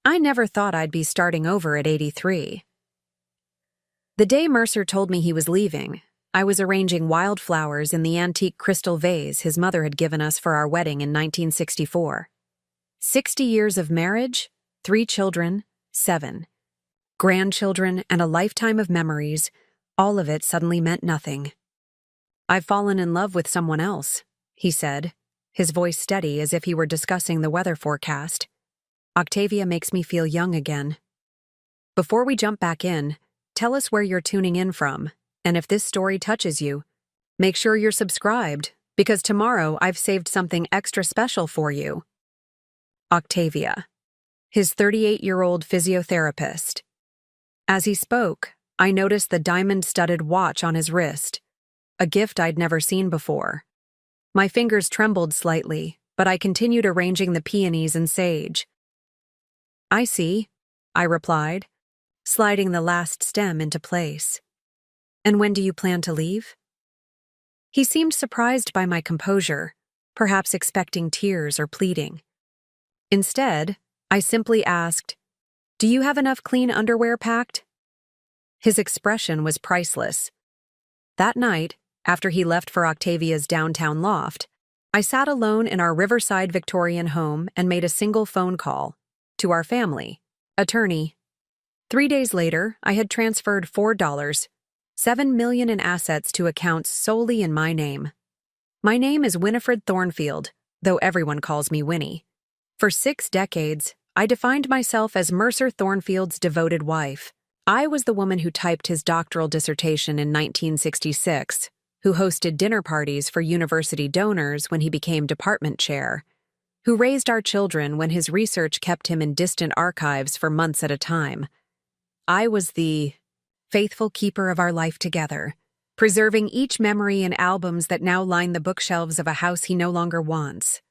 I never thought I'd be starting over at 83. The day Mercer told me he was leaving, I was arranging wildflowers in the antique crystal vase his mother had given us for our wedding in 1964. 60 years of marriage, 3 children, 7 grandchildren, and a lifetime of memories, all of it suddenly meant nothing. "I've fallen in love with someone else," he said, his voice steady as if he were discussing the weather forecast. "Octavia makes me feel young again." Before we jump back in, tell us where you're tuning in from, and if this story touches you, make sure you're subscribed, because tomorrow I've saved something extra special for you. Octavia, his 38-year-old physiotherapist. As he spoke, I noticed the diamond-studded watch on his wrist, a gift I'd never seen before. My fingers trembled slightly, but I continued arranging the peonies and sage. "I see," I replied, sliding the last stem into place. "And when do you plan to leave?" He seemed surprised by my composure, perhaps expecting tears or pleading. Instead, I simply asked, "Do you have enough clean underwear packed?" His expression was priceless. That night, after he left for Octavia's downtown loft, I sat alone in our Riverside Victorian home and made a single phone call to our family, attorney. 3 days later, I had transferred $4, $7 million in assets to accounts solely in my name. My name is Winifred Thornfield, though everyone calls me Winnie. For 6 decades, I defined myself as Mercer Thornfield's devoted wife. I was the woman who typed his doctoral dissertation in 1966, who hosted dinner parties for university donors when he became department chair, who raised our children when his research kept him in distant archives for months at a time. I was the faithful keeper of our life together, preserving each memory in albums that now line the bookshelves of a house he no longer wants.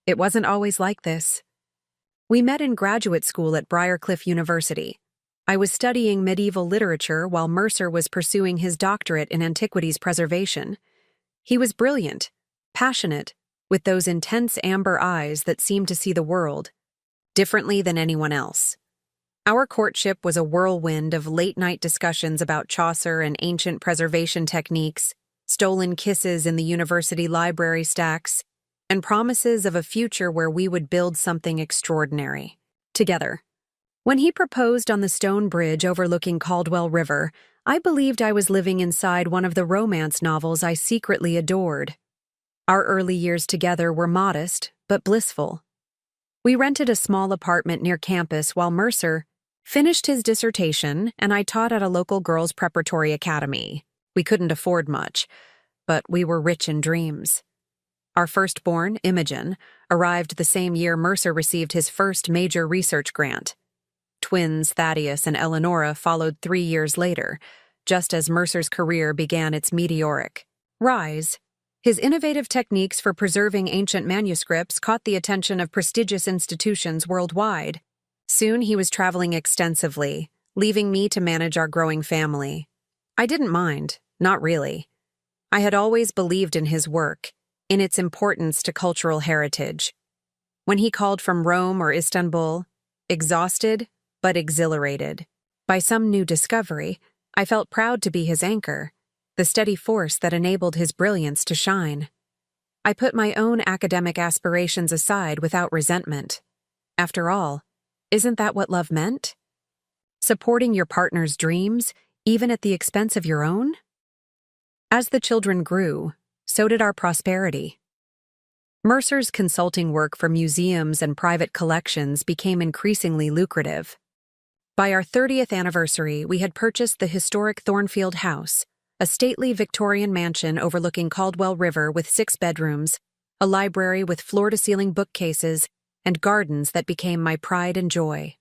It wasn't always like this. We met in graduate school at Briarcliff University. I was studying medieval literature while Mercer was pursuing his doctorate in antiquities preservation. He was brilliant, passionate, with those intense amber eyes that seemed to see the world differently than anyone else. Our courtship was a whirlwind of late-night discussions about Chaucer and ancient preservation techniques, stolen kisses in the university library stacks, and promises of a future where we would build something extraordinary together. When he proposed on the stone bridge overlooking Caldwell River, I believed I was living inside one of the romance novels I secretly adored. Our early years together were modest, but blissful. We rented a small apartment near campus while Mercer finished his dissertation and I taught at a local girls' preparatory academy. We couldn't afford much, but we were rich in dreams. Our firstborn, Imogen, arrived the same year Mercer received his first major research grant. Twins Thaddeus and Eleonora followed 3 years later, just as Mercer's career began its meteoric rise. His innovative techniques for preserving ancient manuscripts caught the attention of prestigious institutions worldwide. Soon he was traveling extensively, leaving me to manage our growing family. I didn't mind, not really. I had always believed in his work, in its importance to cultural heritage. When he called from Rome or Istanbul, exhausted but exhilarated by some new discovery, I felt proud to be his anchor, the steady force that enabled his brilliance to shine. I put my own academic aspirations aside without resentment. After all, isn't that what love meant? Supporting your partner's dreams, even at the expense of your own? As the children grew, so did our prosperity. Mercer's consulting work for museums and private collections became increasingly lucrative. By our 30th anniversary, we had purchased the historic Thornfield House, a stately Victorian mansion overlooking Caldwell River with 6 bedrooms, a library with floor-to-ceiling bookcases, and gardens that became my pride and joy.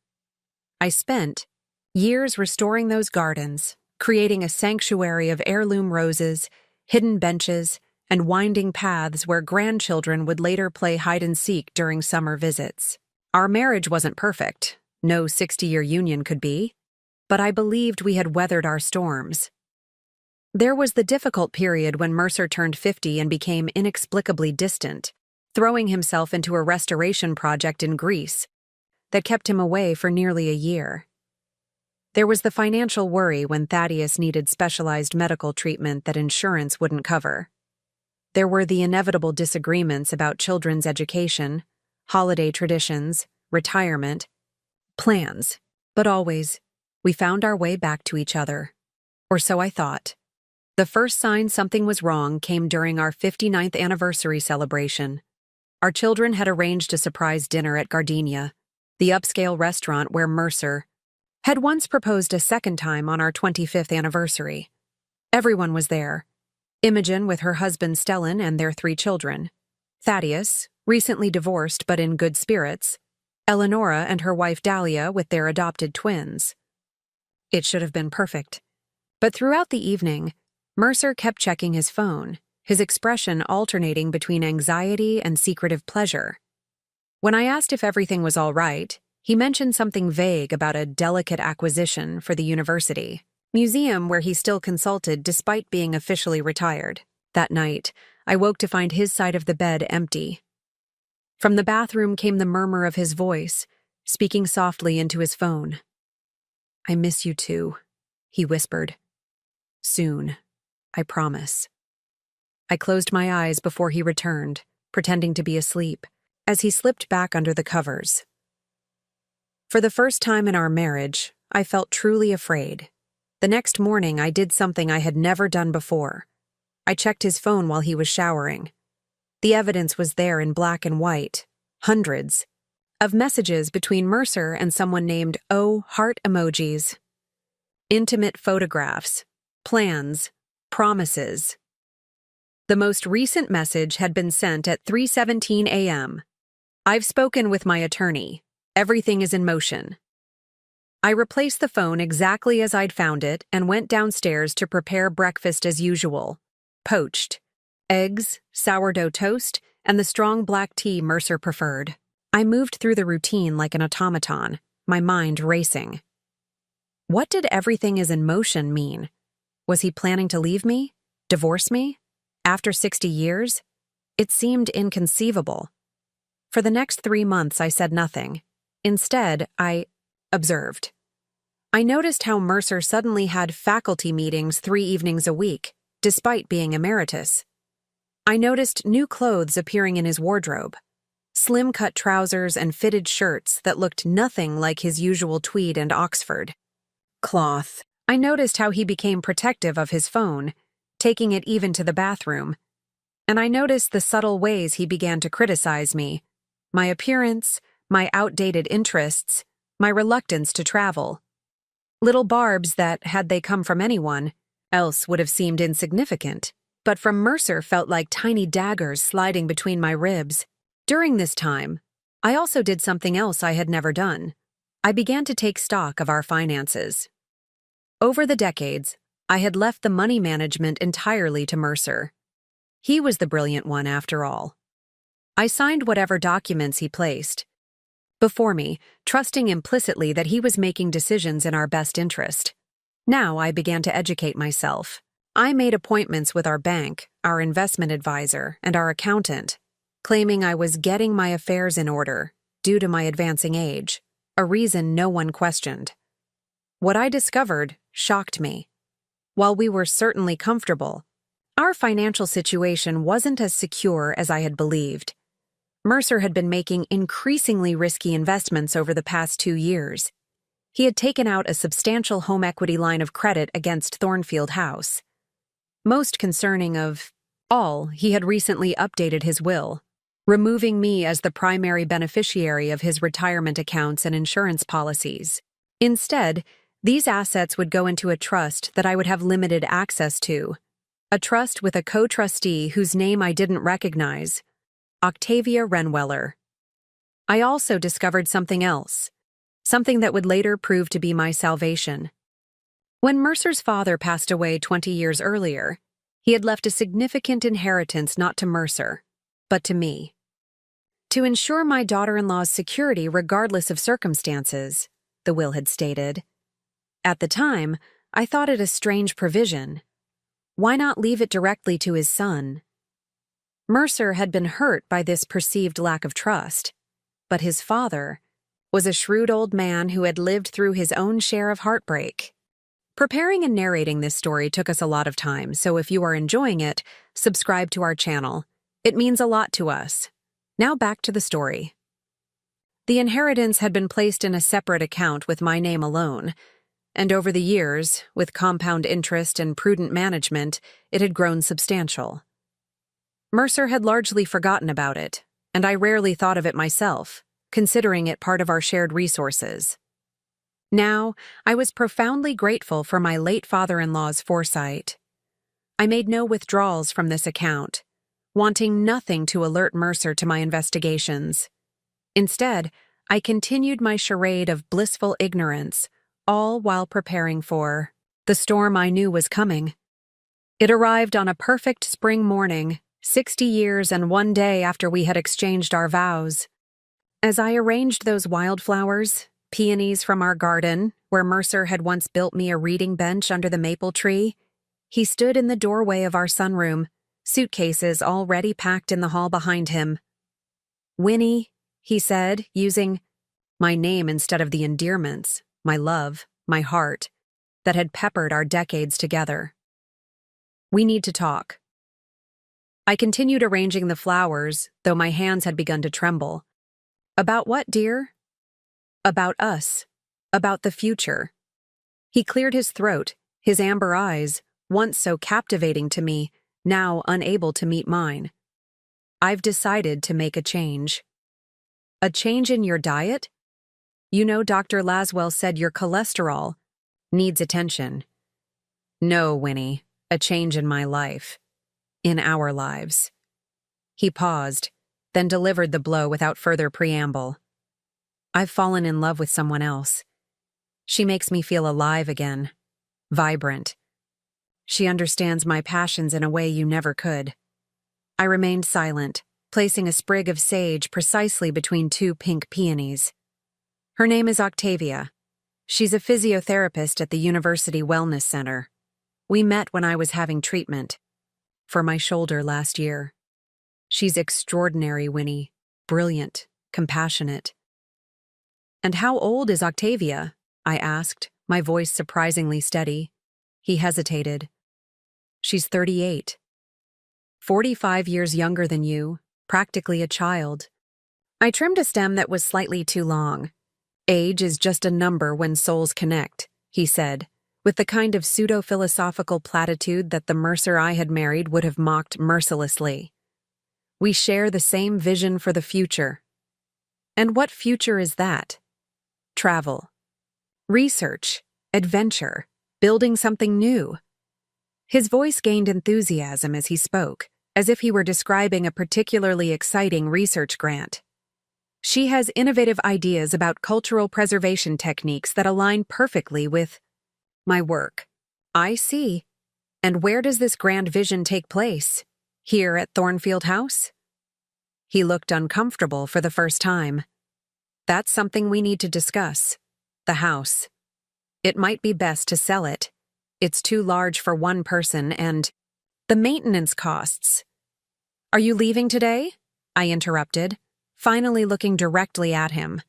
I spent years restoring those gardens, creating a sanctuary of heirloom roses, hidden benches, and winding paths where grandchildren would later play hide-and-seek during summer visits. Our marriage wasn't perfect. No 60-year union could be, but I believed we had weathered our storms. There was the difficult period when Mercer turned 50 and became inexplicably distant, throwing himself into a restoration project in Greece. that kept him away for nearly a year. There was the financial worry when Thaddeus needed specialized medical treatment that insurance wouldn't cover. There were the inevitable disagreements about children's education, holiday traditions, retirement, plans. But always, we found our way back to each other. Or so I thought. The first sign something was wrong came during our 59th anniversary celebration. Our children had arranged a surprise dinner at Gardenia, the upscale restaurant where Mercer had once proposed a second time on our 25th anniversary. Everyone was there. Imogen with her husband Stellan and their 3 children. Thaddeus, recently divorced but in good spirits. Eleonora and her wife Dahlia with their adopted twins. It should have been perfect. But throughout the evening, Mercer kept checking his phone, his expression alternating between anxiety and secretive pleasure. When I asked if everything was all right, he mentioned something vague about a delicate acquisition for the university museum where he still consulted despite being officially retired. That night, I woke to find his side of the bed empty. From the bathroom came the murmur of his voice, speaking softly into his phone. "I miss you too," he whispered. "Soon, I promise." I closed my eyes before he returned, pretending to be asleep, as he slipped back under the covers. For the first time in our marriage, I felt truly afraid. The next morning, I did something I had never done before. I checked his phone while he was showering. The evidence was there in black and white, hundreds of messages between Mercer and someone named heart emojis. Intimate photographs, plans, promises. The most recent message had been sent at 3:17 a.m. "I've spoken with my attorney. Everything is in motion." I replaced the phone exactly as I'd found it and went downstairs to prepare breakfast as usual. Poached eggs, sourdough toast, and the strong black tea Mercer preferred. I moved through the routine like an automaton, my mind racing. What did "everything is in motion" mean? Was he planning to leave me? Divorce me? After 60 years? It seemed inconceivable. For the next 3 months, I said nothing. Instead, I observed. I noticed how Mercer suddenly had faculty meetings 3 evenings a week, despite being emeritus. I noticed new clothes appearing in his wardrobe. Slim-cut trousers and fitted shirts that looked nothing like his usual tweed and Oxford cloth. I noticed how he became protective of his phone, taking it even to the bathroom. And I noticed the subtle ways he began to criticize me. My appearance, my outdated interests, my reluctance to travel. Little barbs that, had they come from anyone else, would have seemed insignificant, but from Mercer felt like tiny daggers sliding between my ribs. During this time, I also did something else I had never done. I began to take stock of our finances. Over the decades, I had left the money management entirely to Mercer. He was the brilliant one, after all. I signed whatever documents he placed before me, trusting implicitly that he was making decisions in our best interest. Now I began to educate myself. I made appointments with our bank, our investment advisor, and our accountant, claiming I was getting my affairs in order due to my advancing age, a reason no one questioned. What I discovered shocked me. While we were certainly comfortable, our financial situation wasn't as secure as I had believed. Mercer had been making increasingly risky investments over the past 2 years. He had taken out a substantial home equity line of credit against Thornfield House. Most concerning of all, he had recently updated his will, removing me as the primary beneficiary of his retirement accounts and insurance policies. Instead, these assets would go into a trust that I would have limited access to, a trust with a co-trustee whose name I didn't recognize, Octavia Renweller. I also discovered something else, something that would later prove to be my salvation. When Mercer's father passed away 20 years earlier, he had left a significant inheritance not to Mercer, but to me. To ensure my daughter-in-law's security regardless of circumstances, the will had stated. At the time, I thought it a strange provision. Why not leave it directly to his son? Mercer had been hurt by this perceived lack of trust, but his father, was a shrewd old man who had lived through his own share of heartbreak. Preparing and narrating this story took us a lot of time, so if you are enjoying it, subscribe to our channel. It means a lot to us. Now back to the story. The inheritance had been placed in a separate account with my name alone, and over the years, with compound interest and prudent management, it had grown substantial. Mercer had largely forgotten about it, and I rarely thought of it myself, considering it part of our shared resources. Now, I was profoundly grateful for my late father-in-law's foresight. I made no withdrawals from this account, wanting nothing to alert Mercer to my investigations. Instead, I continued my charade of blissful ignorance, all while preparing for the storm I knew was coming. It arrived on a perfect spring morning, 60 years and 1 day after we had exchanged our vows. As I arranged those wildflowers, peonies from our garden, where Mercer had once built me a reading bench under the maple tree, he stood in the doorway of our sunroom, suitcases already packed in the hall behind him. "Winnie," he said, using my name instead of the endearments, my love, my heart, that had peppered our decades together. "We need to talk." I continued arranging the flowers, though my hands had begun to tremble. "About what, dear?" "About us. About the future." He cleared his throat, his amber eyes, once so captivating to me, now unable to meet mine. "I've decided to make a change." "A change in your diet? You know Dr. Laswell said your cholesterol needs attention." "No, Winnie, a change in my life. In our lives." He paused, then delivered the blow without further preamble. "I've fallen in love with someone else. She makes me feel alive again, vibrant. She understands my passions in a way you never could." I remained silent, placing a sprig of sage precisely between 2 pink peonies. "Her name is Octavia. She's a physiotherapist at the University Wellness Center. We met when I was having treatment for my shoulder last year. She's extraordinary, Winnie. Brilliant, compassionate." "And how old is Octavia?" I asked, my voice surprisingly steady. He hesitated. "She's 38. 45 years younger than you, practically a child." I trimmed a stem that was slightly too long. "Age is just a number when souls connect," he said, with the kind of pseudo-philosophical platitude that the Mercer I had married would have mocked mercilessly. "We share the same vision for the future." "And what future is that?" "Travel. Research. Adventure. Building something new." His voice gained enthusiasm as he spoke, as if he were describing a particularly exciting research grant. "She has innovative ideas about cultural preservation techniques that align perfectly with my work." "I see. And where does this grand vision take place? Here at Thornfield House?" He looked uncomfortable for the first time. "That's something we need to discuss. The house. It might be best to sell it. It's too large for one person, and the maintenance costs." "Are you leaving today?" I interrupted, finally looking directly at him.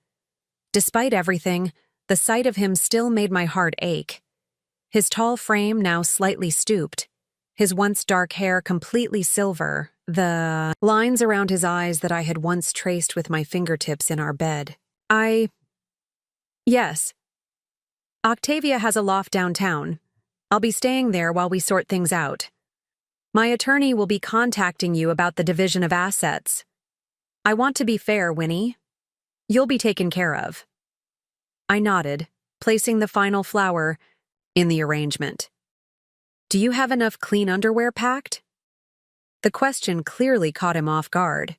Despite everything, the sight of him still made my heart ache. His tall frame now slightly stooped, his once dark hair completely silver, the lines around his eyes that I had once traced with my fingertips in our bed. Yes. Octavia has a loft downtown. I'll be staying there while we sort things out. My attorney will be contacting you about the division of assets. I want to be fair, Winnie. You'll be taken care of." I nodded, placing the final flower in the arrangement. "Do you have enough clean underwear packed?" The question clearly caught him off guard.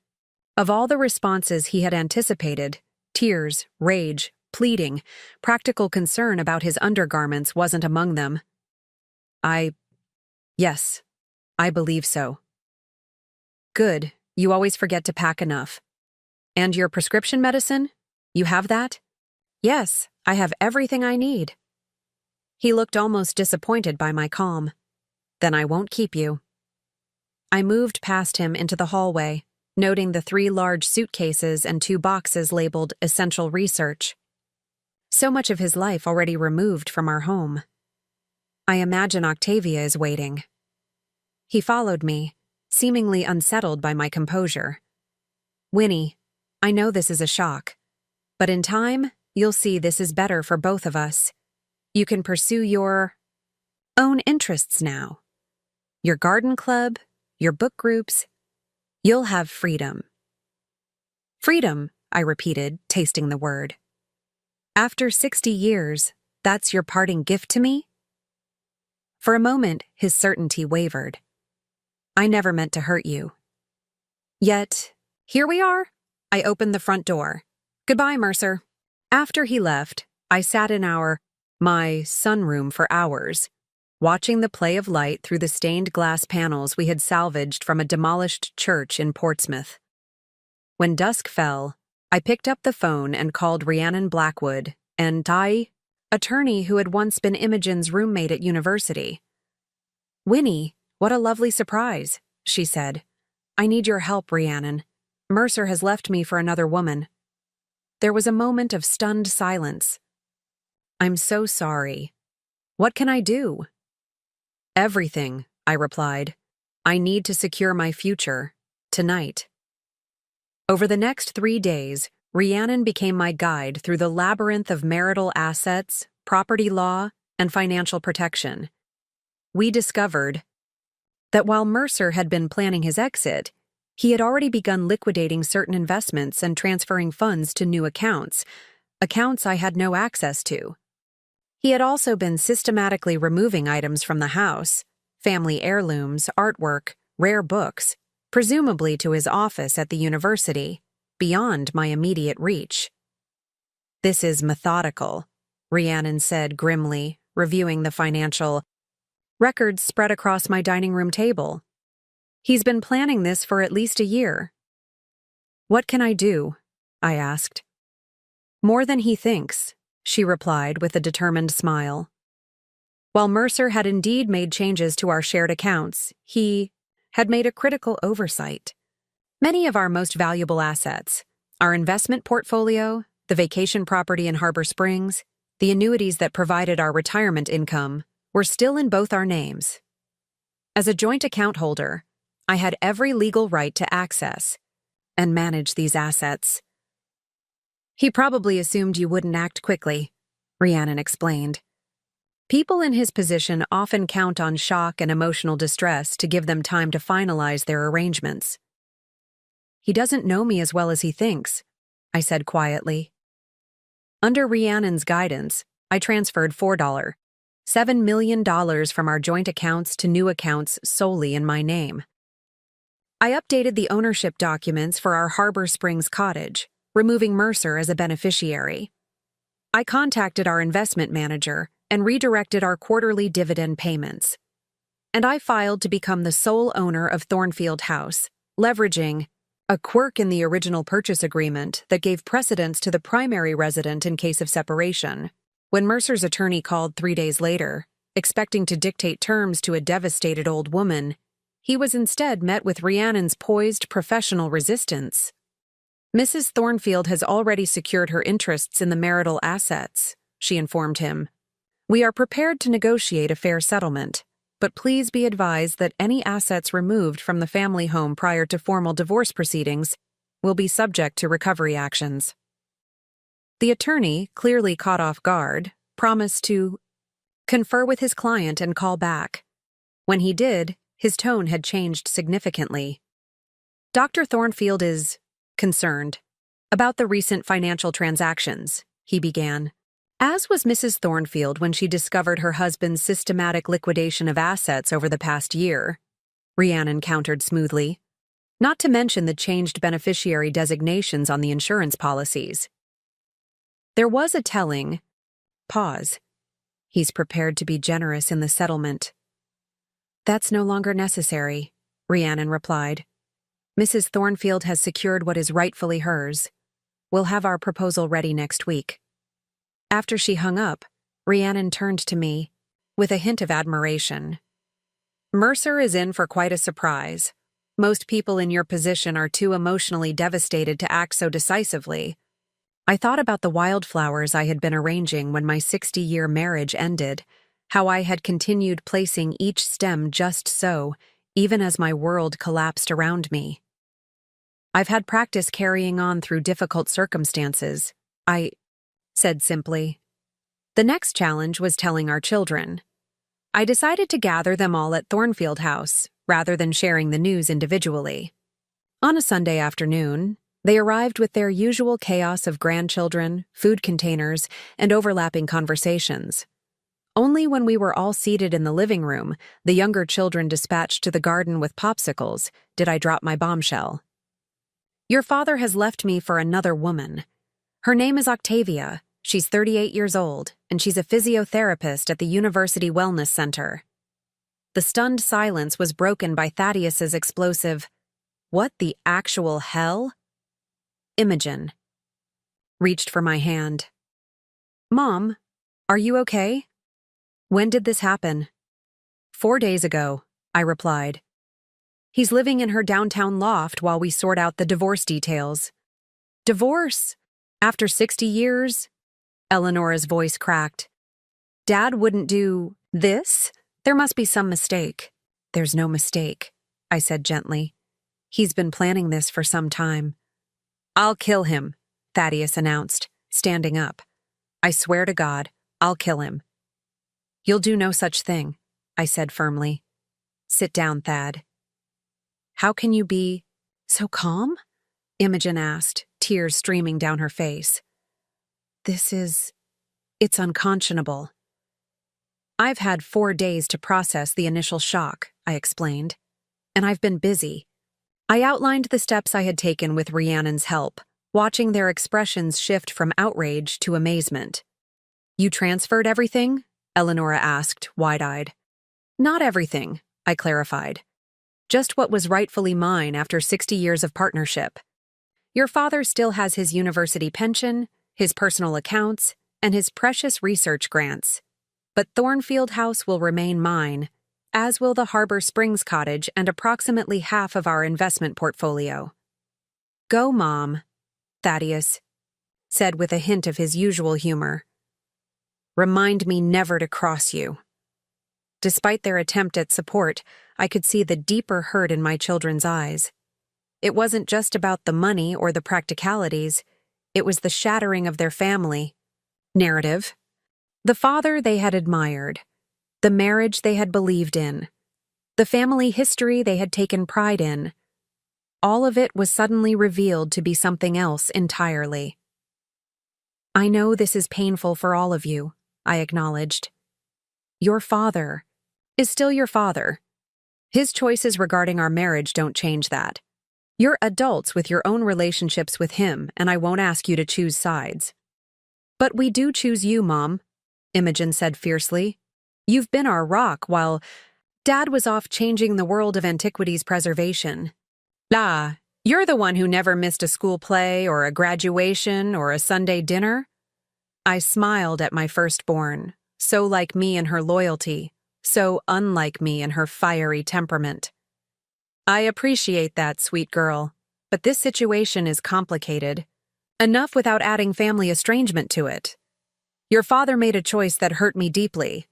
Of all the responses he had anticipated, tears, rage, pleading, practical concern about his undergarments wasn't among them. Yes, I believe so." "Good, you always forget to pack enough. And your prescription medicine? You have that?" "Yes, I have everything I need." He looked almost disappointed by my calm. "Then I won't keep you." I moved past him into the hallway, noting the 3 large suitcases and 2 boxes labeled Essential Research. So much of his life already removed from our home. I imagine Octavia is waiting. He followed me, seemingly unsettled by my composure. Winnie, I know this is a shock, but in time, you'll see this is better for both of us. You can pursue your own interests now. Your garden club, your book groups. You'll have freedom. Freedom, I repeated, tasting the word. After 60 years, that's your parting gift to me? For a moment, his certainty wavered. I never meant to hurt you. Yet, here we are. I opened the front door. Goodbye, Mercer. After he left, I sat in my sunroom for hours, watching the play of light through the stained glass panels we had salvaged from a demolished church in Portsmouth. When dusk fell, I picked up the phone and called Rhiannon Blackwood, an attorney who had once been Imogen's roommate at university. Winnie, what a lovely surprise, she said. I need your help, Rhiannon. Mercer has left me for another woman. There was a moment of stunned silence. I'm so sorry. What can I do? Everything, I replied. I need to secure my future, tonight. Over the next 3 days, Rhiannon became my guide through the labyrinth of marital assets, property law, and financial protection. We discovered that while Mercer had been planning his exit, he had already begun liquidating certain investments and transferring funds to new accounts I had no access to. He had also been systematically removing items from the house, family heirlooms, artwork, rare books, presumably to his office at the university, beyond my immediate reach. This is methodical, Rhiannon said grimly, reviewing the financial records spread across my dining room table. He's been planning this for at least a year. What can I do? I asked. More than he thinks, she replied with a determined smile. While Mercer had indeed made changes to our shared accounts, he had made a critical oversight. Many of our most valuable assets, our investment portfolio, the vacation property in Harbor Springs, the annuities that provided our retirement income, were still in both our names. As a joint account holder, I had every legal right to access and manage these assets. He probably assumed you wouldn't act quickly, Rhiannon explained. People in his position often count on shock and emotional distress to give them time to finalize their arrangements. He doesn't know me as well as he thinks, I said quietly. Under Rhiannon's guidance, I transferred $7 million from our joint accounts to new accounts solely in my name. I updated the ownership documents for our Harbor Springs cottage, removing Mercer as a beneficiary. I contacted our investment manager and redirected our quarterly dividend payments. And I filed to become the sole owner of Thornfield House, leveraging a quirk in the original purchase agreement that gave precedence to the primary resident in case of separation. When Mercer's attorney called 3 days later, expecting to dictate terms to a devastated old woman, he was instead met with Rhiannon's poised professional resistance. Mrs. Thornfield has already secured her interests in the marital assets, she informed him. We are prepared to negotiate a fair settlement, but please be advised that any assets removed from the family home prior to formal divorce proceedings will be subject to recovery actions. The attorney, clearly caught off guard, promised to confer with his client and call back. When he did, his tone had changed significantly. Dr. Thornfield is concerned about the recent financial transactions, he began. As was Mrs. Thornfield when she discovered her husband's systematic liquidation of assets over the past year, Rhiannon countered smoothly, not to mention the changed beneficiary designations on the insurance policies. There was a telling pause. He's prepared to be generous in the settlement. That's no longer necessary, Rhiannon replied. Mrs. Thornfield has secured what is rightfully hers. We'll have our proposal ready next week. After she hung up, Rhiannon turned to me with a hint of admiration. Mercer is in for quite a surprise. Most people in your position are too emotionally devastated to act so decisively. I thought about the wildflowers I had been arranging when my 60-year marriage ended, how I had continued placing each stem just so, even as my world collapsed around me. I've had practice carrying on through difficult circumstances, I said simply. The next challenge was telling our children. I decided to gather them all at Thornfield House, rather than sharing the news individually. On a Sunday afternoon, they arrived with their usual chaos of grandchildren, food containers, and overlapping conversations. Only when we were all seated in the living room, the younger children dispatched to the garden with popsicles, did I drop my bombshell. Your father has left me for another woman. Her name is Octavia. She's 38 years old, and she's a physiotherapist at the University Wellness Center. The stunned silence was broken by Thaddeus's explosive, "What the actual hell?" Imogen reached for my hand. "Mom, are you okay? When did this happen?" 4 days ago, I replied. He's living in her downtown loft while we sort out the divorce details. Divorce? After 60 years? Eleanora's voice cracked. Dad wouldn't do this? There must be some mistake. There's no mistake, I said gently. He's been planning this for some time. I'll kill him, Thaddeus announced, standing up. I swear to God, I'll kill him. You'll do no such thing, I said firmly. Sit down, Thad. How can you be so calm? Imogen asked, tears streaming down her face. It's unconscionable. I've had 4 days to process the initial shock, I explained. And I've been busy. I outlined the steps I had taken with Rhiannon's help, watching their expressions shift from outrage to amazement. You transferred everything? Eleanora asked, wide-eyed. Not everything, I clarified. Just what was rightfully mine after 60 years of partnership. Your father still has his university pension, his personal accounts, and his precious research grants. But Thornfield House will remain mine, as will the Harbor Springs cottage and approximately half of our investment portfolio. Go, Mom, Thaddeus said with a hint of his usual humor. Remind me never to cross you. Despite their attempt at support, I could see the deeper hurt in my children's eyes. It wasn't just about the money or the practicalities, it was the shattering of their family narrative. The father they had admired, the marriage they had believed in, the family history they had taken pride in. All of it was suddenly revealed to be something else entirely. I know this is painful for all of you, I acknowledged. Your father is still your father. His choices regarding our marriage don't change that. You're adults with your own relationships with him, and I won't ask you to choose sides. But we do choose you, Mom, Imogen said fiercely. You've been our rock while Dad was off changing the world of antiquities preservation. You're the one who never missed a school play or a graduation or a Sunday dinner? I smiled at my firstborn, so like me in her loyalty, so unlike me in her fiery temperament. I appreciate that, sweet girl, but this situation is complicated. Enough without adding family estrangement to it. Your father made a choice that hurt me deeply,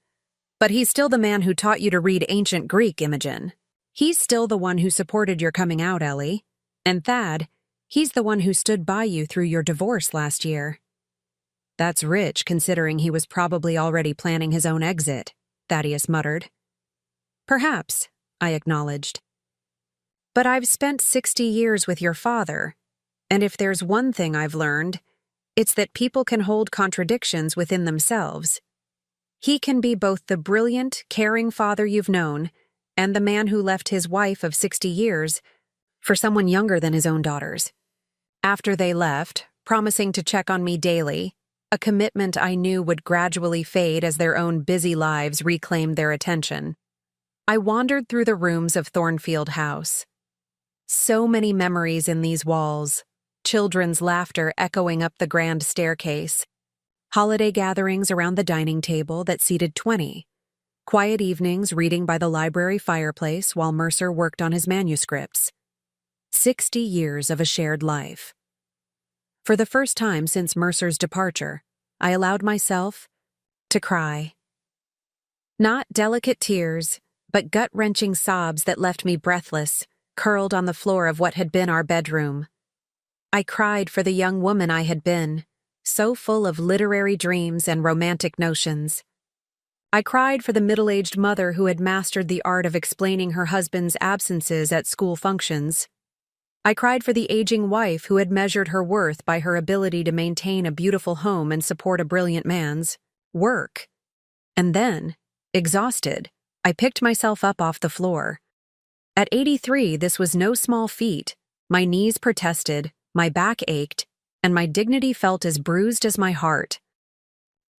but he's still the man who taught you to read ancient Greek, Imogen. He's still the one who supported your coming out, Ellie. And Thad, he's the one who stood by you through your divorce last year. That's rich, considering he was probably already planning his own exit, Thaddeus muttered. Perhaps, I acknowledged. But I've spent 60 years with your father, and if there's one thing I've learned, it's that people can hold contradictions within themselves. He can be both the brilliant, caring father you've known and the man who left his wife of 60 years for someone younger than his own daughters. After they left, promising to check on me daily, a commitment I knew would gradually fade as their own busy lives reclaimed their attention, I wandered through the rooms of Thornfield House. So many memories in these walls, children's laughter echoing up the grand staircase, holiday gatherings around the dining table that seated 20, Quiet evenings reading by the library fireplace while Mercer worked on his manuscripts. 60 years of a shared life. For the first time since Mercer's departure, I allowed myself to cry. Not delicate tears, but gut-wrenching sobs that left me breathless, curled on the floor of what had been our bedroom. I cried for the young woman I had been, so full of literary dreams and romantic notions. I cried for the middle-aged mother who had mastered the art of explaining her husband's absences at school functions. I cried for the aging wife who had measured her worth by her ability to maintain a beautiful home and support a brilliant man's work. And then, exhausted, I picked myself up off the floor. At 83, this was no small feat. My knees protested, my back ached, and my dignity felt as bruised as my heart.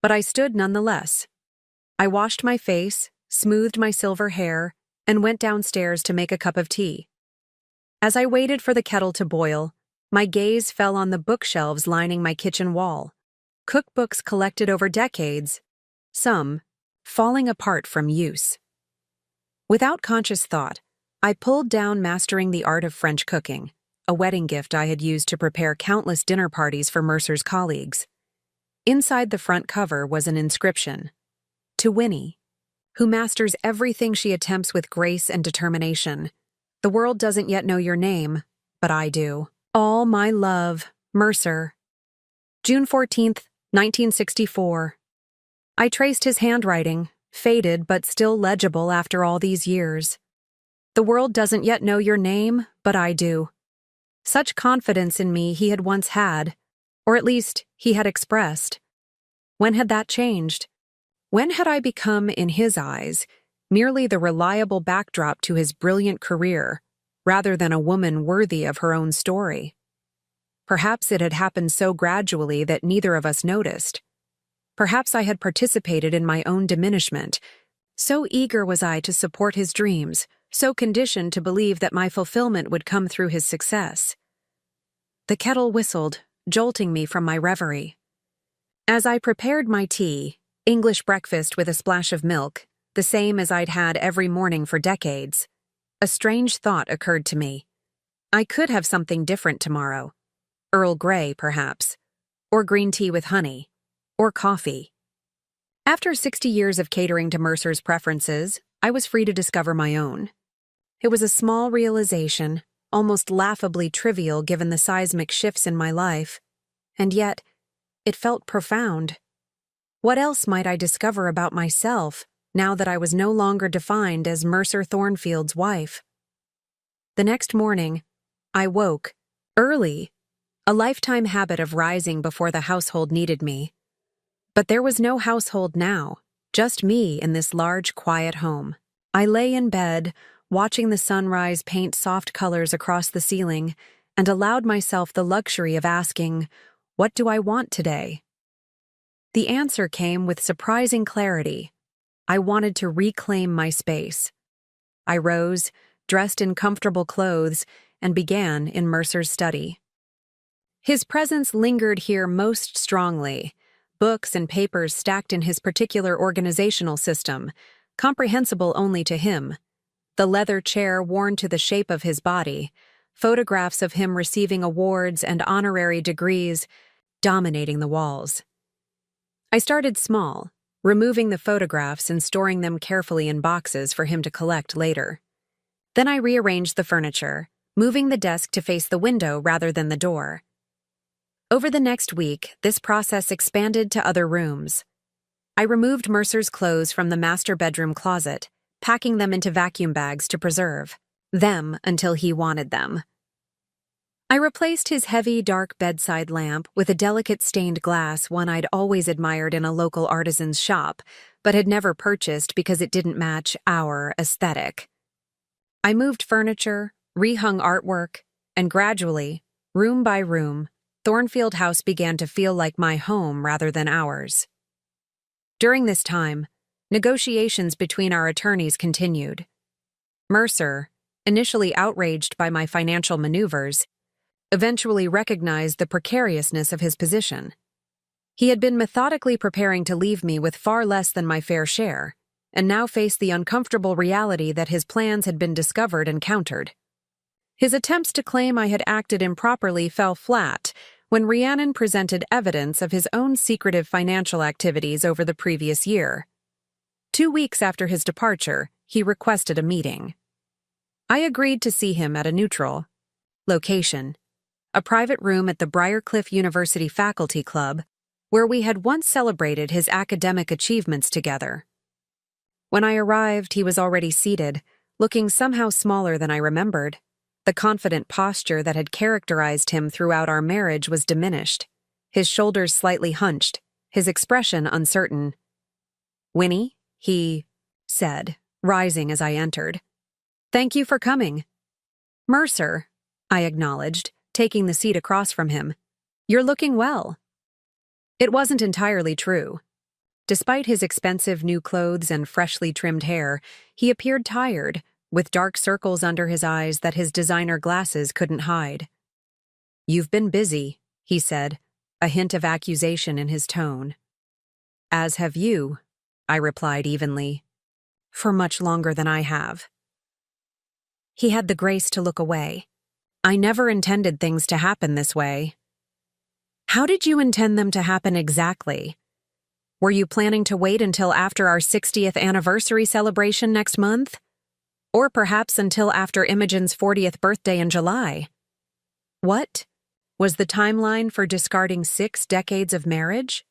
But I stood nonetheless. I washed my face, smoothed my silver hair, and went downstairs to make a cup of tea. As I waited for the kettle to boil, my gaze fell on the bookshelves lining my kitchen wall. Cookbooks collected over decades, some falling apart from use. Without conscious thought, I pulled down Mastering the Art of French Cooking, a wedding gift I had used to prepare countless dinner parties for Mercer's colleagues. Inside the front cover was an inscription: "To Winnie, who masters everything she attempts with grace and determination. The world doesn't yet know your name, but I do. All my love, Mercer." June 14th, 1964. I traced his handwriting, faded but still legible after all these years. The world doesn't yet know your name, but I do. Such confidence in me he had once had, or at least he had expressed. When had that changed? When had I become, in his eyes, merely the reliable backdrop to his brilliant career, rather than a woman worthy of her own story? Perhaps it had happened so gradually that neither of us noticed. Perhaps I had participated in my own diminishment. So eager was I to support his dreams, so conditioned to believe that my fulfillment would come through his success. The kettle whistled, jolting me from my reverie. As I prepared my tea, English breakfast with a splash of milk, the same as I'd had every morning for decades, a strange thought occurred to me. I could have something different tomorrow. Earl Grey, perhaps. Or green tea with honey. Or coffee. After 60 years of catering to Mercer's preferences, I was free to discover my own. It was a small realization, almost laughably trivial given the seismic shifts in my life, and yet, it felt profound. What else might I discover about myself now that I was no longer defined as Mercer Thornfield's wife? The next morning, I woke, early, a lifetime habit of rising before the household needed me. But there was no household now, just me in this large, quiet home. I lay in bed, watching the sunrise paint soft colors across the ceiling, and allowed myself the luxury of asking, "What do I want today?" The answer came with surprising clarity. I wanted to reclaim my space. I rose, dressed in comfortable clothes, and began in Mercer's study. His presence lingered here most strongly, books and papers stacked in his particular organizational system, comprehensible only to him, the leather chair worn to the shape of his body, photographs of him receiving awards and honorary degrees dominating the walls. I started small, removing the photographs and storing them carefully in boxes for him to collect later. Then I rearranged the furniture, moving the desk to face the window rather than the door. Over the next week, this process expanded to other rooms. I removed Mercer's clothes from the master bedroom closet, packing them into vacuum bags to preserve them until he wanted them. I replaced his heavy, dark bedside lamp with a delicate stained glass one I'd always admired in a local artisan's shop, but had never purchased because it didn't match our aesthetic. I moved furniture, rehung artwork, and gradually, room by room, Thornfield House began to feel like my home rather than ours. During this time, negotiations between our attorneys continued. Mercer, initially outraged by my financial maneuvers, eventually recognized the precariousness of his position. He had been methodically preparing to leave me with far less than my fair share, and now faced the uncomfortable reality that his plans had been discovered and countered. His attempts to claim I had acted improperly fell flat when Rhiannon presented evidence of his own secretive financial activities over the previous year. 2 weeks after his departure, he requested a meeting. I agreed to see him at a neutral location, a private room at the Briarcliff University Faculty Club, where we had once celebrated his academic achievements together. When I arrived, he was already seated, looking somehow smaller than I remembered. The confident posture that had characterized him throughout our marriage was diminished, his shoulders slightly hunched, his expression uncertain. "Winnie," he said, rising as I entered. "Thank you for coming." "Mercer," I acknowledged, taking the seat across from him. "You're looking well." It wasn't entirely true. Despite his expensive new clothes and freshly trimmed hair, he appeared tired, with dark circles under his eyes that his designer glasses couldn't hide. "You've been busy," he said, a hint of accusation in his tone. "As have you," I replied evenly. "For much longer than I have." He had the grace to look away. "I never intended things to happen this way." "How did you intend them to happen exactly? Were you planning to wait until after our 60th anniversary celebration next month? Or perhaps until after Imogen's 40th birthday in July? What? Was the timeline for discarding 6 decades of marriage?"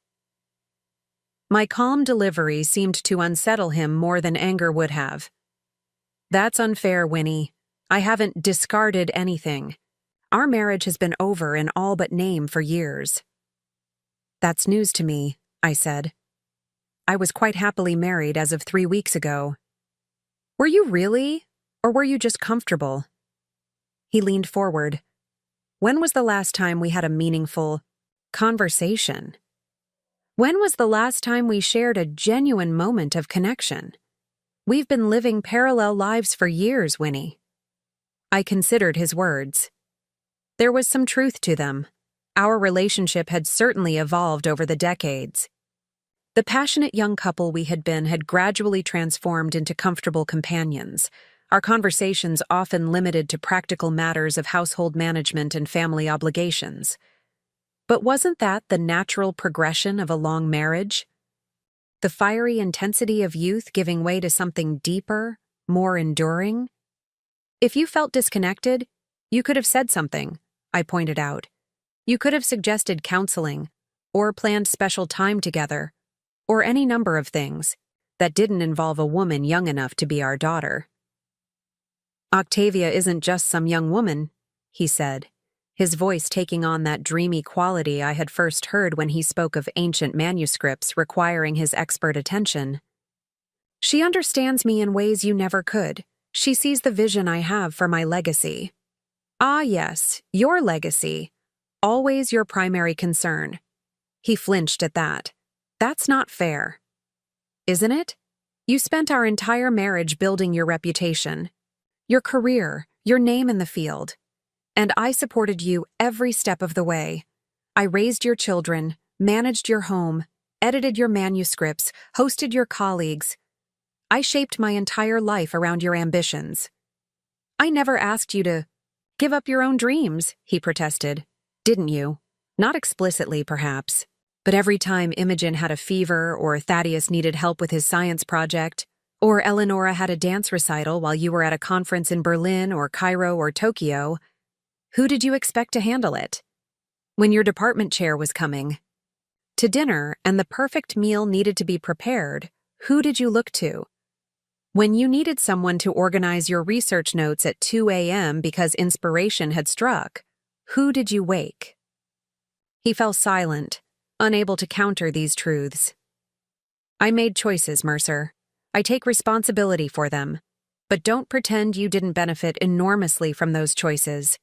My calm delivery seemed to unsettle him more than anger would have. "That's unfair, Winnie. I haven't discarded anything. Our marriage has been over in all but name for years." "That's news to me," I said. "I was quite happily married as of 3 weeks ago." "Were you really? Or were you just comfortable?" He leaned forward. "When was the last time we had a meaningful conversation? When was the last time we shared a genuine moment of connection? We've been living parallel lives for years, Winnie." I considered his words. There was some truth to them. Our relationship had certainly evolved over the decades. The passionate young couple we had been had gradually transformed into comfortable companions, our conversations often limited to practical matters of household management and family obligations. But wasn't that the natural progression of a long marriage? The fiery intensity of youth giving way to something deeper, more enduring? "If you felt disconnected, you could have said something," I pointed out. "You could have suggested counseling, or planned special time together, or any number of things that didn't involve a woman young enough to be our daughter." "Octavia isn't just some young woman," he said, his voice taking on that dreamy quality I had first heard when he spoke of ancient manuscripts requiring his expert attention. "She understands me in ways you never could. She sees the vision I have for my legacy." "Ah, yes, your legacy. Always your primary concern." He flinched at that. "That's not fair." "Isn't it? You spent our entire marriage building your reputation, your career, your name in the field. And I supported you every step of the way. I raised your children, managed your home, edited your manuscripts, hosted your colleagues. I shaped my entire life around your ambitions. I never asked you to give up your own dreams," he protested. "Didn't you? Not explicitly, perhaps. But every time Imogen had a fever, or Thaddeus needed help with his science project, or Eleonora had a dance recital while you were at a conference in Berlin or Cairo or Tokyo, who did you expect to handle it? When your department chair was coming to dinner and the perfect meal needed to be prepared, who did you look to? When you needed someone to organize your research notes at 2 a.m. because inspiration had struck, who did you wake?" He fell silent, unable to counter these truths. "I made choices, Mercer. I take responsibility for them. But don't pretend you didn't benefit enormously from those choices.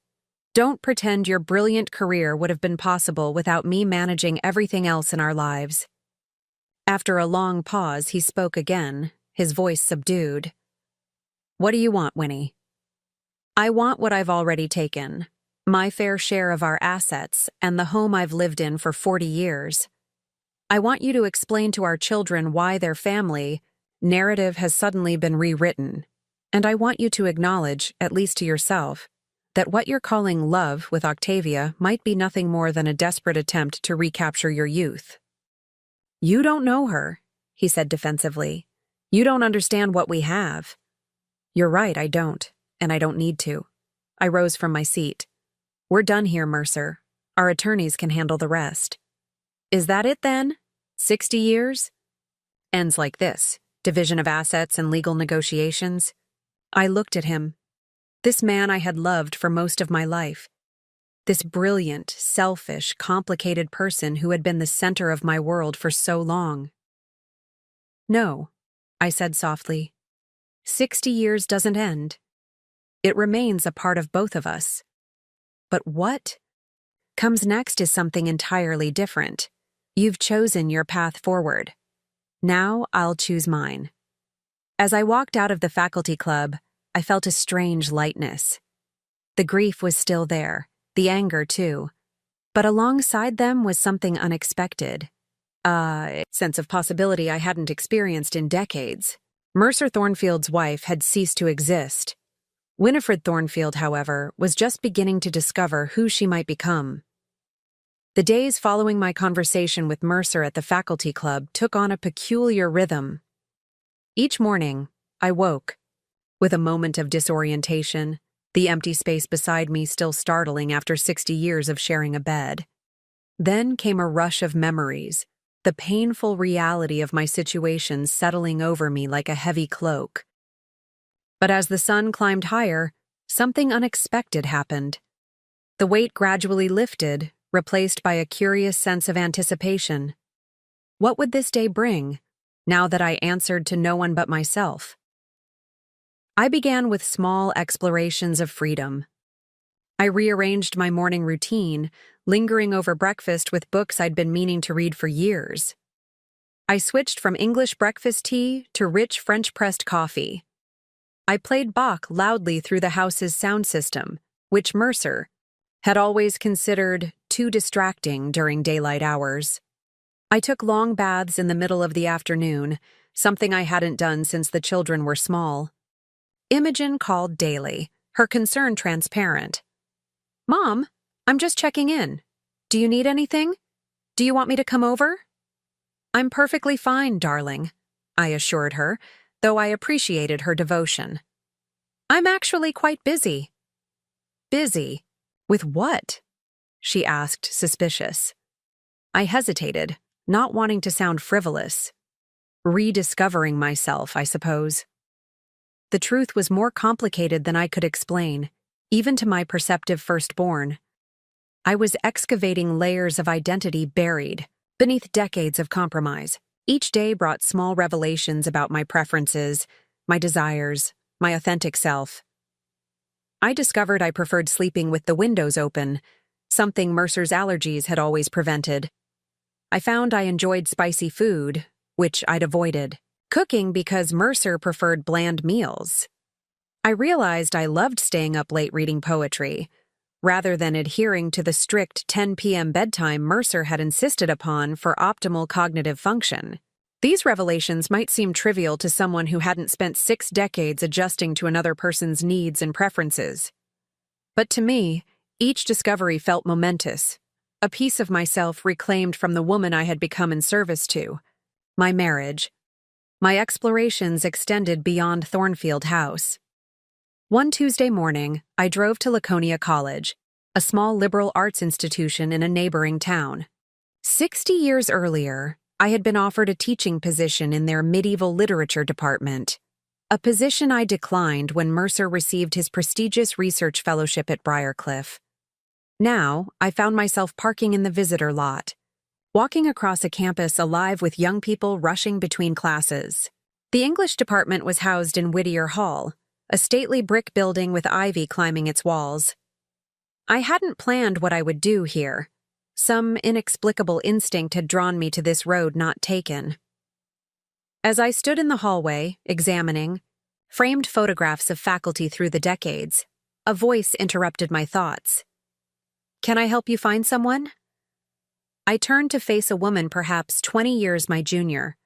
Don't pretend your brilliant career would have been possible without me managing everything else in our lives." After a long pause, he spoke again, his voice subdued. "What do you want, Winnie?" "I want what I've already taken. My fair share of our assets and the home I've lived in for 40 years. I want you to explain to our children why their family, narrative has suddenly been rewritten, and I want you to acknowledge, at least to yourself, that what you're calling love with Octavia might be nothing more than a desperate attempt to recapture your youth. You don't know her, he said defensively. You don't understand what we have. You're right, I don't, and I don't need to. I rose from my seat. We're done here, Mercer. Our attorneys can handle the rest. Is that it then? 60 years? Ends like this. Division of assets and legal negotiations. I looked at him. This man I had loved for most of my life. This brilliant, selfish, complicated person who had been the center of my world for so long. No, I said softly. 60 years doesn't end. It remains a part of both of us. But what comes next is something entirely different. You've chosen your path forward. Now I'll choose mine. As I walked out of the faculty club, I felt a strange lightness. The grief was still there, the anger too. But alongside them was something unexpected. A sense of possibility I hadn't experienced in decades. Mercer Thornfield's wife had ceased to exist. Winifred Thornfield, however, was just beginning to discover who she might become. The days following my conversation with Mercer at the faculty club took on a peculiar rhythm. Each morning, I woke, with a moment of disorientation, the empty space beside me still startling after 60 years of sharing a bed. Then came a rush of memories, the painful reality of my situation settling over me like a heavy cloak. But as the sun climbed higher, something unexpected happened. The weight gradually lifted, replaced by a curious sense of anticipation. What would this day bring, now that I answered to no one but myself? I began with small explorations of freedom. I rearranged my morning routine, lingering over breakfast with books I'd been meaning to read for years. I switched from English breakfast tea to rich French-pressed coffee. I played Bach loudly through the house's sound system, which Mercer had always considered too distracting during daylight hours. I took long baths in the middle of the afternoon, something I hadn't done since the children were small. Imogen called daily, her concern transparent. "Mom, I'm just checking in. Do you need anything? Do you want me to come over?" "I'm perfectly fine, darling," I assured her, though I appreciated her devotion. "I'm actually quite busy." "Busy? With what?" she asked, suspicious. I hesitated, not wanting to sound frivolous. Rediscovering myself, I suppose. The truth was more complicated than I could explain, even to my perceptive firstborn. I was excavating layers of identity buried beneath decades of compromise. Each day brought small revelations about my preferences, my desires, my authentic self. I discovered I preferred sleeping with the windows open, something Mercer's allergies had always prevented. I found I enjoyed spicy food, which I'd avoided. Cooking because Mercer preferred bland meals. I realized I loved staying up late reading poetry, rather than adhering to the strict 10 p.m. bedtime Mercer had insisted upon for optimal cognitive function. These revelations might seem trivial to someone who hadn't spent 6 decades adjusting to another person's needs and preferences. But to me, each discovery felt momentous, a piece of myself reclaimed from the woman I had become in service to, my marriage. My explorations extended beyond Thornfield House. One Tuesday morning, I drove to Laconia College, a small liberal arts institution in a neighboring town. 60 years earlier, I had been offered a teaching position in their medieval literature department, a position I declined when Mercer received his prestigious research fellowship at Briarcliff. Now, I found myself parking in the visitor lot, walking across a campus alive with young people rushing between classes. The English department was housed in Whittier Hall, a stately brick building with ivy climbing its walls. I hadn't planned what I would do here. Some inexplicable instinct had drawn me to this road not taken. As I stood in the hallway, examining framed photographs of faculty through the decades, a voice interrupted my thoughts. "Can I help you find someone?" I turned to face a woman perhaps 20 years my junior.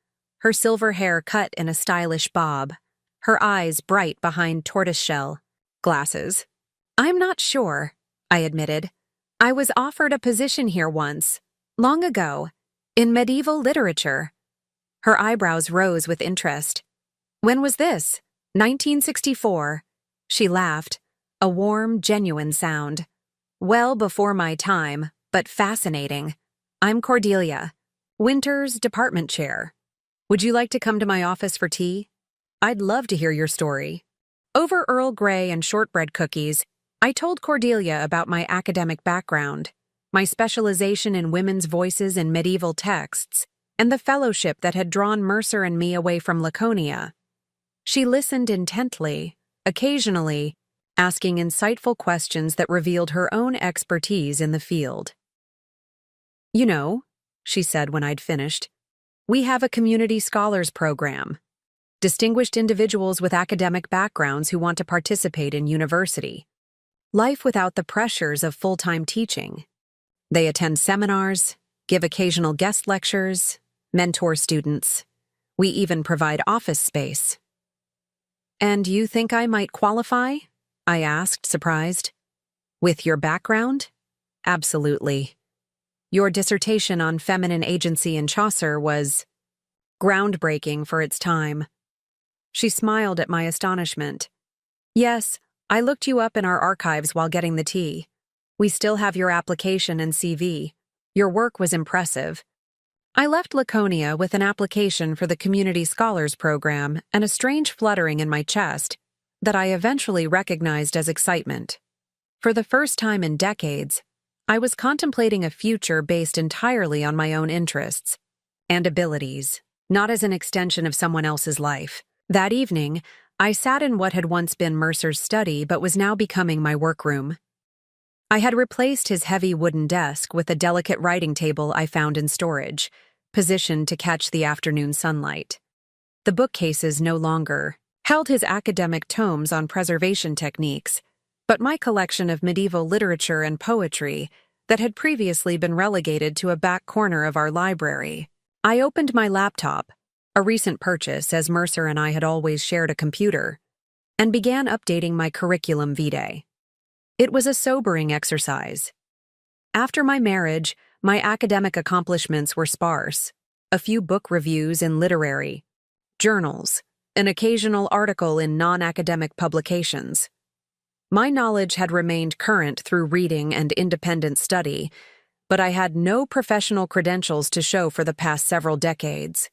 her silver hair cut in a stylish bob, her eyes bright behind tortoiseshell glasses. "I'm not sure," I admitted. "I was offered a position here once, long ago, in medieval literature." Her eyebrows rose with interest. "When was this?" 1964. She laughed, a warm, genuine sound. "Well before my time, but fascinating. I'm Cordelia, Winter's department chair. Would you like to come to my office for tea? I'd love to hear your story." Over Earl Grey and shortbread cookies, I told Cordelia about my academic background, my specialization in women's voices in medieval texts, and the fellowship that had drawn Mercer and me away from Laconia. She listened intently, occasionally asking insightful questions that revealed her own expertise in the field. "You know," she said when I'd finished, "we have a community scholars program. Distinguished individuals with academic backgrounds who want to participate in university. Life without the pressures of full-time teaching. They attend seminars, give occasional guest lectures, mentor students. We even provide office space." "And you think I might qualify?" I asked, surprised. "With your background? Absolutely. Your dissertation on feminine agency in Chaucer was groundbreaking for its time." She smiled at my astonishment. "Yes, I looked you up in our archives while getting the tea. We still have your application and CV. Your work was impressive." I left Laconia with an application for the Community Scholars Program and a strange fluttering in my chest that I eventually recognized as excitement. For the first time in decades, I was contemplating a future based entirely on my own interests and abilities, not as an extension of someone else's life. That evening, I sat in what had once been Mercer's study but was now becoming my workroom. I had replaced his heavy wooden desk with a delicate writing table I found in storage, positioned to catch the afternoon sunlight. The bookcases no longer held his academic tomes on preservation techniques, but my collection of medieval literature and poetry that had previously been relegated to a back corner of our library. I opened my laptop, a recent purchase as Mercer and I had always shared a computer, and began updating my curriculum vitae. It was a sobering exercise. After my marriage, my academic accomplishments were sparse. A few book reviews in literary journals, an occasional article in non-academic publications. My knowledge had remained current through reading and independent study, but I had no professional credentials to show for the past several decades.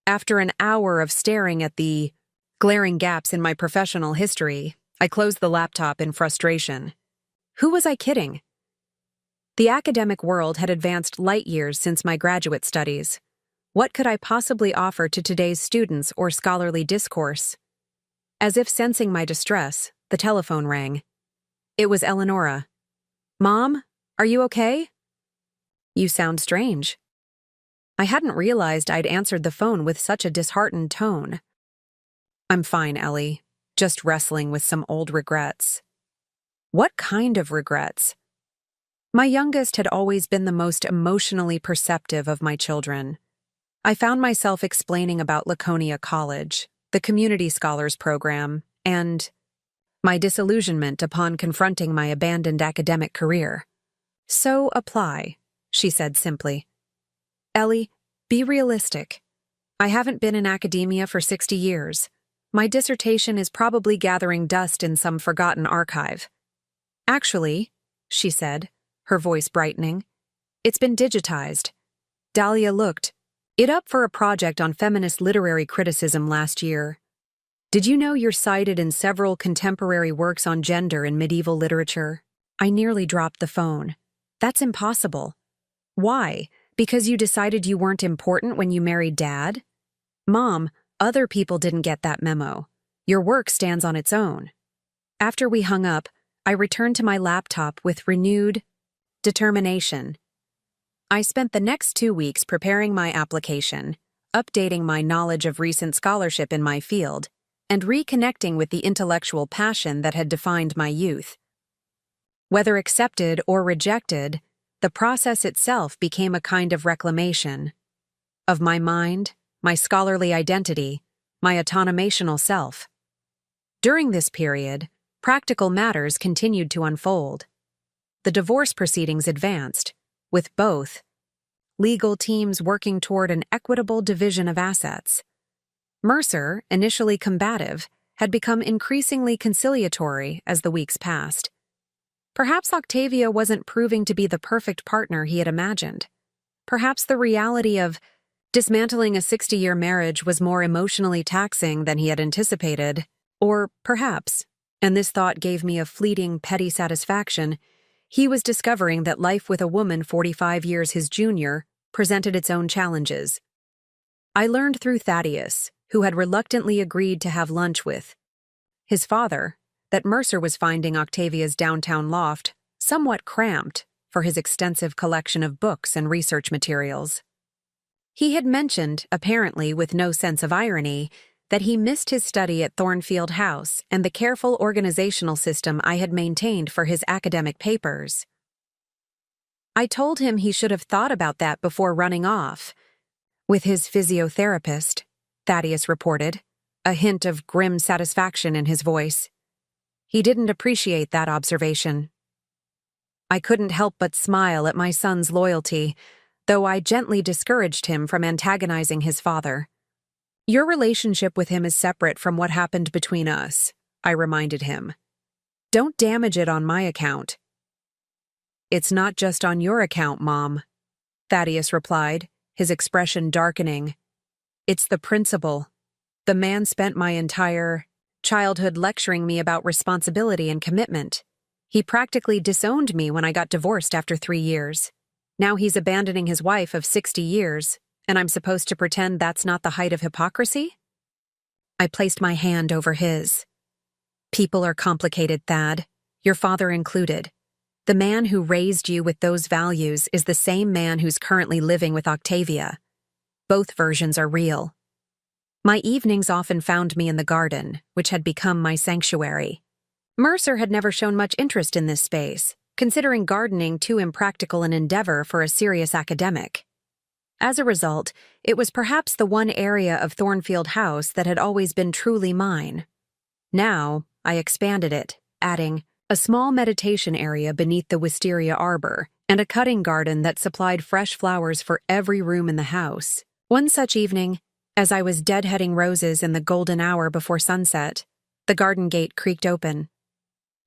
After an hour of staring at the glaring gaps in my professional history, I closed the laptop in frustration. Who was I kidding? The academic world had advanced light years since my graduate studies. What could I possibly offer to today's students or scholarly discourse? As if sensing my distress, the telephone rang. It was Eleonora. "Mom, are you okay?" "You sound strange." I hadn't realized I'd answered the phone with such a disheartened tone. "I'm fine, Ellie. Just wrestling with some old regrets." What kind of regrets? My youngest had always been the most emotionally perceptive of my children. I found myself explaining about Laconia College, the Community Scholars Program, and my disillusionment upon confronting my abandoned academic career. "So apply," she said simply. "Ellie, be realistic. I haven't been in academia for 60 years. My dissertation is probably gathering dust in some forgotten archive." "Actually," she said, her voice brightening, "it's been digitized." Dahlia looked it up for a project on feminist literary criticism last year. "Did you know you're cited in several contemporary works on gender in medieval literature?" I nearly dropped the phone. "That's impossible." "Why? Because you decided you weren't important when you married Dad?" "Mom, other people didn't get that memo. Your work stands on its own." After we hung up, I returned to my laptop with renewed determination. I spent the next 2 weeks preparing my application, updating my knowledge of recent scholarship in my field, and reconnecting with the intellectual passion that had defined my youth. Whether accepted or rejected, the process itself became a kind of reclamation of my mind, my scholarly identity, my autonomational self. During this period, practical matters continued to unfold. The divorce proceedings advanced, with both legal teams working toward an equitable division of assets. Mercer, initially combative, had become increasingly conciliatory as the weeks passed. Perhaps Octavia wasn't proving to be the perfect partner he had imagined. Perhaps the reality of dismantling a 60-year marriage was more emotionally taxing than he had anticipated. Or perhaps, and this thought gave me a fleeting, petty satisfaction, he was discovering that life with a woman 45 years his junior presented its own challenges. I learned through Thaddeus, who had reluctantly agreed to have lunch with his father, that Mercer was finding Octavia's downtown loft somewhat cramped for his extensive collection of books and research materials. He had mentioned, apparently with no sense of irony, that he missed his study at Thornfield House and the careful organizational system I had maintained for his academic papers. I told him he should have thought about that before running off with his physiotherapist, Thaddeus reported, a hint of grim satisfaction in his voice. He didn't appreciate that observation. I couldn't help but smile at my son's loyalty, though I gently discouraged him from antagonizing his father. Your relationship with him is separate from what happened between us, I reminded him. Don't damage it on my account. It's not just on your account, Mom, Thaddeus replied, his expression darkening. It's the principle. The man spent my entire childhood lecturing me about responsibility and commitment. He practically disowned me when I got divorced after 3 years. Now he's abandoning his wife of 60 years, and I'm supposed to pretend that's not the height of hypocrisy? I placed my hand over his. People are complicated, Thad, your father included. The man who raised you with those values is the same man who's currently living with Octavia. Both versions are real. My evenings often found me in the garden, which had become my sanctuary. Mercer had never shown much interest in this space, considering gardening too impractical an endeavor for a serious academic. As a result, it was perhaps the one area of Thornfield House that had always been truly mine. Now, I expanded it, adding a small meditation area beneath the wisteria arbor and a cutting garden that supplied fresh flowers for every room in the house. One such evening, as I was deadheading roses in the golden hour before sunset, the garden gate creaked open.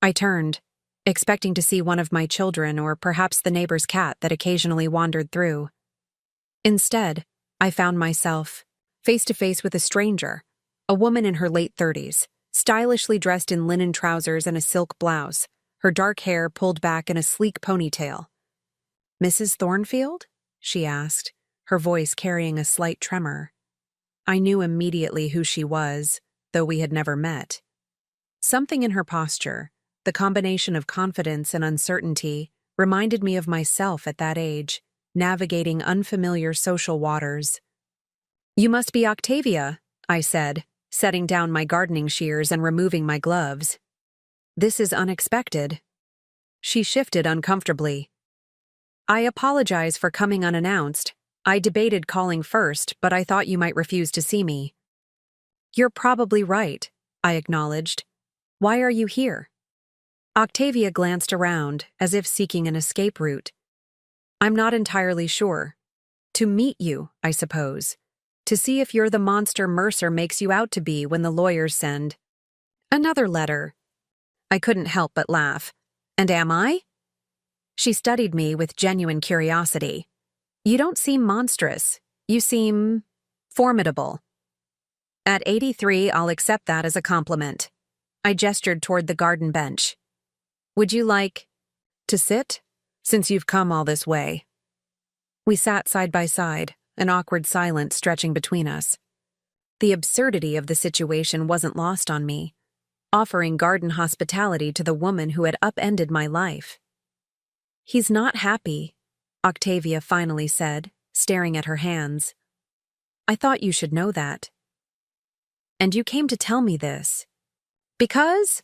I turned, expecting to see one of my children or perhaps the neighbor's cat that occasionally wandered through. Instead, I found myself face to face with a stranger, a woman in her late 30s, stylishly dressed in linen trousers and a silk blouse, her dark hair pulled back in a sleek ponytail. "Mrs. Thornfield?" she asked, her voice carrying a slight tremor. I knew immediately who she was, though we had never met. Something in her posture, the combination of confidence and uncertainty, reminded me of myself at that age, navigating unfamiliar social waters. "You must be Octavia," I said, setting down my gardening shears and removing my gloves. "This is unexpected." She shifted uncomfortably. "I apologize for coming unannounced. I debated calling first, but I thought you might refuse to see me." "You're probably right," I acknowledged. "Why are you here?" Octavia glanced around, as if seeking an escape route. "I'm not entirely sure. To meet you, I suppose. To see if you're the monster Mercer makes you out to be when the lawyers send another letter." I couldn't help but laugh. "And am I?" She studied me with genuine curiosity. "You don't seem monstrous. You seem formidable." At 83, I'll accept that as a compliment. I gestured toward the garden bench. "Would you like to sit, since you've come all this way?" We sat side by side, an awkward silence stretching between us. The absurdity of the situation wasn't lost on me, offering garden hospitality to the woman who had upended my life. "He's not happy," Octavia finally said, staring at her hands. "I thought you should know that." "And you came to tell me this." Because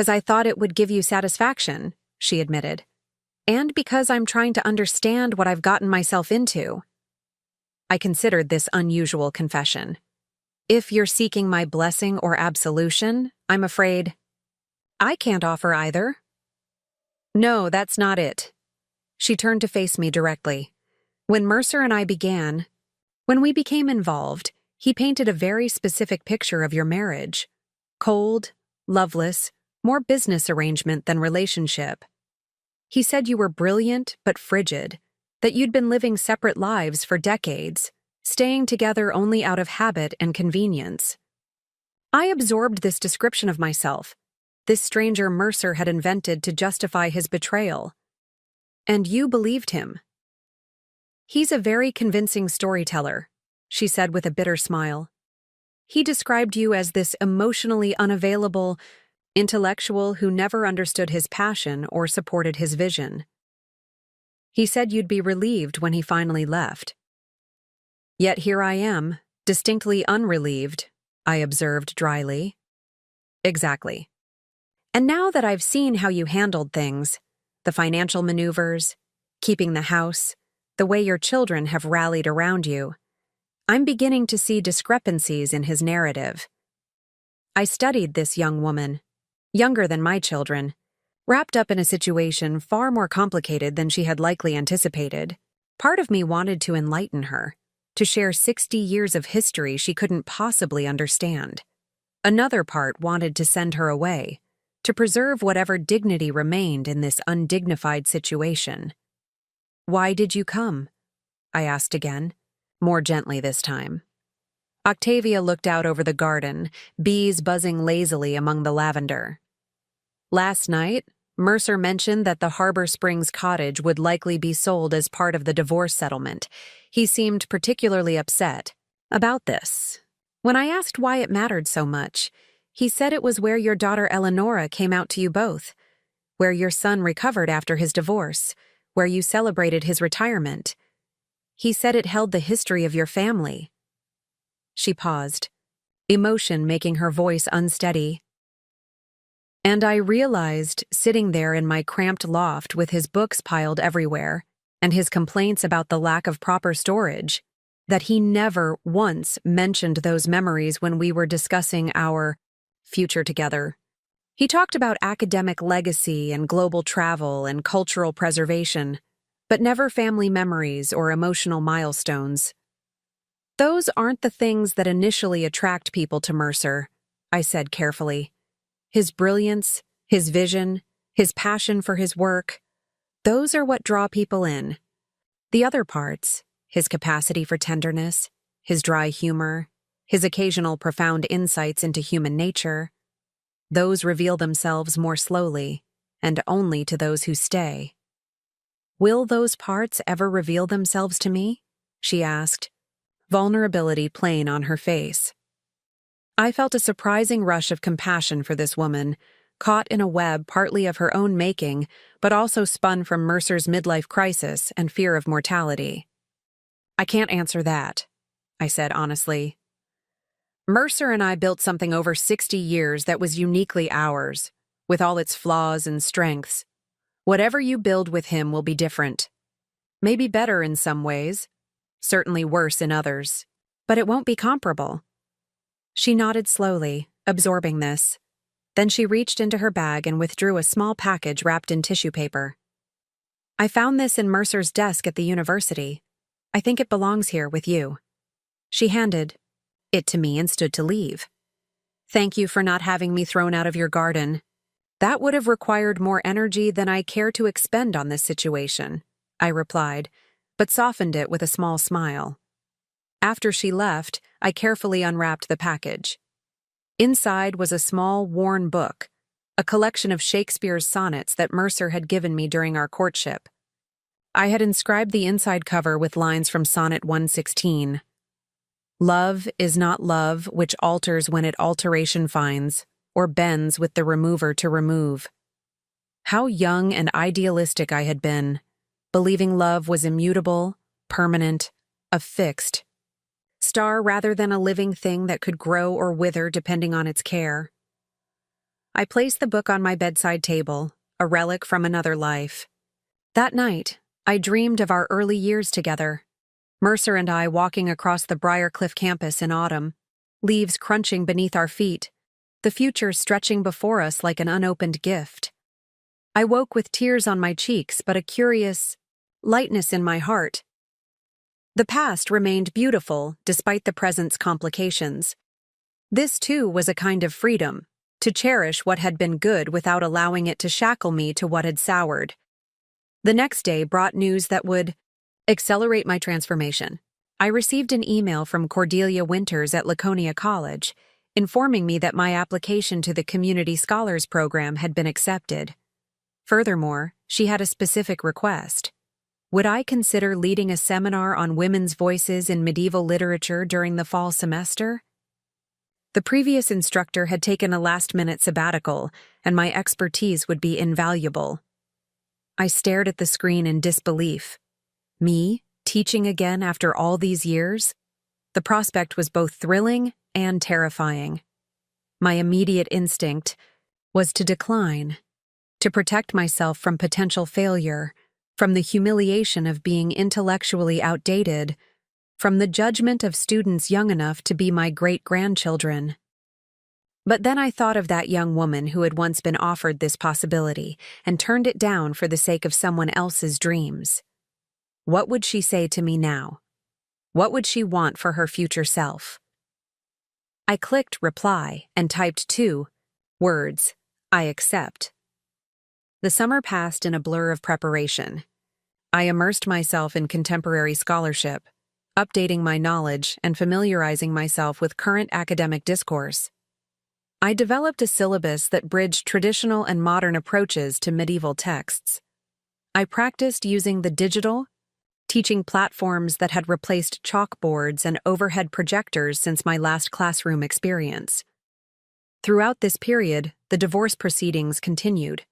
I thought it would give you satisfaction," she admitted. "And because I'm trying to understand what I've gotten myself into." I considered this unusual confession. If you're seeking my blessing or absolution, I'm afraid I can't offer either. No, that's not it. She turned to face me directly. When Mercer and I began, when we became involved, he painted a very specific picture of your marriage. Cold, loveless, more business arrangement than relationship. He said you were brilliant but frigid, that you'd been living separate lives for decades, staying together only out of habit and convenience. I absorbed this description of myself, this stranger Mercer had invented to justify his betrayal. And you believed him. He's a very convincing storyteller, she said with a bitter smile. He described you as this emotionally unavailable intellectual who never understood his passion or supported his vision. He said you'd be relieved when he finally left. Yet here I am, distinctly unrelieved, I observed dryly. Exactly. And now that I've seen how you handled things, the financial maneuvers, keeping the house, the way your children have rallied around you, I'm beginning to see discrepancies in his narrative. I studied this young woman, younger than my children, wrapped up in a situation far more complicated than she had likely anticipated. Part of me wanted to enlighten her, to share 60 years of history she couldn't possibly understand. Another part wanted to send her away, to preserve whatever dignity remained in this undignified situation. Why did you come? I asked again, more gently this time. Octavia looked out over the garden, bees buzzing lazily among the lavender. Last night, Mercer mentioned that the Harbor Springs cottage would likely be sold as part of the divorce settlement. He seemed particularly upset about this. When I asked why it mattered so much, he said it was where your daughter Eleonora came out to you both, where your son recovered after his divorce, where you celebrated his retirement. He said it held the history of your family. She paused, emotion making her voice unsteady. And I realized, sitting there in my cramped loft with his books piled everywhere, and his complaints about the lack of proper storage, that he never once mentioned those memories when we were discussing our future together. He talked about academic legacy and global travel and cultural preservation, but never family memories or emotional milestones. Those aren't the things that initially attract people to Mercer, I said carefully. His brilliance, his vision, his passion for his work, those are what draw people in. The other parts, his capacity for tenderness, his dry humor, his occasional profound insights into human nature, those reveal themselves more slowly, and only to those who stay. Will those parts ever reveal themselves to me? She asked, vulnerability plain on her face. I felt a surprising rush of compassion for this woman, caught in a web partly of her own making, but also spun from Mercer's midlife crisis and fear of mortality. I can't answer that, I said honestly. Mercer and I built something over 60 years that was uniquely ours, with all its flaws and strengths. Whatever you build with him will be different. Maybe better in some ways, certainly worse in others, but it won't be comparable. She nodded slowly, absorbing this. Then she reached into her bag and withdrew a small package wrapped in tissue paper. I found this in Mercer's desk at the university. I think it belongs here with you. She handed it to me and stood to leave. Thank you for not having me thrown out of your garden. That would have required more energy than I care to expend on this situation, I replied, but softened it with a small smile. After she left, I carefully unwrapped the package. Inside was a small, worn book, a collection of Shakespeare's sonnets that Mercer had given me during our courtship. I had inscribed the inside cover with lines from Sonnet 116. Love is not love which alters when it alteration finds, or bends with the remover to remove. How young and idealistic I had been, believing love was immutable, permanent, affixed. Star rather than a living thing that could grow or wither depending on its care. I placed the book on my bedside table, a relic from another life. That night, I dreamed of our early years together. Mercer and I walking across the Briarcliff campus in autumn, leaves crunching beneath our feet, the future stretching before us like an unopened gift. I woke with tears on my cheeks but a curious lightness in my heart. The past remained beautiful despite the present's complications. This, too, was a kind of freedom, to cherish what had been good without allowing it to shackle me to what had soured. The next day brought news that would accelerate my transformation. I received an email from Cordelia Winters at Laconia College, informing me that my application to the Community Scholars Program had been accepted. Furthermore, she had a specific request. Would I consider leading a seminar on women's voices in medieval literature during the fall semester? The previous instructor had taken a last-minute sabbatical, and my expertise would be invaluable. I stared at the screen in disbelief. Me, teaching again after all these years? The prospect was both thrilling and terrifying. My immediate instinct was to decline, to protect myself from potential failure, from the humiliation of being intellectually outdated, from the judgment of students young enough to be my great-grandchildren. But then I thought of that young woman who had once been offered this possibility and turned it down for the sake of someone else's dreams. What would she say to me now? What would she want for her future self? I clicked reply and typed 2 words, I accept. The summer passed in a blur of preparation. I immersed myself in contemporary scholarship, updating my knowledge and familiarizing myself with current academic discourse. I developed a syllabus that bridged traditional and modern approaches to medieval texts. I practiced using the digital teaching platforms that had replaced chalkboards and overhead projectors since my last classroom experience. Throughout this period, the divorce proceedings continued.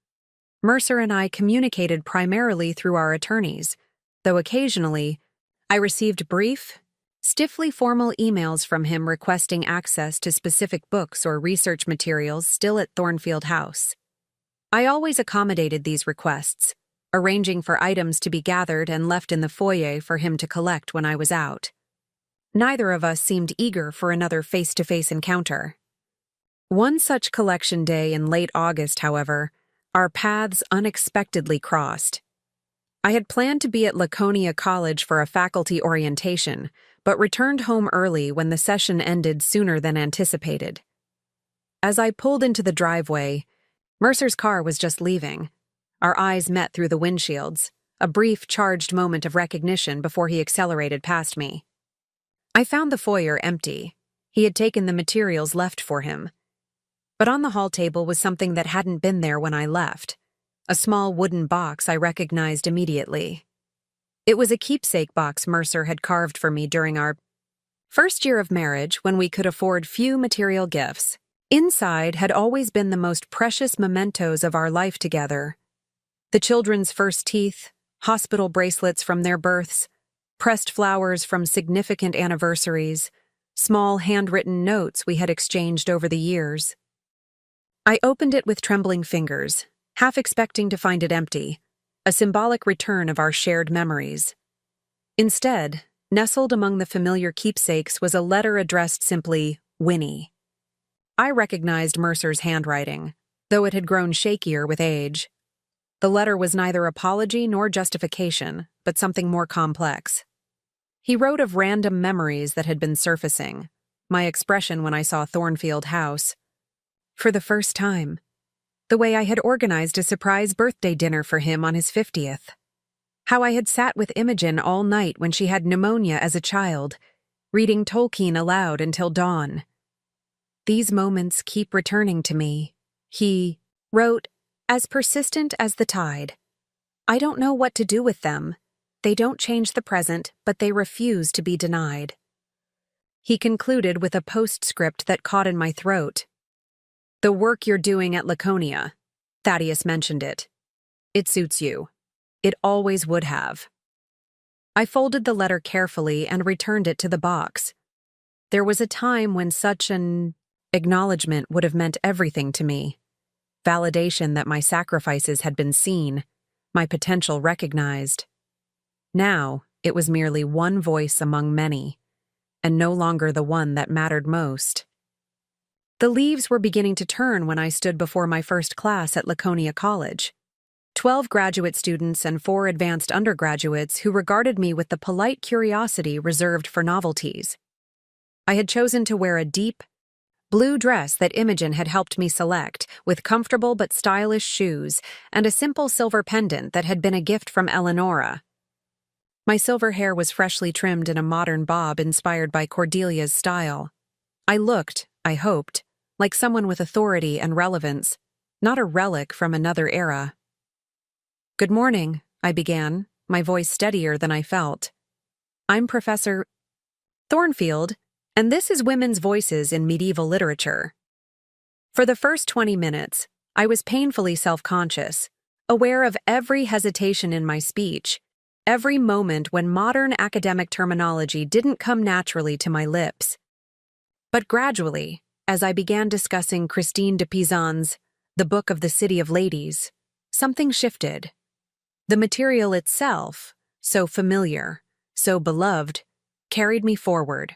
Mercer and I communicated primarily through our attorneys, though occasionally I received brief, stiffly formal emails from him requesting access to specific books or research materials still at Thornfield House. I always accommodated these requests, arranging for items to be gathered and left in the foyer for him to collect when I was out. Neither of us seemed eager for another face-to-face encounter. One such collection day in late August, however, our paths unexpectedly crossed. I had planned to be at Laconia College for a faculty orientation, but returned home early when the session ended sooner than anticipated. As I pulled into the driveway, Mercer's car was just leaving. Our eyes met through the windshields, a brief, charged moment of recognition before he accelerated past me. I found the foyer empty. He had taken the materials left for him. But on the hall table was something that hadn't been there when I left, a small wooden box I recognized immediately. It was a keepsake box Mercer had carved for me during our first year of marriage when we could afford few material gifts. Inside had always been the most precious mementos of our life together. The children's first teeth, hospital bracelets from their births, pressed flowers from significant anniversaries, small handwritten notes we had exchanged over the years. I opened it with trembling fingers, half expecting to find it empty, a symbolic return of our shared memories. Instead, nestled among the familiar keepsakes was a letter addressed simply, Winnie. I recognized Mercer's handwriting, though it had grown shakier with age. The letter was neither apology nor justification, but something more complex. He wrote of random memories that had been surfacing, my expression when I saw Thornfield House. For the first time, the way I had organized a surprise birthday dinner for him on his 50th. How I had sat with Imogen all night when she had pneumonia as a child, reading Tolkien aloud until dawn. These moments keep returning to me, he wrote, as persistent as the tide. I don't know what to do with them. They don't change the present, but they refuse to be denied. He concluded with a postscript that caught in my throat. The work you're doing at Laconia. Thaddeus mentioned it. It suits you. It always would have. I folded the letter carefully and returned it to the box. There was a time when such an acknowledgement would have meant everything to me. Validation that my sacrifices had been seen, my potential recognized. Now, it was merely one voice among many, and no longer the one that mattered most. The leaves were beginning to turn when I stood before my first class at Laconia College. 12 graduate students and 4 advanced undergraduates who regarded me with the polite curiosity reserved for novelties. I had chosen to wear a deep, blue dress that Imogen had helped me select, with comfortable but stylish shoes, and a simple silver pendant that had been a gift from Eleonora. My silver hair was freshly trimmed in a modern bob inspired by Cordelia's style. I looked, I hoped, like someone with authority and relevance, not a relic from another era. "Good morning," I began, my voice steadier than I felt. "I'm Professor Thornfield, and this is Women's Voices in Medieval Literature." For the first 20 minutes, I was painfully self-conscious, aware of every hesitation in my speech, every moment when modern academic terminology didn't come naturally to my lips. But gradually, as I began discussing Christine de Pizan's The Book of the City of Ladies, something shifted. The material itself, so familiar, so beloved, carried me forward.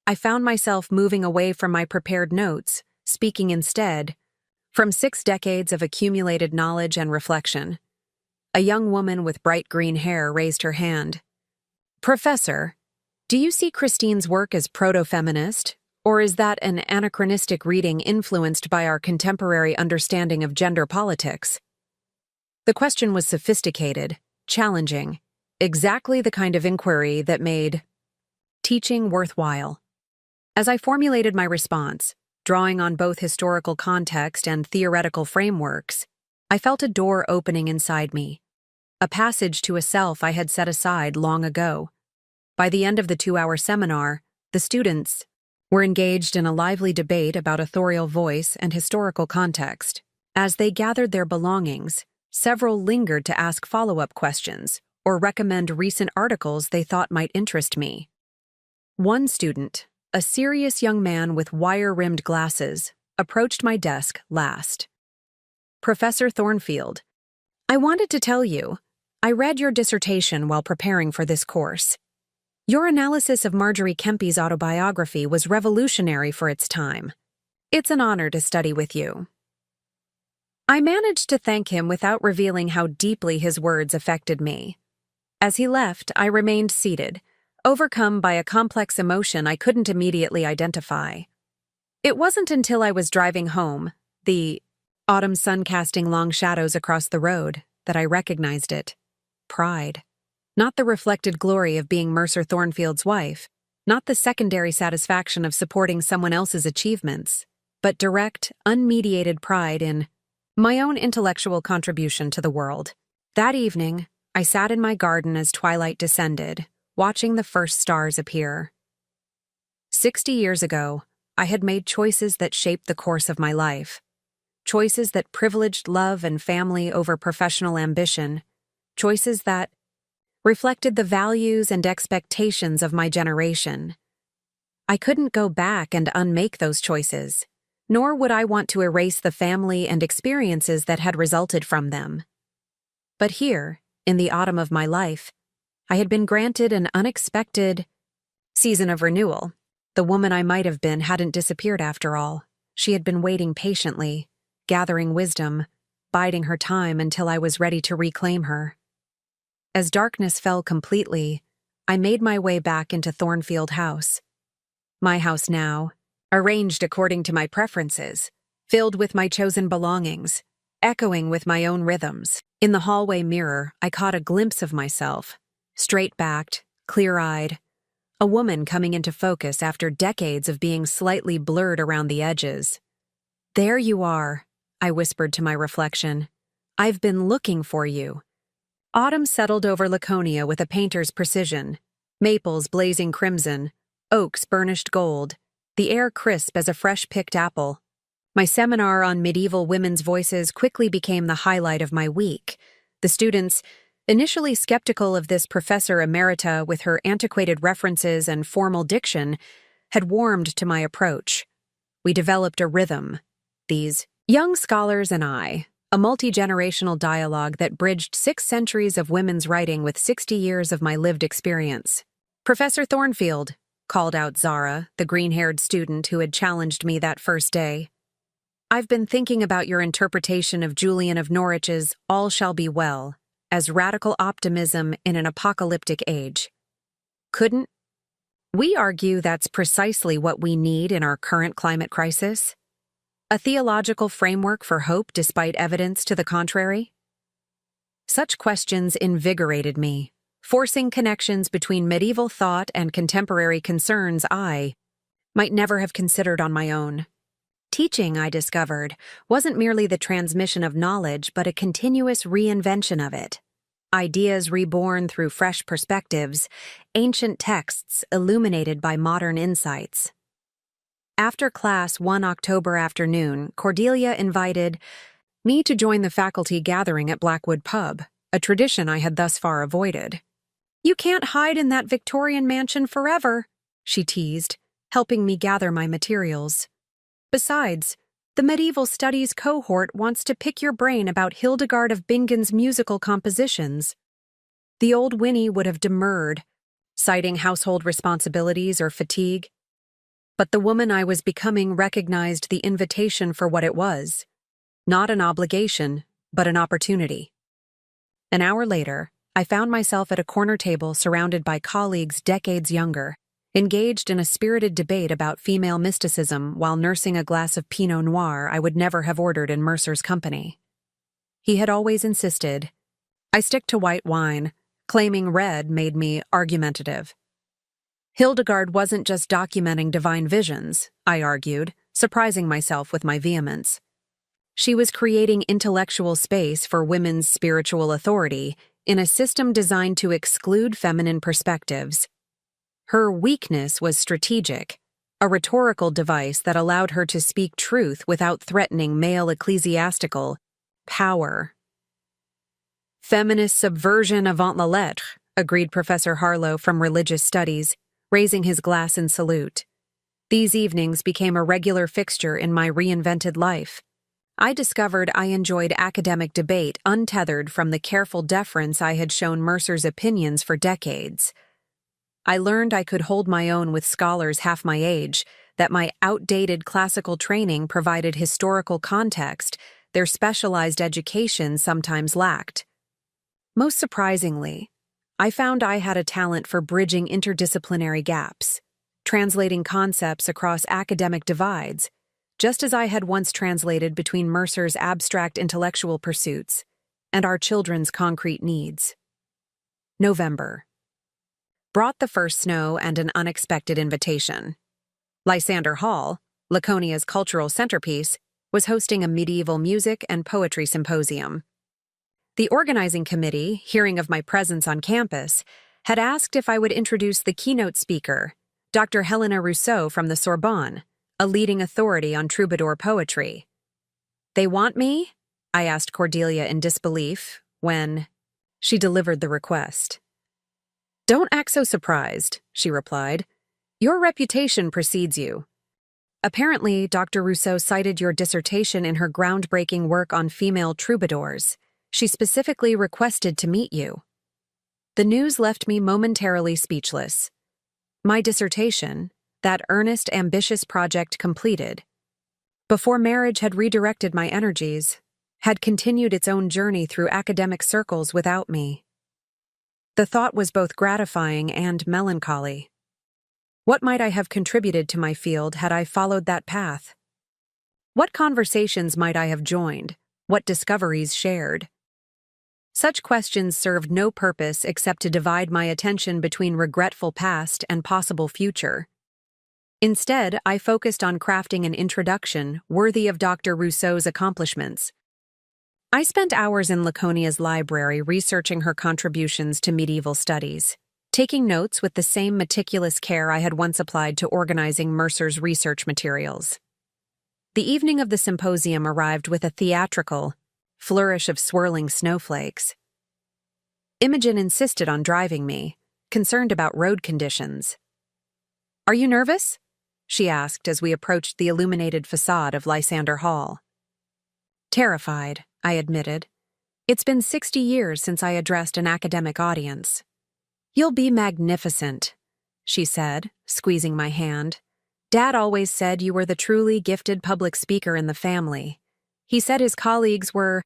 I found myself moving away from my prepared notes, speaking instead, from 6 decades of accumulated knowledge and reflection. A young woman with bright green hair raised her hand. "Professor, do you see Christine's work as proto-feminist, or is that an anachronistic reading influenced by our contemporary understanding of gender politics?" The question was sophisticated, challenging, exactly the kind of inquiry that made teaching worthwhile. As I formulated my response, drawing on both historical context and theoretical frameworks, I felt a door opening inside me, a passage to a self I had set aside long ago. By the end of the 2-hour seminar, the students were engaged in a lively debate about authorial voice and historical context. As they gathered their belongings, several lingered to ask follow-up questions or recommend recent articles they thought might interest me. One student, a serious young man with wire-rimmed glasses, approached my desk last. "Professor Thornfield, I wanted to tell you, I read your dissertation while preparing for this course. Your analysis of Marjorie Kempy's autobiography was revolutionary for its time. It's an honor to study with you." I managed to thank him without revealing how deeply his words affected me. As he left, I remained seated, overcome by a complex emotion I couldn't immediately identify. It wasn't until I was driving home, the autumn sun casting long shadows across the road, that I recognized it. Pride. Not the reflected glory of being Mercer Thornfield's wife, not the secondary satisfaction of supporting someone else's achievements, but direct, unmediated pride in my own intellectual contribution to the world. That evening, I sat in my garden as twilight descended, watching the first stars appear. 60 years ago, I had made choices that shaped the course of my life. Choices that privileged love and family over professional ambition. Choices that reflected the values and expectations of my generation. I couldn't go back and unmake those choices, nor would I want to erase the family and experiences that had resulted from them. But here, in the autumn of my life, I had been granted an unexpected season of renewal. The woman I might have been hadn't disappeared after all. She had been waiting patiently, gathering wisdom, biding her time until I was ready to reclaim her. As darkness fell completely, I made my way back into Thornfield House. My house now, arranged according to my preferences, filled with my chosen belongings, echoing with my own rhythms. In the hallway mirror, I caught a glimpse of myself, straight-backed, clear-eyed, a woman coming into focus after decades of being slightly blurred around the edges. "There you are," I whispered to my reflection. "I've been looking for you." Autumn settled over Laconia with a painter's precision, maples blazing crimson, oaks burnished gold, the air crisp as a fresh-picked apple. My seminar on medieval women's voices quickly became the highlight of my week. The students, initially skeptical of this professor emerita with her antiquated references and formal diction, had warmed to my approach. We developed a rhythm. These young scholars and I, a multi-generational dialogue that bridged 6 centuries of women's writing with 60 years of my lived experience. "Professor Thornfield," called out Zara, the green-haired student who had challenged me that first day. "I've been thinking about your interpretation of Julian of Norwich's All Shall Be Well as radical optimism in an apocalyptic age. Couldn't we argue that's precisely what we need in our current climate crisis? A theological framework for hope despite evidence to the contrary?" Such questions invigorated me, forcing connections between medieval thought and contemporary concerns I might never have considered on my own. Teaching, I discovered, wasn't merely the transmission of knowledge but a continuous reinvention of it. Ideas reborn through fresh perspectives, ancient texts illuminated by modern insights. After class one October afternoon, Cordelia invited me to join the faculty gathering at Blackwood Pub, a tradition I had thus far avoided. "You can't hide in that Victorian mansion forever," she teased, helping me gather my materials. "Besides, the medieval studies cohort wants to pick your brain about Hildegard of Bingen's musical compositions." The old Winnie would have demurred, citing household responsibilities or fatigue. But the woman I was becoming recognized the invitation for what it was. Not an obligation, but an opportunity. An hour later, I found myself at a corner table surrounded by colleagues decades younger, engaged in a spirited debate about female mysticism while nursing a glass of Pinot Noir I would never have ordered in Mercer's company. He had always insisted I stick to white wine, claiming red made me argumentative. Hildegard wasn't just documenting divine visions, I argued, surprising myself with my vehemence. She was creating intellectual space for women's spiritual authority in a system designed to exclude feminine perspectives. Her weakness was strategic, a rhetorical device that allowed her to speak truth without threatening male ecclesiastical power. "Feminist subversion avant la lettre," agreed Professor Harlow from Religious Studies, raising his glass in salute. These evenings became a regular fixture in my reinvented life. I discovered I enjoyed academic debate untethered from the careful deference I had shown Mercer's opinions for decades. I learned I could hold my own with scholars half my age, that my outdated classical training provided historical context their specialized education sometimes lacked. Most surprisingly, I found I had a talent for bridging interdisciplinary gaps, translating concepts across academic divides, just as I had once translated between Mercer's abstract intellectual pursuits and our children's concrete needs. November brought the first snow and an unexpected invitation. Lysander Hall, Laconia's cultural centerpiece, was hosting a medieval music and poetry symposium. The organizing committee, hearing of my presence on campus, had asked if I would introduce the keynote speaker, Dr. Helena Rousseau from the Sorbonne, a leading authority on troubadour poetry. "They want me?" I asked Cordelia in disbelief when she delivered the request. "Don't act so surprised," she replied. "Your reputation precedes you. Apparently, Dr. Rousseau cited your dissertation in her groundbreaking work on female troubadours. She specifically requested to meet you." The news left me momentarily speechless. My dissertation, that earnest, ambitious project completed, before marriage had redirected my energies, had continued its own journey through academic circles without me. The thought was both gratifying and melancholy. What might I have contributed to my field had I followed that path? What conversations might I have joined? What discoveries shared? Such questions served no purpose except to divide my attention between regretful past and possible future. Instead, I focused on crafting an introduction worthy of Dr. Rousseau's accomplishments. I spent hours in Laconia's library researching her contributions to medieval studies, taking notes with the same meticulous care I had once applied to organizing Mercer's research materials. The evening of the symposium arrived with a theatrical flourish of swirling snowflakes. Imogen insisted on driving me, concerned about road conditions. "Are you nervous?" she asked as we approached the illuminated facade of Lysander Hall. "Terrified," I admitted. It's been 60 years since I addressed an academic audience. You'll be magnificent, she said, squeezing my hand. Dad always said you were the truly gifted public speaker in the family. He said his colleagues were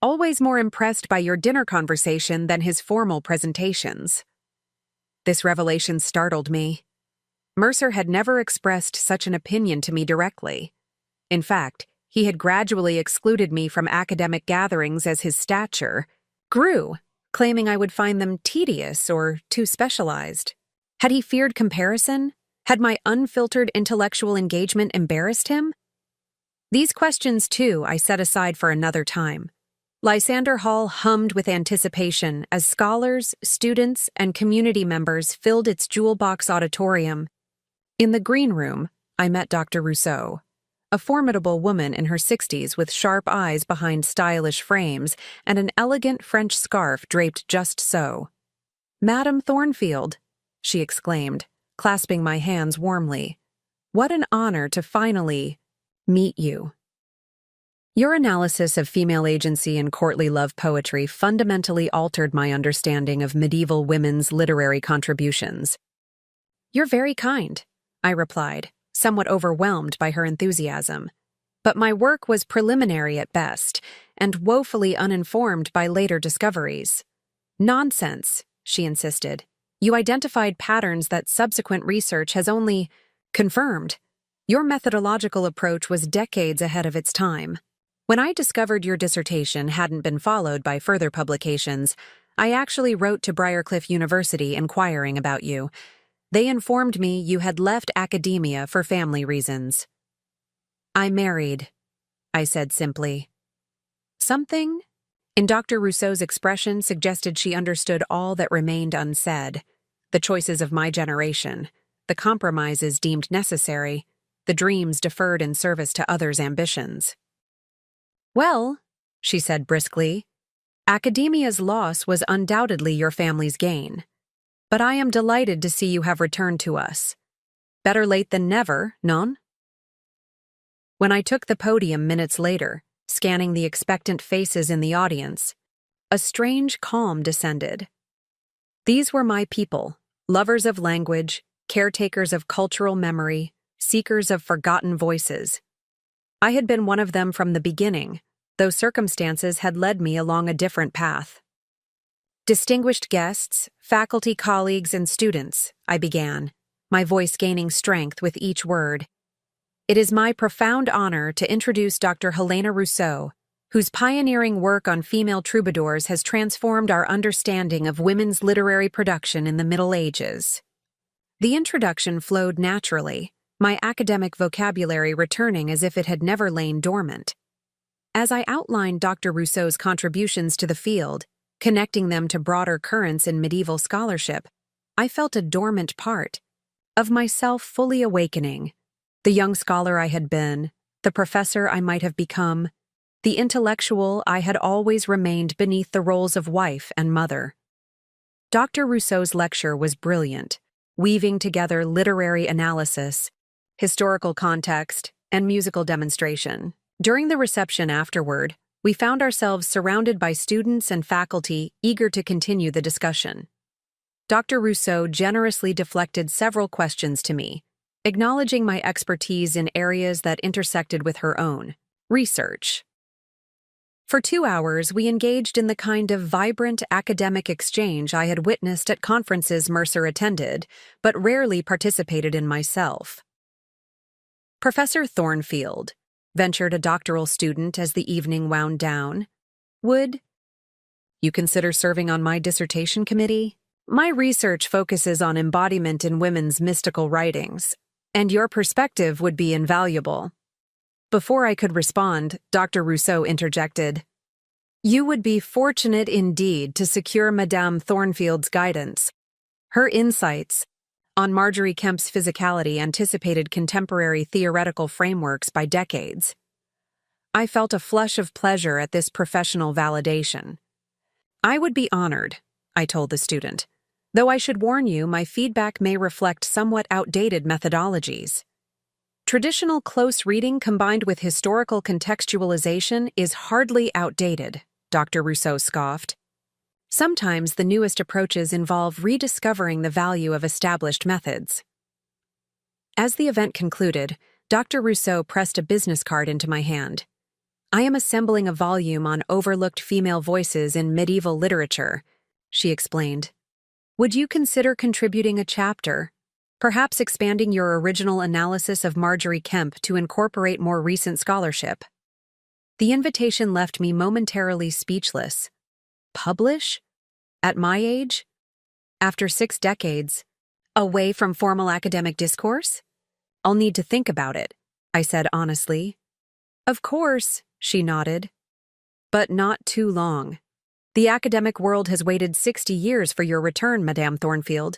always more impressed by your dinner conversation than his formal presentations. This revelation startled me. Mercer had never expressed such an opinion to me directly. In fact, he had gradually excluded me from academic gatherings as his stature grew, claiming I would find them tedious or too specialized. Had he feared comparison? Had my unfiltered intellectual engagement embarrassed him? These questions, too, I set aside for another time. Lysander Hall hummed with anticipation as scholars, students, and community members filled its jewel-box auditorium. In the green room, I met Dr. Rousseau, a formidable woman in her 60s with sharp eyes behind stylish frames and an elegant French scarf draped just so. "Madame Thornfield," she exclaimed, clasping my hands warmly. "What an honor to finally meet you. Your analysis of female agency in courtly love poetry fundamentally altered my understanding of medieval women's literary contributions." "You're very kind," I replied, somewhat overwhelmed by her enthusiasm. But my work was preliminary at best, and woefully uninformed by later discoveries. "Nonsense," she insisted. "You identified patterns that subsequent research has only confirmed. Your methodological approach was decades ahead of its time. When I discovered your dissertation hadn't been followed by further publications, I actually wrote to Briarcliff University inquiring about you. They informed me you had left academia for family reasons." "I married," I said simply. Something in Dr. Rousseau's expression suggested she understood all that remained unsaid. The choices of my generation, the compromises deemed necessary, the dreams deferred in service to others' ambitions. "Well," she said briskly, "academia's loss was undoubtedly your family's gain. But I am delighted to see you have returned to us. Better late than never, non?" When I took the podium minutes later, scanning the expectant faces in the audience, a strange calm descended. These were my people, lovers of language, caretakers of cultural memory, seekers of forgotten voices. I had been one of them from the beginning, though circumstances had led me along a different path. "Distinguished guests, faculty colleagues, and students," I began, my voice gaining strength with each word. "It is my profound honor to introduce Dr. Helena Rousseau, whose pioneering work on female troubadours has transformed our understanding of women's literary production in the Middle Ages." The introduction flowed naturally, my academic vocabulary returning as if it had never lain dormant. As I outlined Dr. Rousseau's contributions to the field, connecting them to broader currents in medieval scholarship, I felt a dormant part of myself fully awakening. The young scholar I had been, the professor I might have become, the intellectual I had always remained beneath the roles of wife and mother. Dr. Rousseau's lecture was brilliant, weaving together literary analysis, historical context, and musical demonstration. During the reception afterward, we found ourselves surrounded by students and faculty eager to continue the discussion. Dr. Rousseau generously deflected several questions to me, acknowledging my expertise in areas that intersected with her own research. For 2 hours, we engaged in the kind of vibrant academic exchange I had witnessed at conferences Mercer attended, but rarely participated in myself. "Professor Thornfield," ventured a doctoral student as the evening wound down, "would you consider serving on my dissertation committee? My research focuses on embodiment in women's mystical writings, and your perspective would be invaluable." Before I could respond, Dr. Rousseau interjected, "You would be fortunate indeed to secure Madame Thornfield's guidance. Her insights on Marjorie Kemp's physicality anticipated contemporary theoretical frameworks by decades." I felt a flush of pleasure at this professional validation. "I would be honored," I told the student, "though I should warn you my feedback may reflect somewhat outdated methodologies." Traditional close reading combined with historical contextualization is hardly outdated, Dr. Rousseau scoffed. Sometimes the newest approaches involve rediscovering the value of established methods. As the event concluded, Dr. Rousseau pressed a business card into my hand. I am assembling a volume on overlooked female voices in medieval literature, she explained. Would you consider contributing a chapter? Perhaps expanding your original analysis of Marjorie Kemp to incorporate more recent scholarship. The invitation left me momentarily speechless. Publish? At my age? After 6 decades? Away from formal academic discourse? I'll need to think about it, I said honestly. Of course, she nodded. But not too long. The academic world has waited 60 years for your return, Madame Thornfield.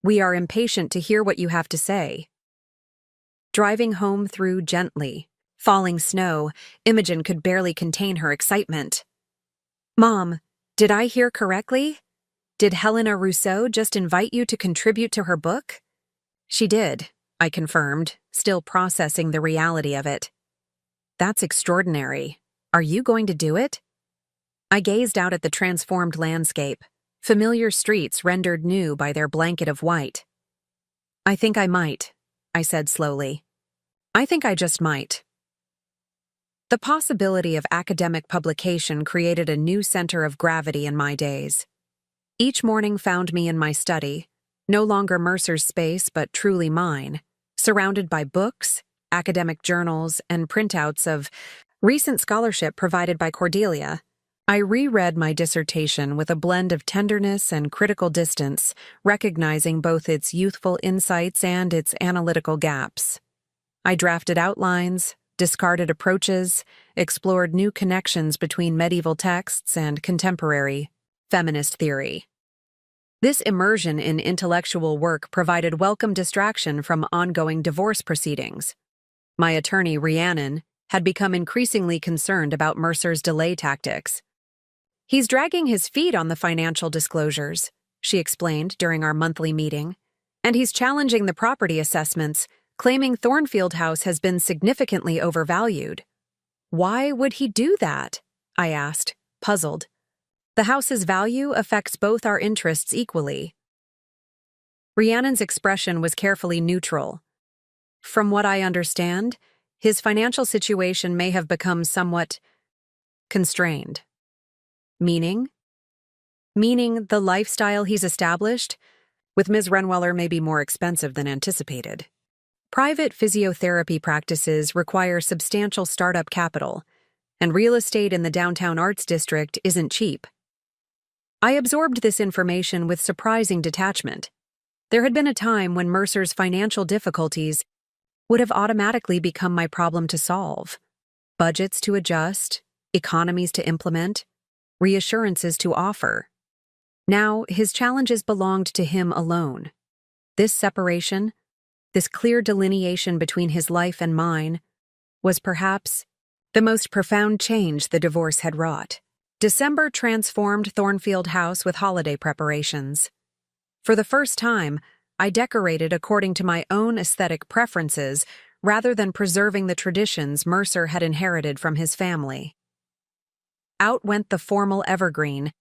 We are impatient to hear what you have to say. Driving home through gently, falling snow, Imogen could barely contain her excitement. Mom, did I hear correctly? Did Helena Rousseau just invite you to contribute to her book? She did, I confirmed, still processing the reality of it. That's extraordinary. Are you going to do it? I gazed out at the transformed landscape, familiar streets rendered new by their blanket of white. I think I might, I said slowly. I think I just might. The possibility of academic publication created a new center of gravity in my days. Each morning found me in my study, no longer Mercer's space but truly mine, surrounded by books, academic journals, and printouts of recent scholarship provided by Cordelia. I reread my dissertation with a blend of tenderness and critical distance, recognizing both its youthful insights and its analytical gaps. I drafted outlines, discarded approaches, explored new connections between medieval texts and contemporary feminist theory. This immersion in intellectual work provided welcome distraction from ongoing divorce proceedings. My attorney, Rhiannon, had become increasingly concerned about Mercer's delay tactics. He's dragging his feet on the financial disclosures, she explained during our monthly meeting, and he's challenging the property assessments, claiming Thornfield House has been significantly overvalued. Why would he do that? I asked, puzzled. The house's value affects both our interests equally. Rhiannon's expression was carefully neutral. From what I understand, his financial situation may have become somewhat constrained. Meaning? Meaning the lifestyle he's established with Ms. Renweller may be more expensive than anticipated. Private physiotherapy practices require substantial startup capital, and real estate in the downtown arts district isn't cheap. I absorbed this information with surprising detachment. There had been a time when Mercer's financial difficulties would have automatically become my problem to solve. Budgets to adjust, economies to implement, reassurances to offer. Now, his challenges belonged to him alone. This separation, this clear delineation between his life and mine, was perhaps the most profound change the divorce had wrought. December transformed Thornfield House with holiday preparations. For the first time, I decorated according to my own aesthetic preferences rather than preserving the traditions Mercer had inherited from his family. Out went the formal evergreen,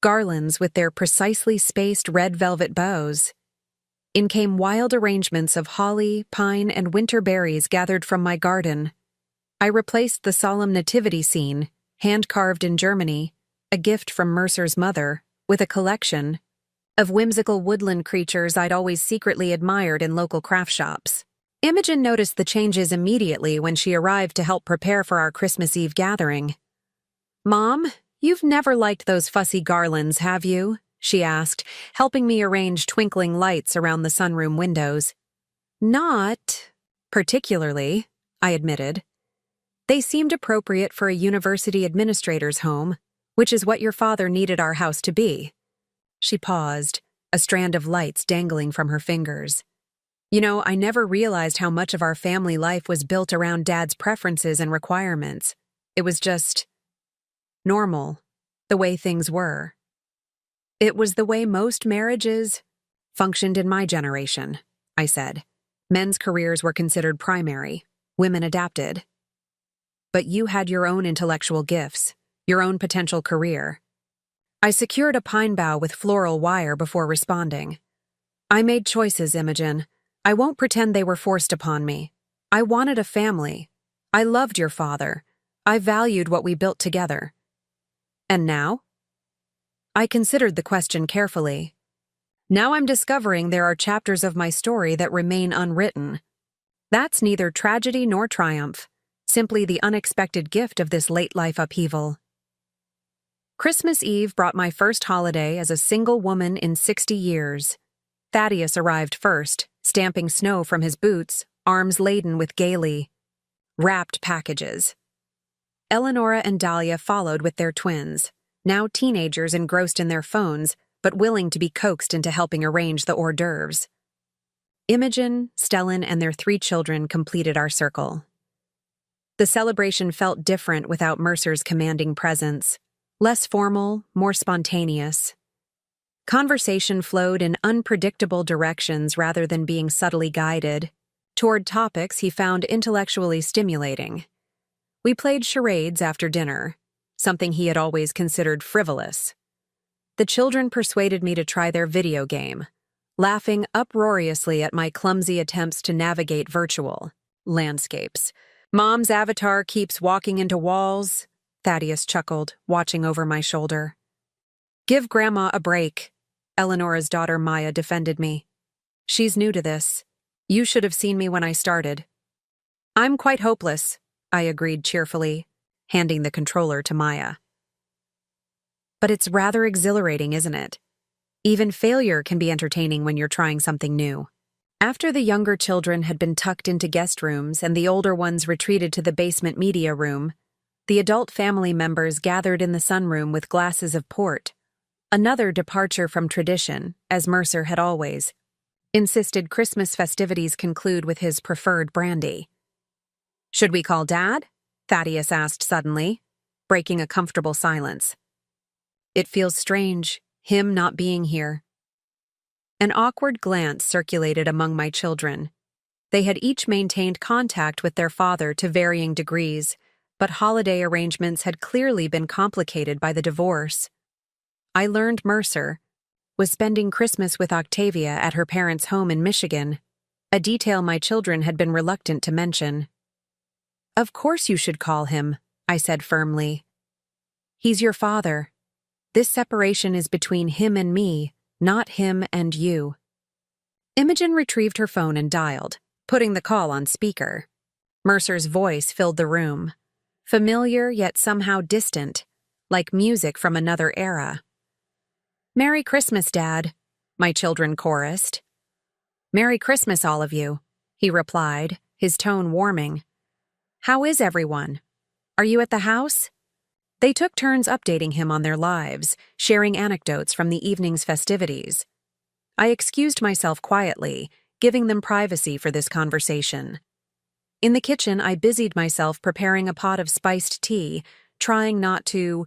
garlands with their precisely spaced red velvet bows. In came wild arrangements of holly, pine, and winter berries gathered from my garden. I replaced the solemn nativity scene, hand-carved in Germany, a gift from Mercer's mother, with a collection of whimsical woodland creatures I'd always secretly admired in local craft shops. Imogen noticed the changes immediately when she arrived to help prepare for our Christmas Eve gathering. "Mom, you've never liked those fussy garlands, have you?" she asked, helping me arrange twinkling lights around the sunroom windows. "Not particularly," I admitted. "They seemed appropriate for a university administrator's home, which is what your father needed our house to be." She paused, a strand of lights dangling from her fingers. "You know, I never realized how much of our family life was built around Dad's preferences and requirements. It was just normal, the way things were. It was the way most marriages functioned in my generation," I said. Men's careers were considered primary, women adapted. But you had your own intellectual gifts, your own potential career. I secured a pine bough with floral wire before responding. I made choices, Imogen. I won't pretend they were forced upon me. I wanted a family. I loved your father. I valued what we built together. And now? I considered the question carefully. Now I'm discovering there are chapters of my story that remain unwritten. That's neither tragedy nor triumph, simply the unexpected gift of this late life upheaval. Christmas Eve brought my first holiday as a single woman in 60 years. Thaddeus arrived first, stamping snow from his boots, arms laden with gaily wrapped packages. Eleonora and Dahlia followed with their twins, now teenagers engrossed in their phones, but willing to be coaxed into helping arrange the hors d'oeuvres. Imogen, Stellan, and their 3 children completed our circle. The celebration felt different without Mercer's commanding presence, less formal, more spontaneous. Conversation flowed in unpredictable directions rather than being subtly guided, toward topics he found intellectually stimulating. We played charades after dinner, something he had always considered frivolous. The children persuaded me to try their video game, laughing uproariously at my clumsy attempts to navigate virtual landscapes. Mom's avatar keeps walking into walls, Thaddeus chuckled, watching over my shoulder. Give Grandma a break, Eleonora's daughter Maya defended me. She's new to this. You should have seen me when I started. I'm quite hopeless, I agreed cheerfully, handing the controller to Maya. But it's rather exhilarating, isn't it? Even failure can be entertaining when you're trying something new. After the younger children had been tucked into guest rooms and the older ones retreated to the basement media room, the adult family members gathered in the sunroom with glasses of port. Another departure from tradition, as Mercer had always insisted Christmas festivities conclude with his preferred brandy. Should we call Dad? Thaddeus asked suddenly, breaking a comfortable silence. It feels strange, him not being here. An awkward glance circulated among my children. They had each maintained contact with their father to varying degrees, but holiday arrangements had clearly been complicated by the divorce. I learned Mercer was spending Christmas with Octavia at her parents' home in Michigan, a detail my children had been reluctant to mention. Of course you should call him, I said firmly. He's your father. This separation is between him and me, not him and you. Imogen retrieved her phone and dialed, putting the call on speaker. Mercer's voice filled the room, familiar yet somehow distant, like music from another era. Merry Christmas, Dad, my children chorused. Merry Christmas, all of you, he replied, his tone warming. How is everyone? Are you at the house? They took turns updating him on their lives, sharing anecdotes from the evening's festivities. I excused myself quietly, giving them privacy for this conversation. In the kitchen, I busied myself preparing a pot of spiced tea, trying not to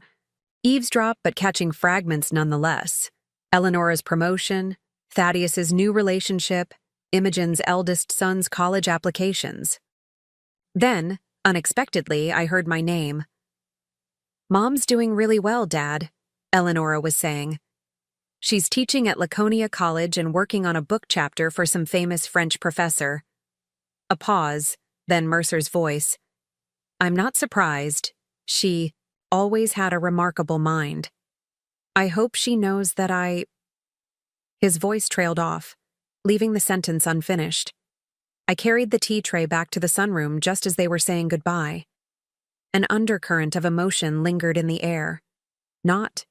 eavesdrop but catching fragments nonetheless. Eleonora's promotion, Thaddeus's new relationship, Imogen's eldest son's college applications. Then, unexpectedly, I heard my name. Mom's doing really well, Dad, Eleonora was saying. She's teaching at Laconia College and working on a book chapter for some famous French professor. A pause, then Mercer's voice. I'm not surprised. She always had a remarkable mind. I hope she knows that His voice trailed off, leaving the sentence unfinished. I carried the tea tray back to the sunroom just as they were saying goodbye. An undercurrent of emotion lingered in the air. Not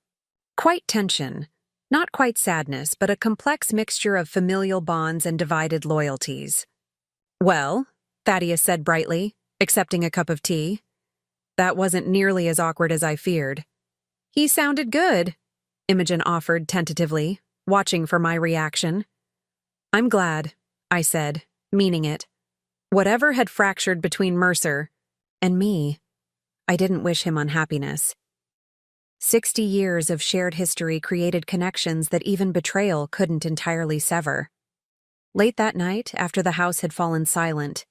quite tension, not quite sadness, but a complex mixture of familial bonds and divided loyalties. Well, Thaddeus said brightly, accepting a cup of tea. That wasn't nearly as awkward as I feared. He sounded good, Imogen offered tentatively, watching for my reaction. I'm glad, I said, meaning it. Whatever had fractured between Mercer and me, I didn't wish him unhappiness. 60 years of shared history created connections that even betrayal couldn't entirely sever. Late that night, after the house had fallen silent,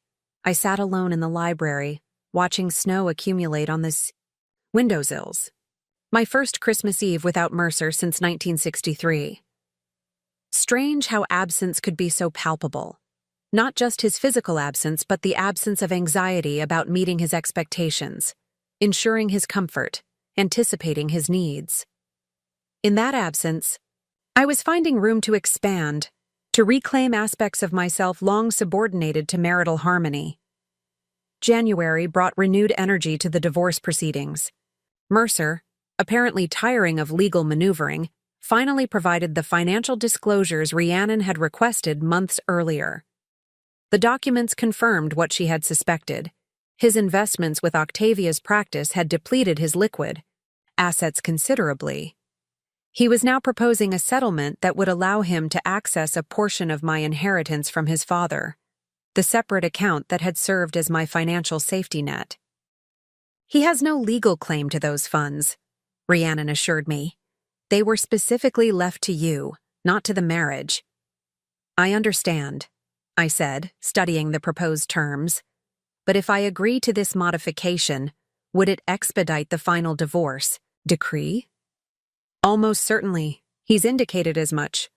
I sat alone in the library, watching snow accumulate on the windowsills. My first Christmas Eve without Mercer since 1963. Strange how absence could be so palpable. Not just his physical absence, but the absence of anxiety about meeting his expectations, ensuring his comfort, anticipating his needs. In that absence, I was finding room to expand, to reclaim aspects of myself long subordinated to marital harmony. January brought renewed energy to the divorce proceedings. Mercer, apparently tiring of legal maneuvering, finally provided the financial disclosures Rhiannon had requested months earlier. The documents confirmed what she had suspected. His investments with Octavia's practice had depleted his liquid assets considerably. He was now proposing a settlement that would allow him to access a portion of my inheritance from his father, the separate account that had served as my financial safety net. He has no legal claim to those funds, Rhiannon assured me. They were specifically left to you, not to the marriage. I understand, I said, studying the proposed terms. But if I agree to this modification, would it expedite the final divorce decree? Almost certainly. He's indicated as much.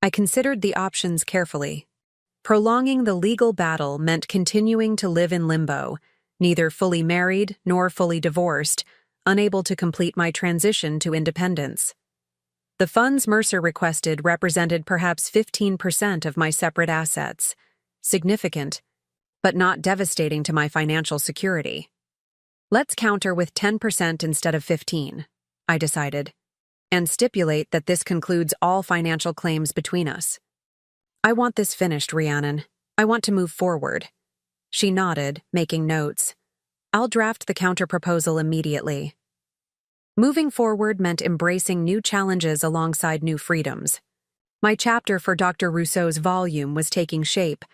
I considered the options carefully. Prolonging the legal battle meant continuing to live in limbo, neither fully married nor fully divorced, unable to complete my transition to independence. The funds Mercer requested represented perhaps 15% of my separate assets, significant, but not devastating to my financial security. Let's counter with 10% instead of 15%, I decided, and stipulate that this concludes all financial claims between us. I want this finished, Rhiannon. I want to move forward. She nodded, making notes. I'll draft the counterproposal immediately. Moving forward meant embracing new challenges alongside new freedoms. My chapter for Dr. Rousseau's volume was taking shape.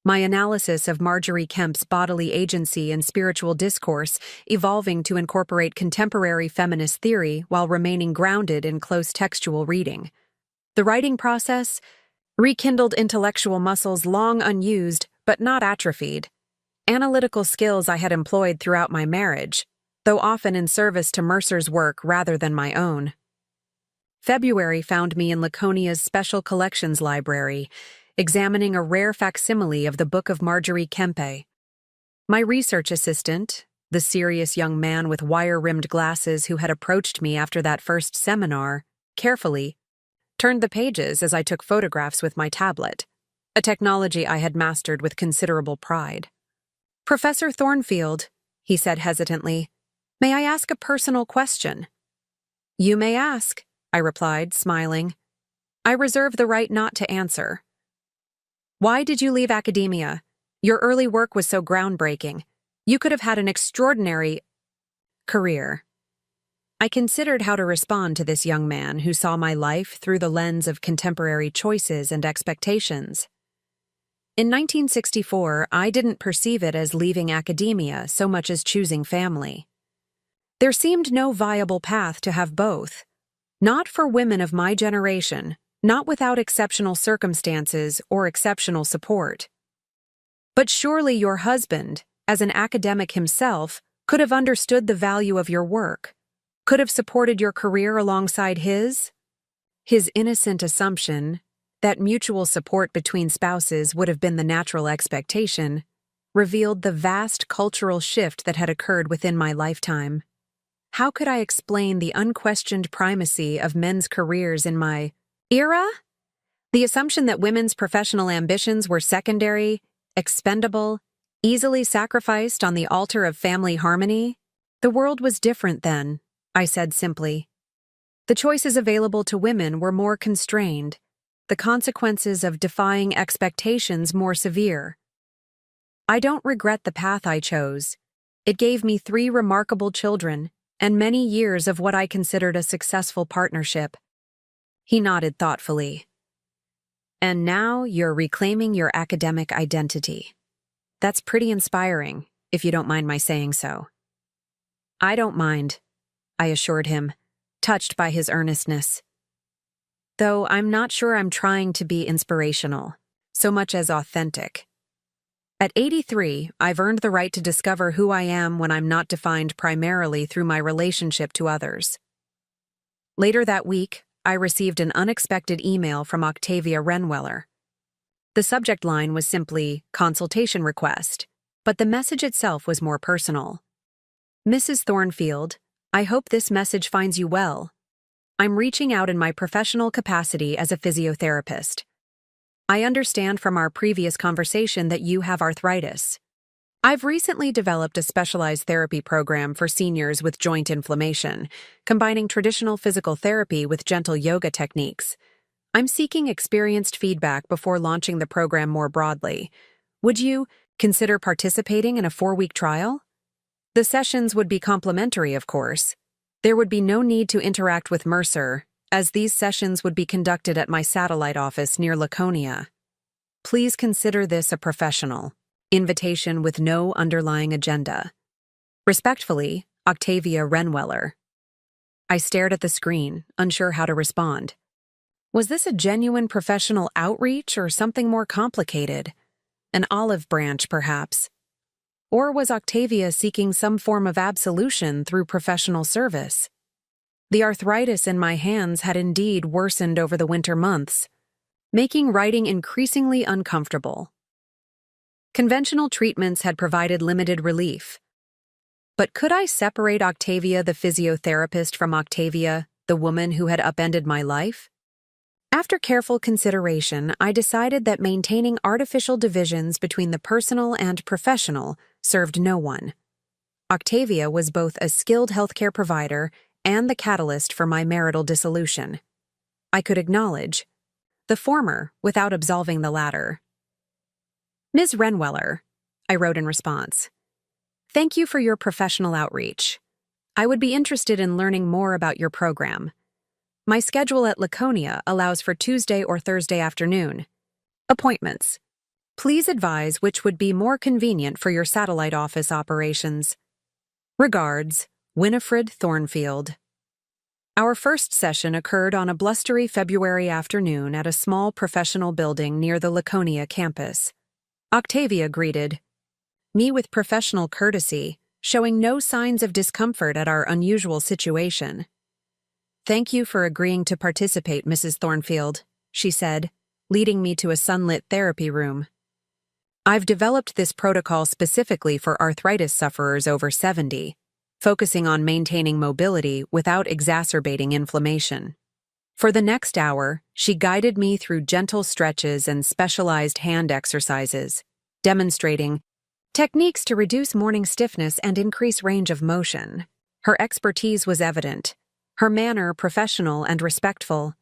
My analysis of Marjorie Kemp's bodily agency and spiritual discourse evolving to incorporate contemporary feminist theory while remaining grounded in close textual reading. The writing process rekindled intellectual muscles long unused but not atrophied. Analytical skills I had employed throughout my marriage, though often in service to Mercer's work rather than my own. February found me in Laconia's Special Collections Library, examining a rare facsimile of the Book of Marjorie Kempe. My research assistant, the serious young man with wire-rimmed glasses who had approached me after that first seminar, carefully turned the pages as I took photographs with my tablet, a technology I had mastered with considerable pride. Professor Thornfield, he said hesitantly, may I ask a personal question? You may ask, I replied, smiling. I reserve the right not to answer. Why did you leave academia? Your early work was so groundbreaking. You could have had an extraordinary career. I considered how to respond to this young man who saw my life through the lens of contemporary choices and expectations. In 1964, I didn't perceive it as leaving academia so much as choosing family. There seemed no viable path to have both. Not for women of my generation, not without exceptional circumstances or exceptional support. But surely your husband, as an academic himself, could have understood the value of your work, could have supported your career alongside his? His innocent assumption that mutual support between spouses would have been the natural expectation revealed the vast cultural shift that had occurred within my lifetime. How could I explain the unquestioned primacy of men's careers in my era? The assumption that women's professional ambitions were secondary, expendable, easily sacrificed on the altar of family harmony? The world was different then, I said simply. The choices available to women were more constrained, the consequences of defying expectations more severe. I don't regret the path I chose. It gave me 3 remarkable children and many years of what I considered a successful partnership. He nodded thoughtfully. And now you're reclaiming your academic identity. That's pretty inspiring, if you don't mind my saying so. I don't mind, I assured him, touched by his earnestness. Though I'm not sure I'm trying to be inspirational. so much as authentic. At 83, I've earned the right to discover who I am when I'm not defined primarily through my relationship to others. Later that week, I received an unexpected email from Octavia Renweller. The subject line was simply, "Consultation request," but the message itself was more personal. "Mrs. Thornfield, I hope this message finds you well. I'm reaching out in my professional capacity as a physiotherapist. I understand from our previous conversation that you have arthritis. I've recently developed a specialized therapy program for seniors with joint inflammation, combining traditional physical therapy with gentle yoga techniques. I'm seeking experienced feedback before launching the program more broadly. Would you consider participating in a 4-week trial? The sessions would be complimentary, of course. There would be no need to interact with Mercer, as these sessions would be conducted at my satellite office near Laconia. Please consider this a professional invitation with no underlying agenda. Respectfully, Octavia Renweller." I stared at the screen, unsure how to respond. Was this a genuine professional outreach or something more complicated? An olive branch, perhaps? Or was Octavia seeking some form of absolution through professional service? The arthritis in my hands had indeed worsened over the winter months, making writing increasingly uncomfortable. Conventional treatments had provided limited relief. But could I separate Octavia the physiotherapist from Octavia, the woman who had upended my life? After careful consideration, I decided that maintaining artificial divisions between the personal and professional served no one. Octavia was both a skilled healthcare provider and the catalyst for my marital dissolution. I could acknowledge the former without absolving the latter. "Ms. Renweller," I wrote in response, "thank you for your professional outreach. I would be interested in learning more about your program. My schedule at Laconia allows for Tuesday or Thursday afternoon appointments. Please advise which would be more convenient for your satellite office operations. Regards, Winifred Thornfield." Our first session occurred on a blustery February afternoon at a small professional building near the Laconia campus. Octavia greeted me with professional courtesy, showing no signs of discomfort at our unusual situation. "Thank you for agreeing to participate, Mrs. Thornfield," she said, leading me to a sunlit therapy room. "I've developed this protocol specifically for arthritis sufferers over 70, focusing on maintaining mobility without exacerbating inflammation." For the next hour, she guided me through gentle stretches and specialized hand exercises, demonstrating techniques to reduce morning stiffness and increase range of motion. Her expertise was evident, her manner professional and respectful.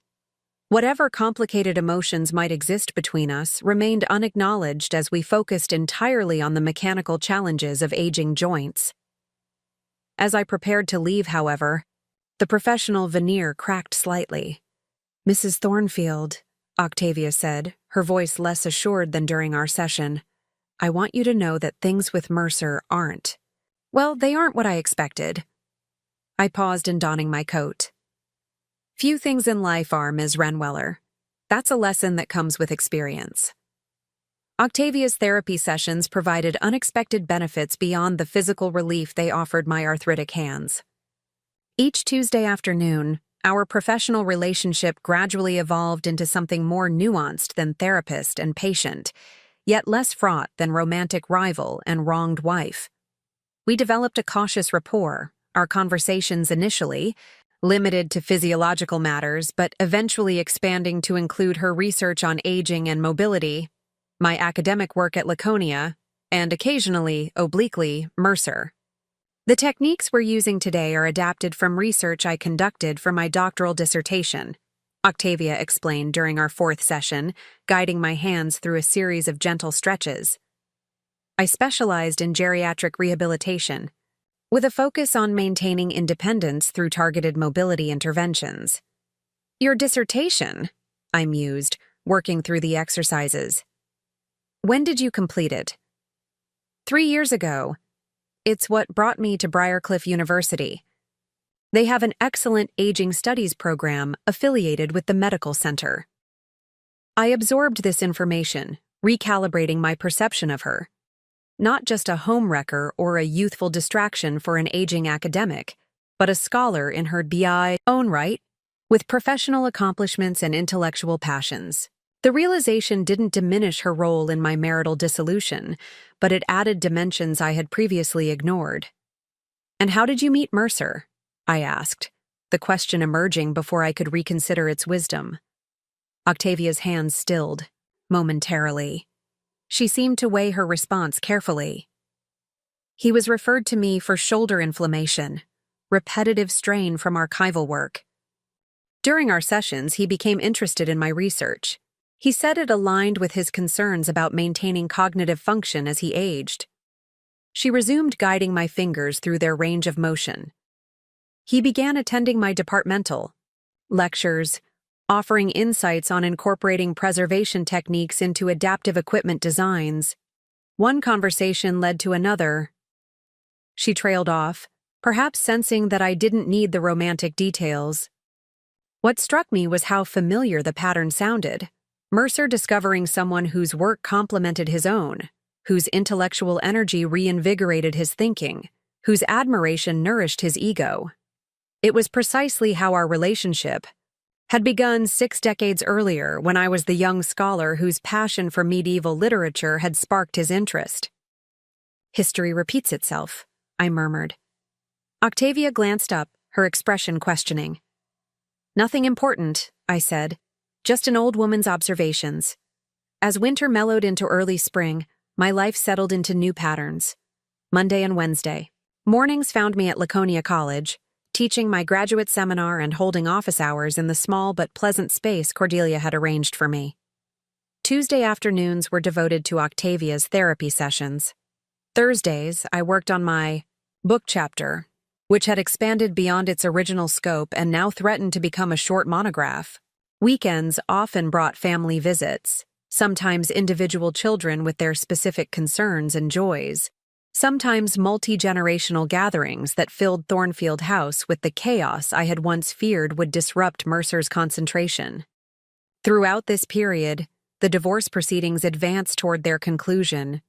Whatever complicated emotions might exist between us remained unacknowledged as we focused entirely on the mechanical challenges of aging joints. As I prepared to leave, however, the professional veneer cracked slightly. "Mrs. Thornfield," Octavia said, her voice less assured than during our session, "I want you to know that things with Mercer aren't. Well, they aren't what I expected." I paused in donning my coat. "Few things in life are, Ms. Renweller. That's a lesson that comes with experience." Octavia's therapy sessions provided unexpected benefits beyond the physical relief they offered my arthritic hands. Each Tuesday afternoon, our professional relationship gradually evolved into something more nuanced than therapist and patient, yet less fraught than romantic rival and wronged wife. We developed a cautious rapport, our conversations initially limited to physiological matters but eventually expanding to include her research on aging and mobility, my academic work at Laconia, and occasionally, obliquely, Mercer. The techniques we're using today are adapted from research I conducted for my doctoral dissertation, Octavia explained during our 4th session, guiding my hands through a series of gentle stretches. I specialized in geriatric rehabilitation, with a focus on maintaining independence through targeted mobility interventions. "Your dissertation," I mused, working through the exercises. "When did you complete it?" 3 years ago. It's what brought me to Briarcliff University. They have an excellent aging studies program affiliated with the medical center. I absorbed this information, recalibrating my perception of her. Not just a homewrecker or a youthful distraction for an aging academic, but a scholar in her own right, with professional accomplishments and intellectual passions. The realization didn't diminish her role in my marital dissolution, but it added dimensions I had previously ignored. "And how did you meet Mercer?" I asked, the question emerging before I could reconsider its wisdom. Octavia's hands stilled, momentarily. She seemed to weigh her response carefully. "He was referred to me for shoulder inflammation, repetitive strain from archival work. During our sessions, he became interested in my research. He said it aligned with his concerns about maintaining cognitive function as he aged." She resumed guiding my fingers through their range of motion. "He began attending my departmental lectures, offering insights on incorporating preservation techniques into adaptive equipment designs. One conversation led to another." She trailed off, perhaps sensing that I didn't need the romantic details. What struck me was how familiar the pattern sounded. Mercer discovering someone whose work complemented his own, whose intellectual energy reinvigorated his thinking, whose admiration nourished his ego. It was precisely how our relationship had begun 6 decades earlier when I was the young scholar whose passion for medieval literature had sparked his interest. "History repeats itself," I murmured. Octavia glanced up, her expression questioning. "Nothing important," I said. "Just an old woman's observations." As winter mellowed into early spring, my life settled into new patterns. Monday and Wednesday. Mornings found me at Laconia College, teaching my graduate seminar and holding office hours in the small but pleasant space Cordelia had arranged for me. Tuesday afternoons were devoted to Octavia's therapy sessions. Thursdays, I worked on my book chapter, which had expanded beyond its original scope and now threatened to become a short monograph. Weekends often brought family visits, sometimes individual children with their specific concerns and joys, sometimes multi-generational gatherings that filled Thornfield House with the chaos I had once feared would disrupt Mercer's concentration. Throughout this period, the divorce proceedings advanced toward their conclusion.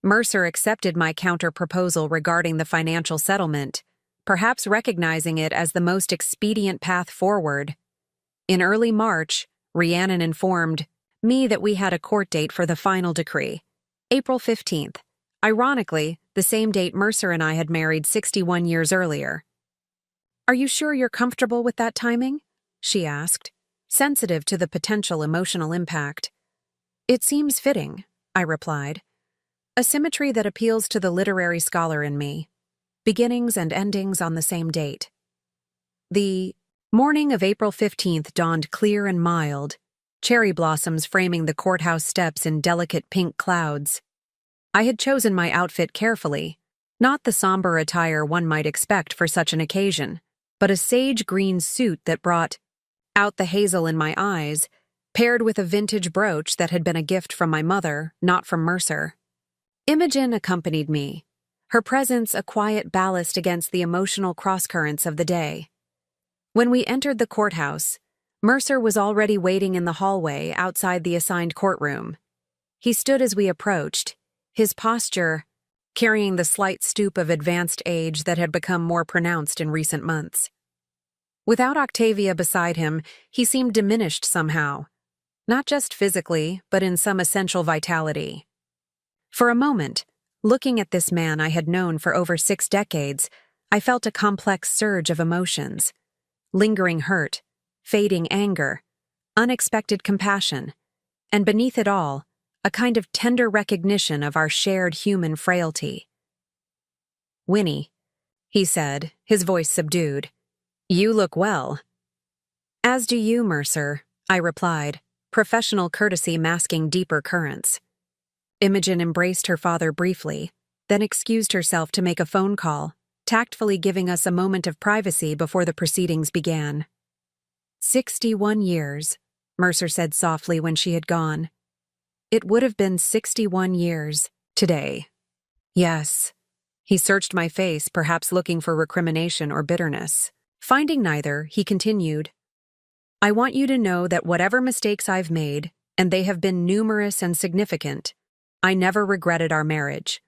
Mercer accepted my counter-proposal regarding the financial settlement, perhaps recognizing it as the most expedient path forward. In early March, Rhiannon informed me that we had a court date for the final decree, April 15th. Ironically, the same date Mercer and I had married 61 years earlier. "Are you sure you're comfortable with that timing?" she asked, sensitive to the potential emotional impact. "It seems fitting," I replied. "A symmetry that appeals to the literary scholar in me. Beginnings and endings on the same date." The morning of April 15th dawned clear and mild, cherry blossoms framing the courthouse steps in delicate pink clouds. I had chosen my outfit carefully, not the somber attire one might expect for such an occasion, but a sage green suit that brought out the hazel in my eyes, paired with a vintage brooch that had been a gift from my mother, not from Mercer. Imogen accompanied me, her presence a quiet ballast against the emotional crosscurrents of the day. When we entered the courthouse, Mercer was already waiting in the hallway outside the assigned courtroom. He stood as we approached, his posture carrying the slight stoop of advanced age that had become more pronounced in recent months. Without Octavia beside him, he seemed diminished somehow, not just physically, but in some essential vitality. For a moment, looking at this man I had known for over 6 decades, I felt a complex surge of emotions. Lingering hurt, fading anger, unexpected compassion, and beneath it all, a kind of tender recognition of our shared human frailty. "Winnie," he said, his voice subdued, "you look well." "As do you, Mercer," I replied, professional courtesy masking deeper currents. Imogen embraced her father briefly, then excused herself to make a phone call, tactfully giving us a moment of privacy before the proceedings began. 61 years, Mercer said softly when she had gone. It would have been 61 years today. Yes. He searched my face, perhaps looking for recrimination or bitterness. Finding neither, he continued, "I want you to know that whatever mistakes I've made, and they have been numerous and significant. I never regretted our marriage.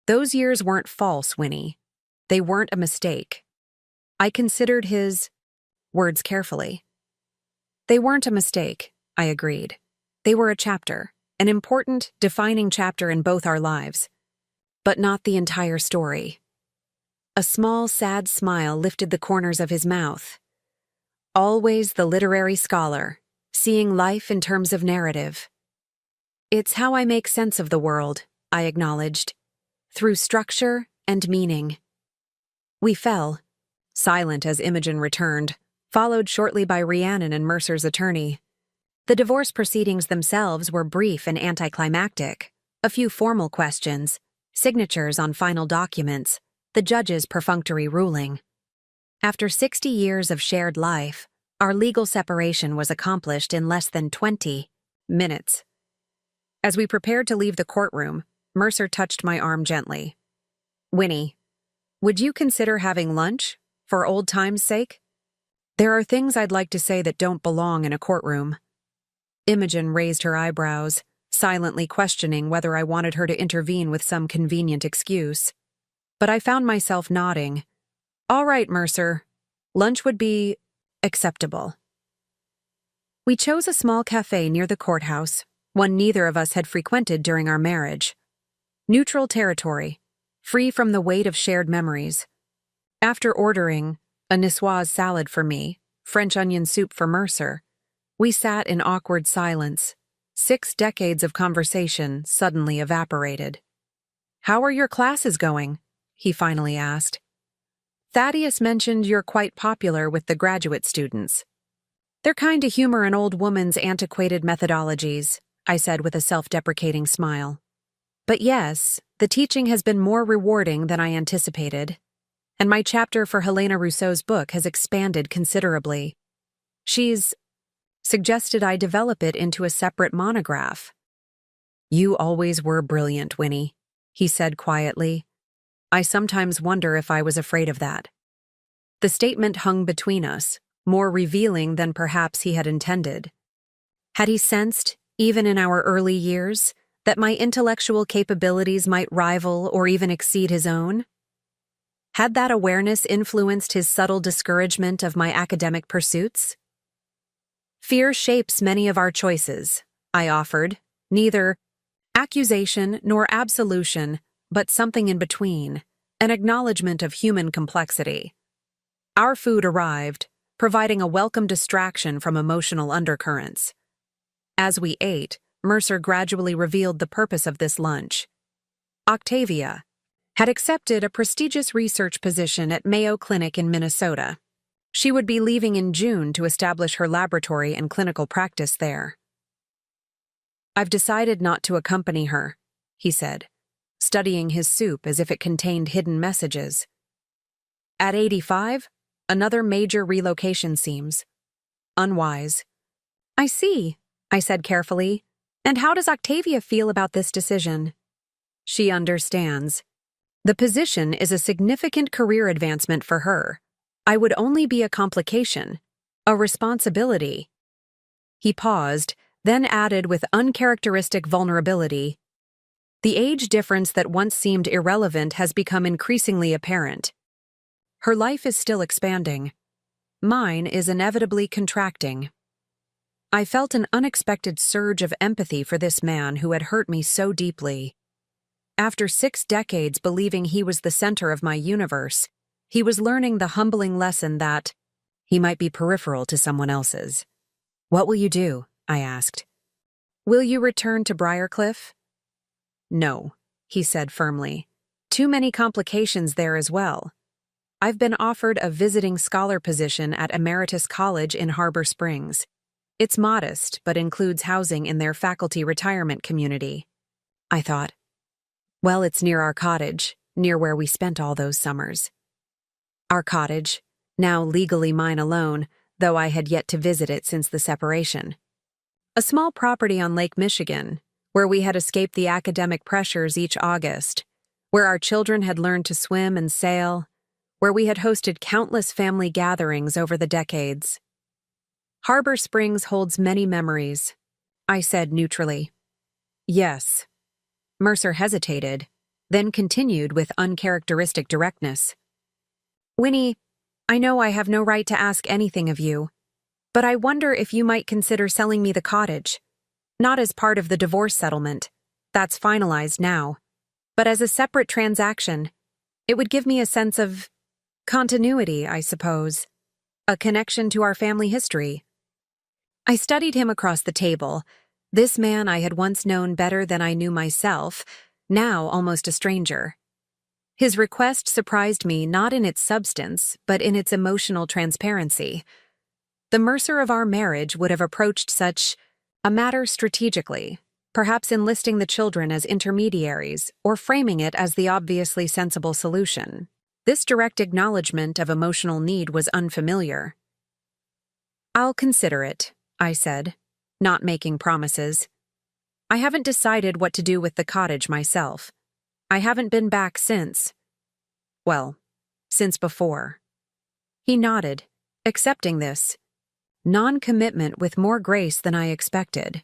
Those years weren't false, Winnie. They weren't a mistake. I considered his words carefully. They weren't a mistake, I agreed. They were a chapter, an important, defining chapter in both our lives. But not the entire story. A small, sad smile lifted the corners of his mouth. Always the literary scholar, seeing life in terms of narrative. It's how I make sense of the world, I acknowledged, through structure and meaning. We fell, silent as Imogen returned, followed shortly by Rhiannon and Mercer's attorney. The divorce proceedings themselves were brief and anticlimactic. A few formal questions, signatures on final documents, the judge's perfunctory ruling. After 60 years of shared life, our legal separation was accomplished in less than 20 minutes. As we prepared to leave the courtroom, Mercer touched my arm gently. Winnie, would you consider having lunch, for old time's sake? There are things I'd like to say that don't belong in a courtroom. Imogen raised her eyebrows, silently questioning whether I wanted her to intervene with some convenient excuse. But I found myself nodding. All right, Mercer. Lunch would be acceptable. We chose a small cafe near the courthouse, one neither of us had frequented during our marriage. Neutral territory, free from the weight of shared memories. After ordering a niçoise salad for me, French onion soup for Mercer, we sat in awkward silence. 6 decades of conversation suddenly evaporated. How are your classes going? He finally asked. Thaddeus mentioned you're quite popular with the graduate students. They're kind to humor an old woman's antiquated methodologies, I said with a self-deprecating smile. But yes, the teaching has been more rewarding than I anticipated, and my chapter for Helena Rousseau's book has expanded considerably. She's suggested I develop it into a separate monograph. You always were brilliant, Winnie, he said quietly. I sometimes wonder if I was afraid of that. The statement hung between us, more revealing than perhaps he had intended. Had he sensed, even in our early years, that my intellectual capabilities might rival or even exceed his own? Had that awareness influenced his subtle discouragement of my academic pursuits? Fear shapes many of our choices, I offered, neither accusation nor absolution, but something in between, an acknowledgement of human complexity. Our food arrived, providing a welcome distraction from emotional undercurrents. As we ate, Mercer gradually revealed the purpose of this lunch. Octavia had accepted a prestigious research position at Mayo Clinic in Minnesota. She would be leaving in June to establish her laboratory and clinical practice there. I've decided not to accompany her, he said, studying his soup as if it contained hidden messages. At 85, another major relocation seems unwise. I see, I said carefully. And how does Octavia feel about this decision? She understands. The position is a significant career advancement for her. I would only be a complication, a responsibility. He paused, then added with uncharacteristic vulnerability, the age difference that once seemed irrelevant has become increasingly apparent. Her life is still expanding. Mine is inevitably contracting. I felt an unexpected surge of empathy for this man who had hurt me so deeply. After 6 decades believing he was the center of my universe, he was learning the humbling lesson that he might be peripheral to someone else's. What will you do? I asked. Will you return to Briarcliff? No, he said firmly. Too many complications there as well. I've been offered a visiting scholar position at Emeritus College in Harbor Springs. It's modest, but includes housing in their faculty retirement community. I thought, well, it's near our cottage, near where we spent all those summers. Our cottage, now legally mine alone, though I had yet to visit it since the separation. A small property on Lake Michigan, where we had escaped the academic pressures each August, where our children had learned to swim and sail, where we had hosted countless family gatherings over the decades. Harbor Springs holds many memories. I said neutrally. Yes. Mercer hesitated, then continued with uncharacteristic directness. Winnie, I know I have no right to ask anything of you, but I wonder if you might consider selling me the cottage. Not as part of the divorce settlement. That's finalized now. But as a separate transaction. It would give me a sense of continuity, I suppose. A connection to our family history. I studied him across the table. This man I had once known better than I knew myself, now almost a stranger. His request surprised me not in its substance, but in its emotional transparency. The Mercer of our marriage would have approached such a matter strategically, perhaps enlisting the children as intermediaries or framing it as the obviously sensible solution. This direct acknowledgement of emotional need was unfamiliar. I'll consider it, I said, not making promises. I haven't decided what to do with the cottage myself. I haven't been back since. Well, since before. He nodded, accepting this non-commitment with more grace than I expected.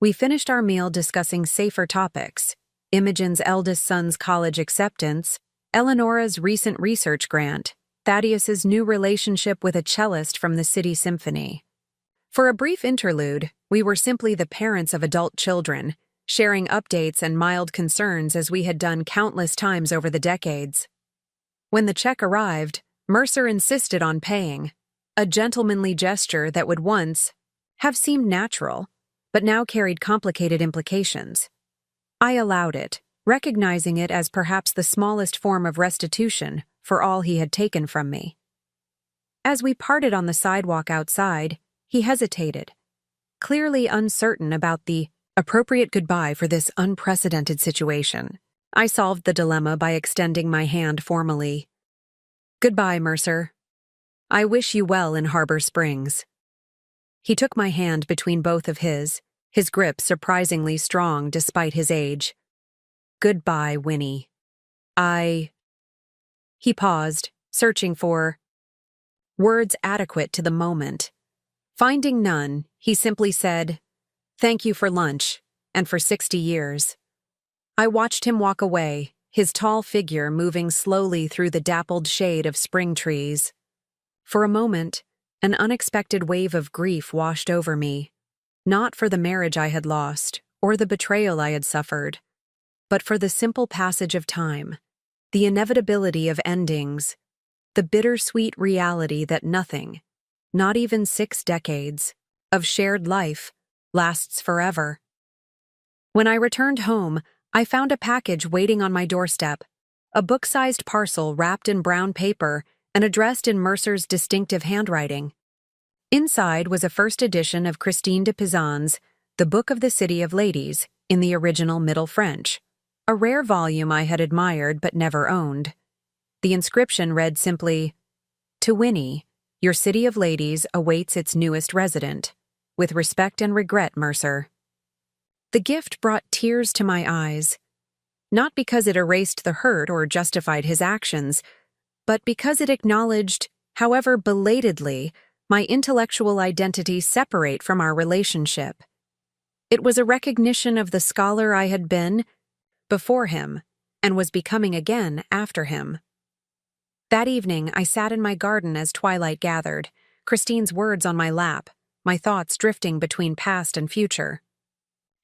We finished our meal discussing safer topics: Imogen's eldest son's college acceptance, Eleonora's recent research grant, Thaddeus's new relationship with a cellist from the City Symphony. For a brief interlude, we were simply the parents of adult children, sharing updates and mild concerns as we had done countless times over the decades. When the check arrived, Mercer insisted on paying, a gentlemanly gesture that would once have seemed natural, but now carried complicated implications. I allowed it, recognizing it as perhaps the smallest form of restitution for all he had taken from me. As we parted on the sidewalk outside, he hesitated, clearly uncertain about the appropriate goodbye for this unprecedented situation. I solved the dilemma by extending my hand formally. Goodbye, Mercer. I wish you well in Harbor Springs. He took my hand between both of his grip surprisingly strong despite his age. Goodbye, Winnie. He paused, searching for words adequate to the moment. Finding none, he simply said, Thank you for lunch, and for 60 years. I watched him walk away, his tall figure moving slowly through the dappled shade of spring trees. For a moment, an unexpected wave of grief washed over me, not for the marriage I had lost or the betrayal I had suffered, but for the simple passage of time, the inevitability of endings, the bittersweet reality that nothing, not even 6 decades, of shared life, lasts forever. When I returned home, I found a package waiting on my doorstep, a book-sized parcel wrapped in brown paper and addressed in Mercer's distinctive handwriting. Inside was a first edition of Christine de Pizan's The Book of the City of Ladies in the original Middle French, a rare volume I had admired but never owned. The inscription read simply, To Winnie, your City of Ladies awaits its newest resident. With respect and regret, Mercer. The gift brought tears to my eyes, not because it erased the hurt or justified his actions, but because it acknowledged, however belatedly, my intellectual identity separate from our relationship. It was a recognition of the scholar I had been before him and was becoming again after him. That evening, I sat in my garden as twilight gathered, Christine's words on my lap, my thoughts drifting between past and future.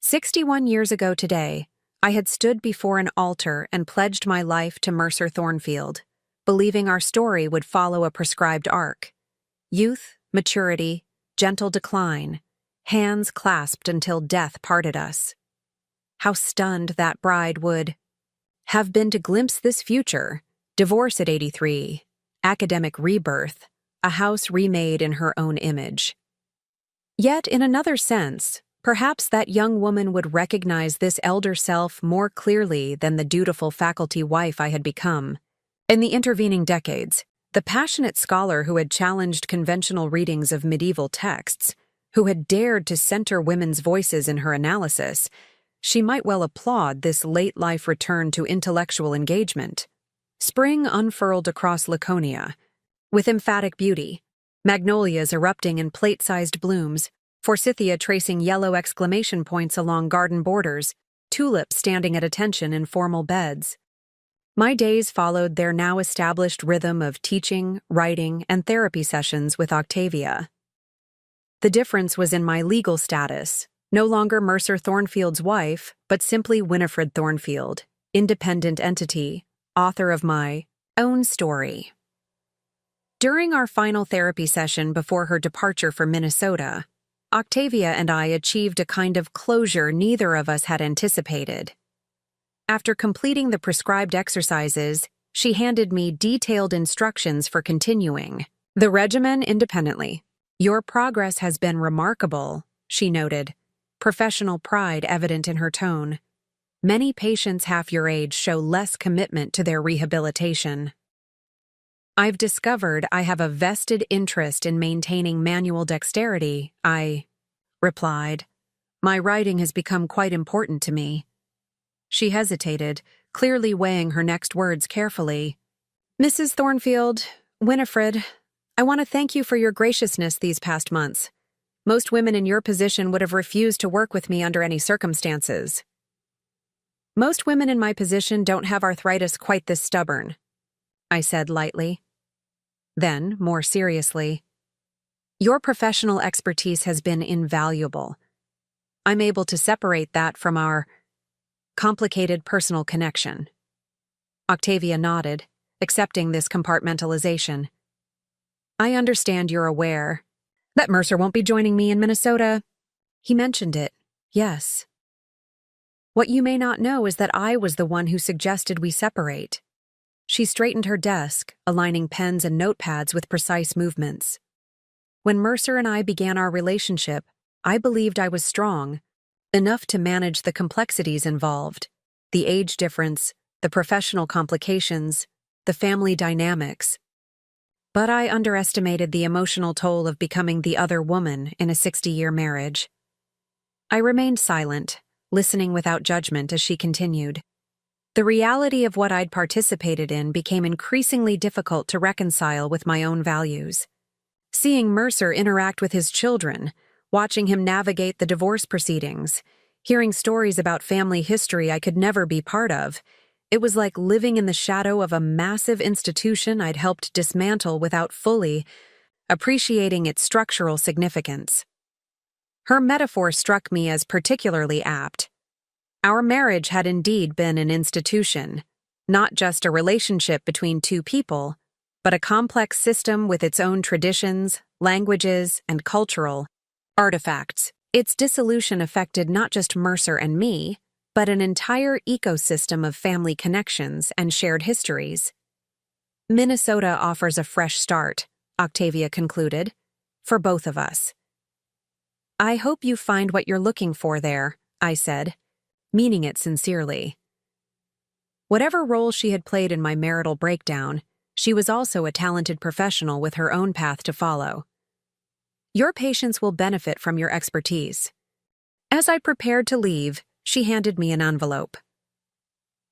61 years ago today, I had stood before an altar and pledged my life to Mercer Thornfield, believing our story would follow a prescribed arc. Youth, maturity, gentle decline, hands clasped until death parted us. How stunned that bride would have been to glimpse this future: divorce at 83, academic rebirth, a house remade in her own image. Yet, in another sense, perhaps that young woman would recognize this elder self more clearly than the dutiful faculty wife I had become. In the intervening decades, the passionate scholar who had challenged conventional readings of medieval texts, who had dared to center women's voices in her analysis, she might well applaud this late-life return to intellectual engagement. Spring unfurled across Laconia, with emphatic beauty, magnolias erupting in plate-sized blooms, forsythia tracing yellow exclamation points along garden borders, tulips standing at attention in formal beds. My days followed their now established rhythm of teaching, writing, and therapy sessions with Octavia. The difference was in my legal status, no longer Mercer Thornfield's wife, but simply Winifred Thornfield, independent entity, author of my own story. During our final therapy session before her departure for Minnesota, Octavia and I achieved a kind of closure neither of us had anticipated. After completing the prescribed exercises, she handed me detailed instructions for continuing the regimen independently. "Your progress has been remarkable," she noted, professional pride evident in her tone. "Many patients half your age show less commitment to their rehabilitation." "I've discovered I have a vested interest in maintaining manual dexterity," I replied. "My writing has become quite important to me." She hesitated, clearly weighing her next words carefully. "Mrs. Thornfield, Winifred, I want to thank you for your graciousness these past months. Most women in your position would have refused to work with me under any circumstances." "Most women in my position don't have arthritis quite this stubborn," I said lightly. Then, more seriously, "Your professional expertise has been invaluable. I'm able to separate that from our complicated personal connection." Octavia nodded, accepting this compartmentalization. "I understand you're aware that Mercer won't be joining me in Minnesota." He mentioned it, yes. "What you may not know is that I was the one who suggested we separate." She straightened her desk, aligning pens and notepads with precise movements. "When Mercer and I began our relationship, I believed I was strong, enough to manage the complexities involved, the age difference, the professional complications, the family dynamics. But I underestimated the emotional toll of becoming the other woman in a 60-year marriage." I remained silent, listening without judgment as she continued. The reality of what I'd participated in became increasingly difficult to reconcile with my own values. Seeing Mercer interact with his children, watching him navigate the divorce proceedings, hearing stories about family history I could never be part of, it was like living in the shadow of a massive institution I'd helped dismantle without fully appreciating its structural significance. Her metaphor struck me as particularly apt. Our marriage had indeed been an institution, not just a relationship between two people, but a complex system with its own traditions, languages, and cultural artifacts. Its dissolution affected not just Mercer and me, but an entire ecosystem of family connections and shared histories. "Minnesota offers a fresh start," Octavia concluded, "for both of us." "I hope you find what you're looking for there," I said, meaning it sincerely. Whatever role she had played in my marital breakdown, she was also a talented professional with her own path to follow. "Your patients will benefit from your expertise." As I prepared to leave, she handed me an envelope.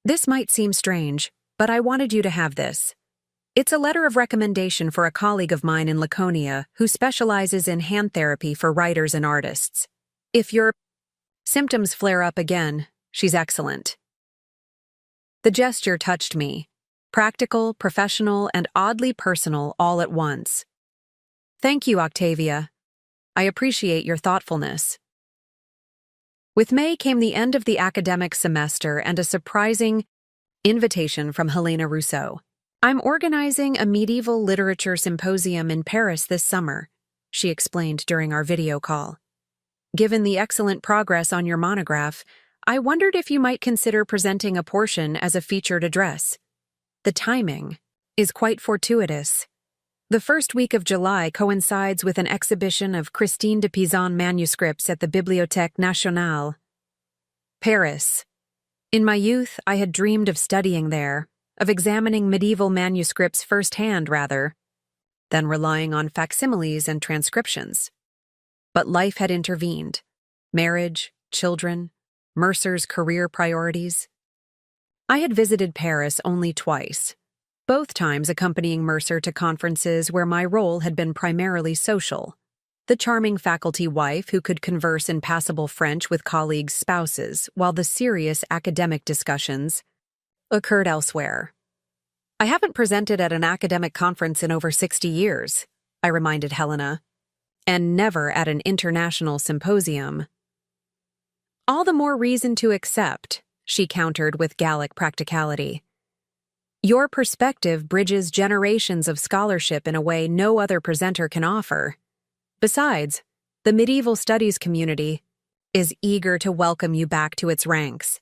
"This might seem strange, but I wanted you to have this. It's a letter of recommendation for a colleague of mine in Laconia who specializes in hand therapy for writers and artists. If your symptoms flare up again, she's excellent." The gesture touched me, practical, professional, and oddly personal all at once. "Thank you, Octavia. I appreciate your thoughtfulness." With May came the end of the academic semester and a surprising invitation from Helena Rousseau. "I'm organizing a medieval literature symposium in Paris this summer," she explained during our video call. "Given the excellent progress on your monograph, I wondered if you might consider presenting a portion as a featured address. The timing is quite fortuitous. The first week of July coincides with an exhibition of Christine de Pizan manuscripts at the Bibliothèque Nationale. Paris. In my youth, I had dreamed of studying there, of examining medieval manuscripts firsthand, rather, than relying on facsimiles and transcriptions. But life had intervened. Marriage, children, Mercer's career priorities. I had visited Paris only twice, both times accompanying Mercer to conferences where my role had been primarily social. The charming faculty wife who could converse in passable French with colleagues' spouses, while the serious academic discussions occurred elsewhere. I haven't presented at an academic conference in over 60 years, I reminded Helena, and never at an international symposium. All the more reason to accept, she countered with Gallic practicality. Your perspective bridges generations of scholarship in a way no other presenter can offer. Besides, the medieval studies community is eager to welcome you back to its ranks.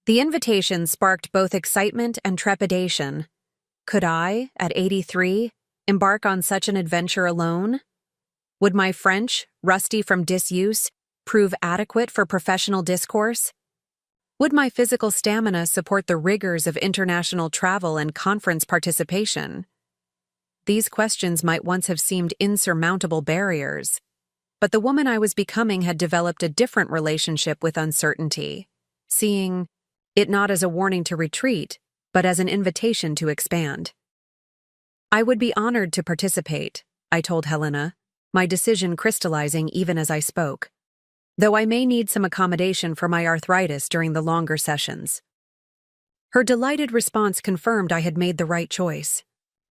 The invitation sparked both excitement and trepidation. Could I, at 83, embark on such an adventure alone? Would my French, rusty from disuse, prove adequate for professional discourse? Would my physical stamina support the rigors of international travel and conference participation? These questions might once have seemed insurmountable barriers, but the woman I was becoming had developed a different relationship with uncertainty, seeing it not as a warning to retreat, but as an invitation to expand. I would be honored to participate, I told Helena, my decision crystallizing even as I spoke, though I may need some accommodation for my arthritis during the longer sessions. Her delighted response confirmed I had made the right choice.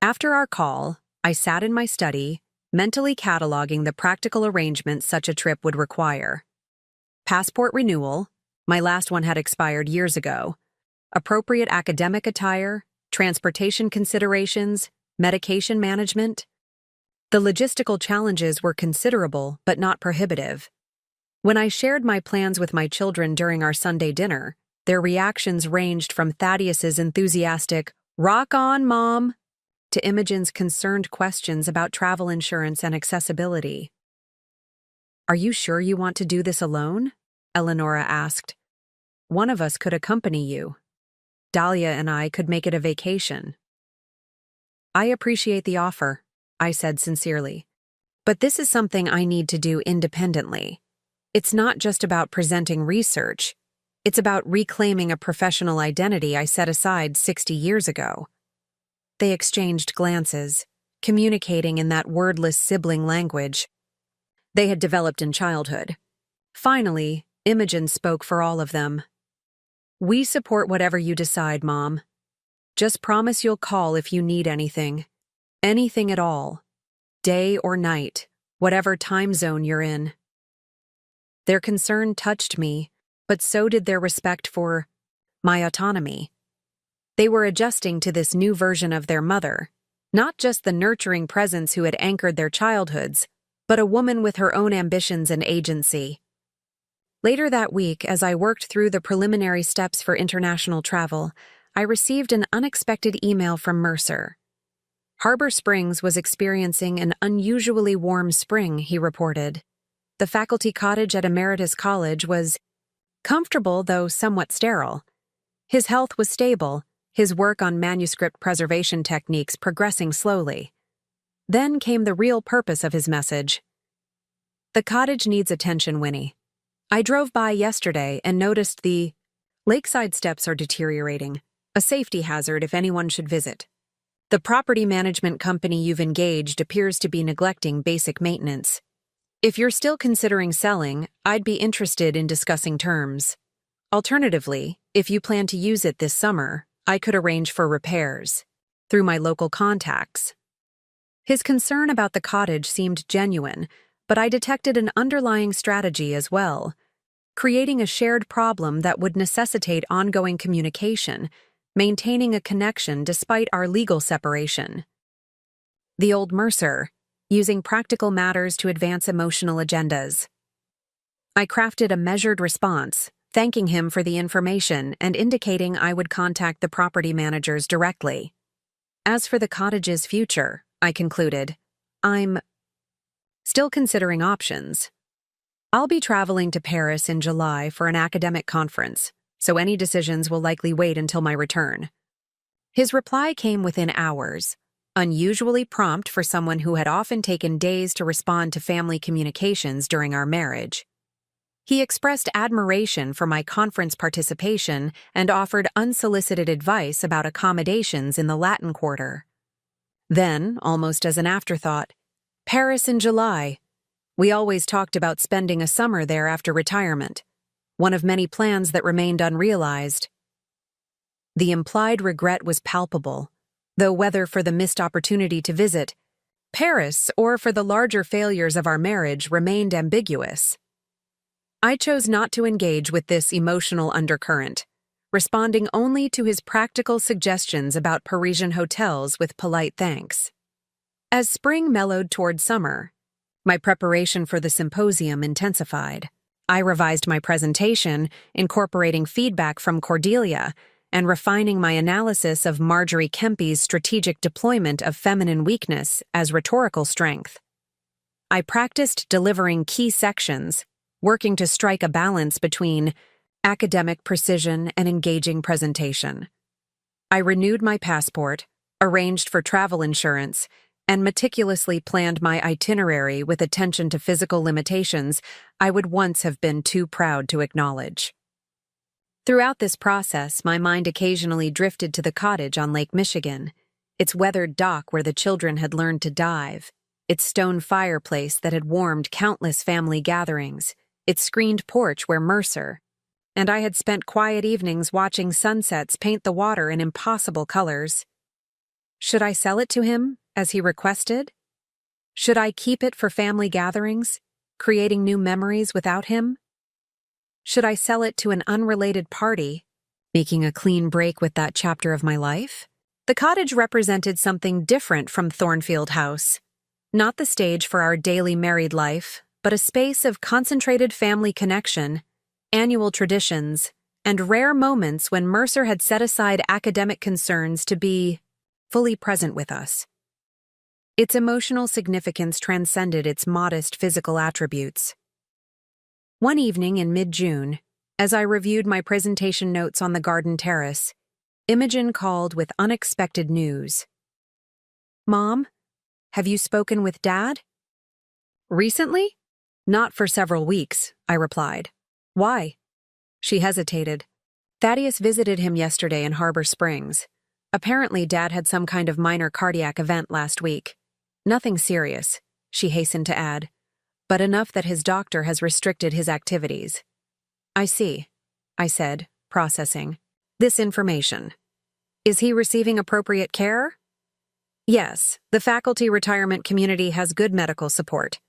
After our call, I sat in my study, mentally cataloging the practical arrangements such a trip would require. Passport renewal, my last one had expired years ago, appropriate academic attire, transportation considerations, medication management. The logistical challenges were considerable but not prohibitive. When I shared my plans with my children during our Sunday dinner, their reactions ranged from Thaddeus's enthusiastic, "Rock on, Mom," to Imogen's concerned questions about travel insurance and accessibility. "Are you sure you want to do this alone?" Eleonora asked. "One of us could accompany you. Dahlia and I could make it a vacation." "I appreciate the offer," I said sincerely, "but this is something I need to do independently. It's not just about presenting research. It's about reclaiming a professional identity I set aside 60 years ago." They exchanged glances, communicating in that wordless sibling language they had developed in childhood. Finally, Imogen spoke for all of them. "We support whatever you decide, Mom. Just promise you'll call if you need anything. Anything at all. Day or night, whatever time zone you're in." Their concern touched me, but so did their respect for my autonomy. They were adjusting to this new version of their mother, not just the nurturing presence who had anchored their childhoods, but a woman with her own ambitions and agency. Later that week, as I worked through the preliminary steps for international travel, I received an unexpected email from Mercer. Harbor Springs was experiencing an unusually warm spring, he reported. The faculty cottage at Emeritus College was comfortable, though somewhat sterile. His health was stable, his work on manuscript preservation techniques progressing slowly. Then came the real purpose of his message. "The cottage needs attention, Winnie. I drove by yesterday and noticed the lakeside steps are deteriorating, a safety hazard if anyone should visit. The property management company you've engaged appears to be neglecting basic maintenance. If you're still considering selling, I'd be interested in discussing terms. Alternatively, if you plan to use it this summer, I could arrange for repairs through my local contacts." His concern about the cottage seemed genuine, but I detected an underlying strategy as well, creating a shared problem that would necessitate ongoing communication, maintaining a connection despite our legal separation. The old Mercer, using practical matters to advance emotional agendas. I crafted a measured response, thanking him for the information and indicating I would contact the property managers directly. As for the cottage's future, I concluded, I'm still considering options. I'll be traveling to Paris in July for an academic conference, so any decisions will likely wait until my return. His reply came within hours, unusually prompt for someone who had often taken days to respond to family communications during our marriage. He expressed admiration for my conference participation and offered unsolicited advice about accommodations in the Latin Quarter. Then, almost as an afterthought, "Paris in July. We always talked about spending a summer there after retirement, one of many plans that remained unrealized. The implied regret was palpable, though whether for the missed opportunity to visit Paris or for the larger failures of our marriage remained ambiguous. I chose not to engage with this emotional undercurrent, responding only to his practical suggestions about Parisian hotels with polite thanks. As spring mellowed toward summer, my preparation for the symposium intensified. I revised my presentation, incorporating feedback from Cordelia and refining my analysis of Marjorie Kempy's strategic deployment of feminine weakness as rhetorical strength. I practiced delivering key sections, working to strike a balance between academic precision and engaging presentation. I renewed my passport, arranged for travel insurance, and meticulously planned my itinerary with attention to physical limitations I would once have been too proud to acknowledge. Throughout this process, my mind occasionally drifted to the cottage on Lake Michigan, its weathered dock where the children had learned to dive, its stone fireplace that had warmed countless family gatherings, its screened porch where Mercer and I had spent quiet evenings watching sunsets paint the water in impossible colors. Should I sell it to him, as he requested? Should I keep it for family gatherings, creating new memories without him? Should I sell it to an unrelated party, making a clean break with that chapter of my life? The cottage represented something different from Thornfield House. Not the stage for our daily married life, but a space of concentrated family connection, annual traditions, and rare moments when Mercer had set aside academic concerns to be fully present with us. Its emotional significance transcended its modest physical attributes. One evening in mid-June, as I reviewed my presentation notes on the garden terrace, Imogen called with unexpected news. "Mom, have you spoken with Dad?" "Recently?" "Not for several weeks," I replied. "Why?" She hesitated. "Thaddeus visited him yesterday in Harbor Springs. Apparently, Dad had some kind of minor cardiac event last week. Nothing serious," she hastened to add, "but enough that his doctor has restricted his activities." "I see," I said, processing this information. "Is he receiving appropriate care?" "Yes, the faculty retirement community has good medical support.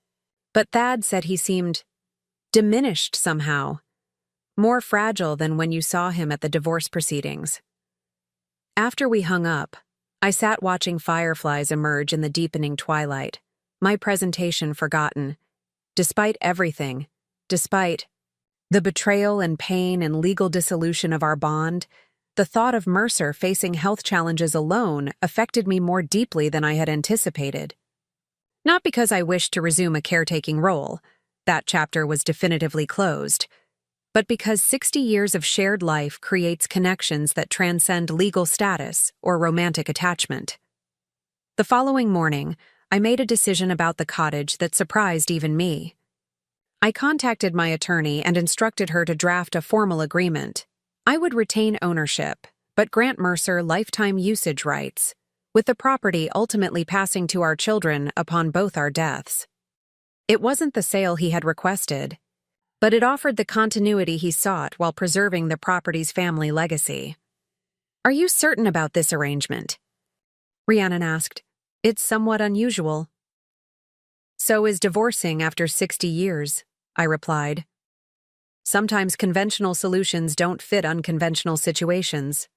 But Thad said he seemed diminished somehow, more fragile than when you saw him at the divorce proceedings." After we hung up, I sat watching fireflies emerge in the deepening twilight, my presentation forgotten. Despite everything, despite the betrayal and pain and legal dissolution of our bond, the thought of Mercer facing health challenges alone affected me more deeply than I had anticipated. Not because I wished to resume a caretaking role, that chapter was definitively closed, but because 60 years of shared life creates connections that transcend legal status or romantic attachment. The following morning, I made a decision about the cottage that surprised even me. I contacted my attorney and instructed her to draft a formal agreement. I would retain ownership, but grant Mercer lifetime usage rights, with the property ultimately passing to our children upon both our deaths. It wasn't the sale he had requested, but it offered the continuity he sought while preserving the property's family legacy. "Are you certain about this arrangement?" Rhiannon asked. "It's somewhat unusual." "So is divorcing after 60 years, I replied. "Sometimes conventional solutions don't fit unconventional situations."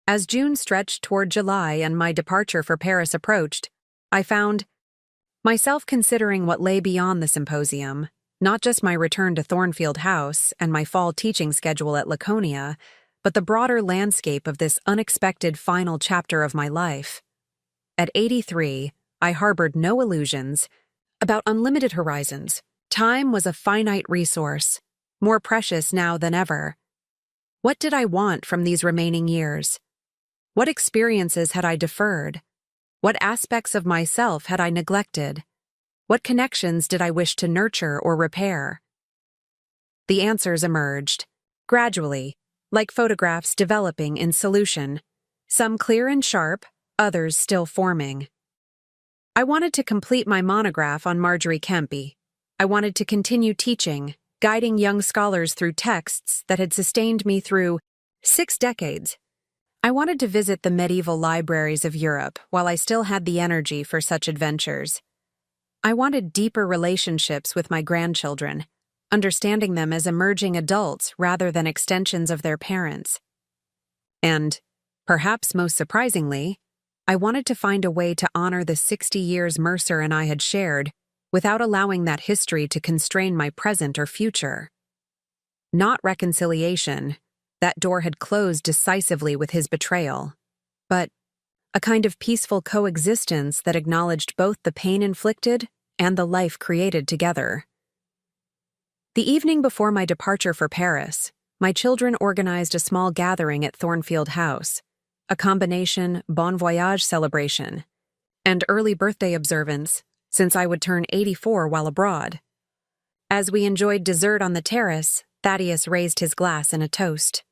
As June stretched toward July and my departure for Paris approached, I found myself considering what lay beyond the symposium. Not just my return to Thornfield House and my fall teaching schedule at Laconia, but the broader landscape of this unexpected final chapter of my life. At 83, I harbored no illusions about unlimited horizons. Time was a finite resource, more precious now than ever. What did I want from these remaining years? What experiences had I deferred? What aspects of myself had I neglected? What connections did I wish to nurture or repair? The answers emerged, gradually, like photographs developing in solution, some clear and sharp, others still forming. I wanted to complete my monograph on Marjorie Kempy, I wanted to continue teaching, guiding young scholars through texts that had sustained me through 6 decades. I wanted to visit the medieval libraries of Europe while I still had the energy for such adventures. I wanted deeper relationships with my grandchildren, understanding them as emerging adults rather than extensions of their parents. And, perhaps most surprisingly, I wanted to find a way to honor the 60 years Mercer and I had shared without allowing that history to constrain my present or future. Not reconciliation, that door had closed decisively with his betrayal, but a kind of peaceful coexistence that acknowledged both the pain inflicted and the life created together. The evening before my departure for Paris, my children organized a small gathering at Thornfield House, a combination bon voyage celebration and early birthday observance, since I would turn 84 while abroad. As we enjoyed dessert on the terrace, Thaddeus raised his glass in a toast.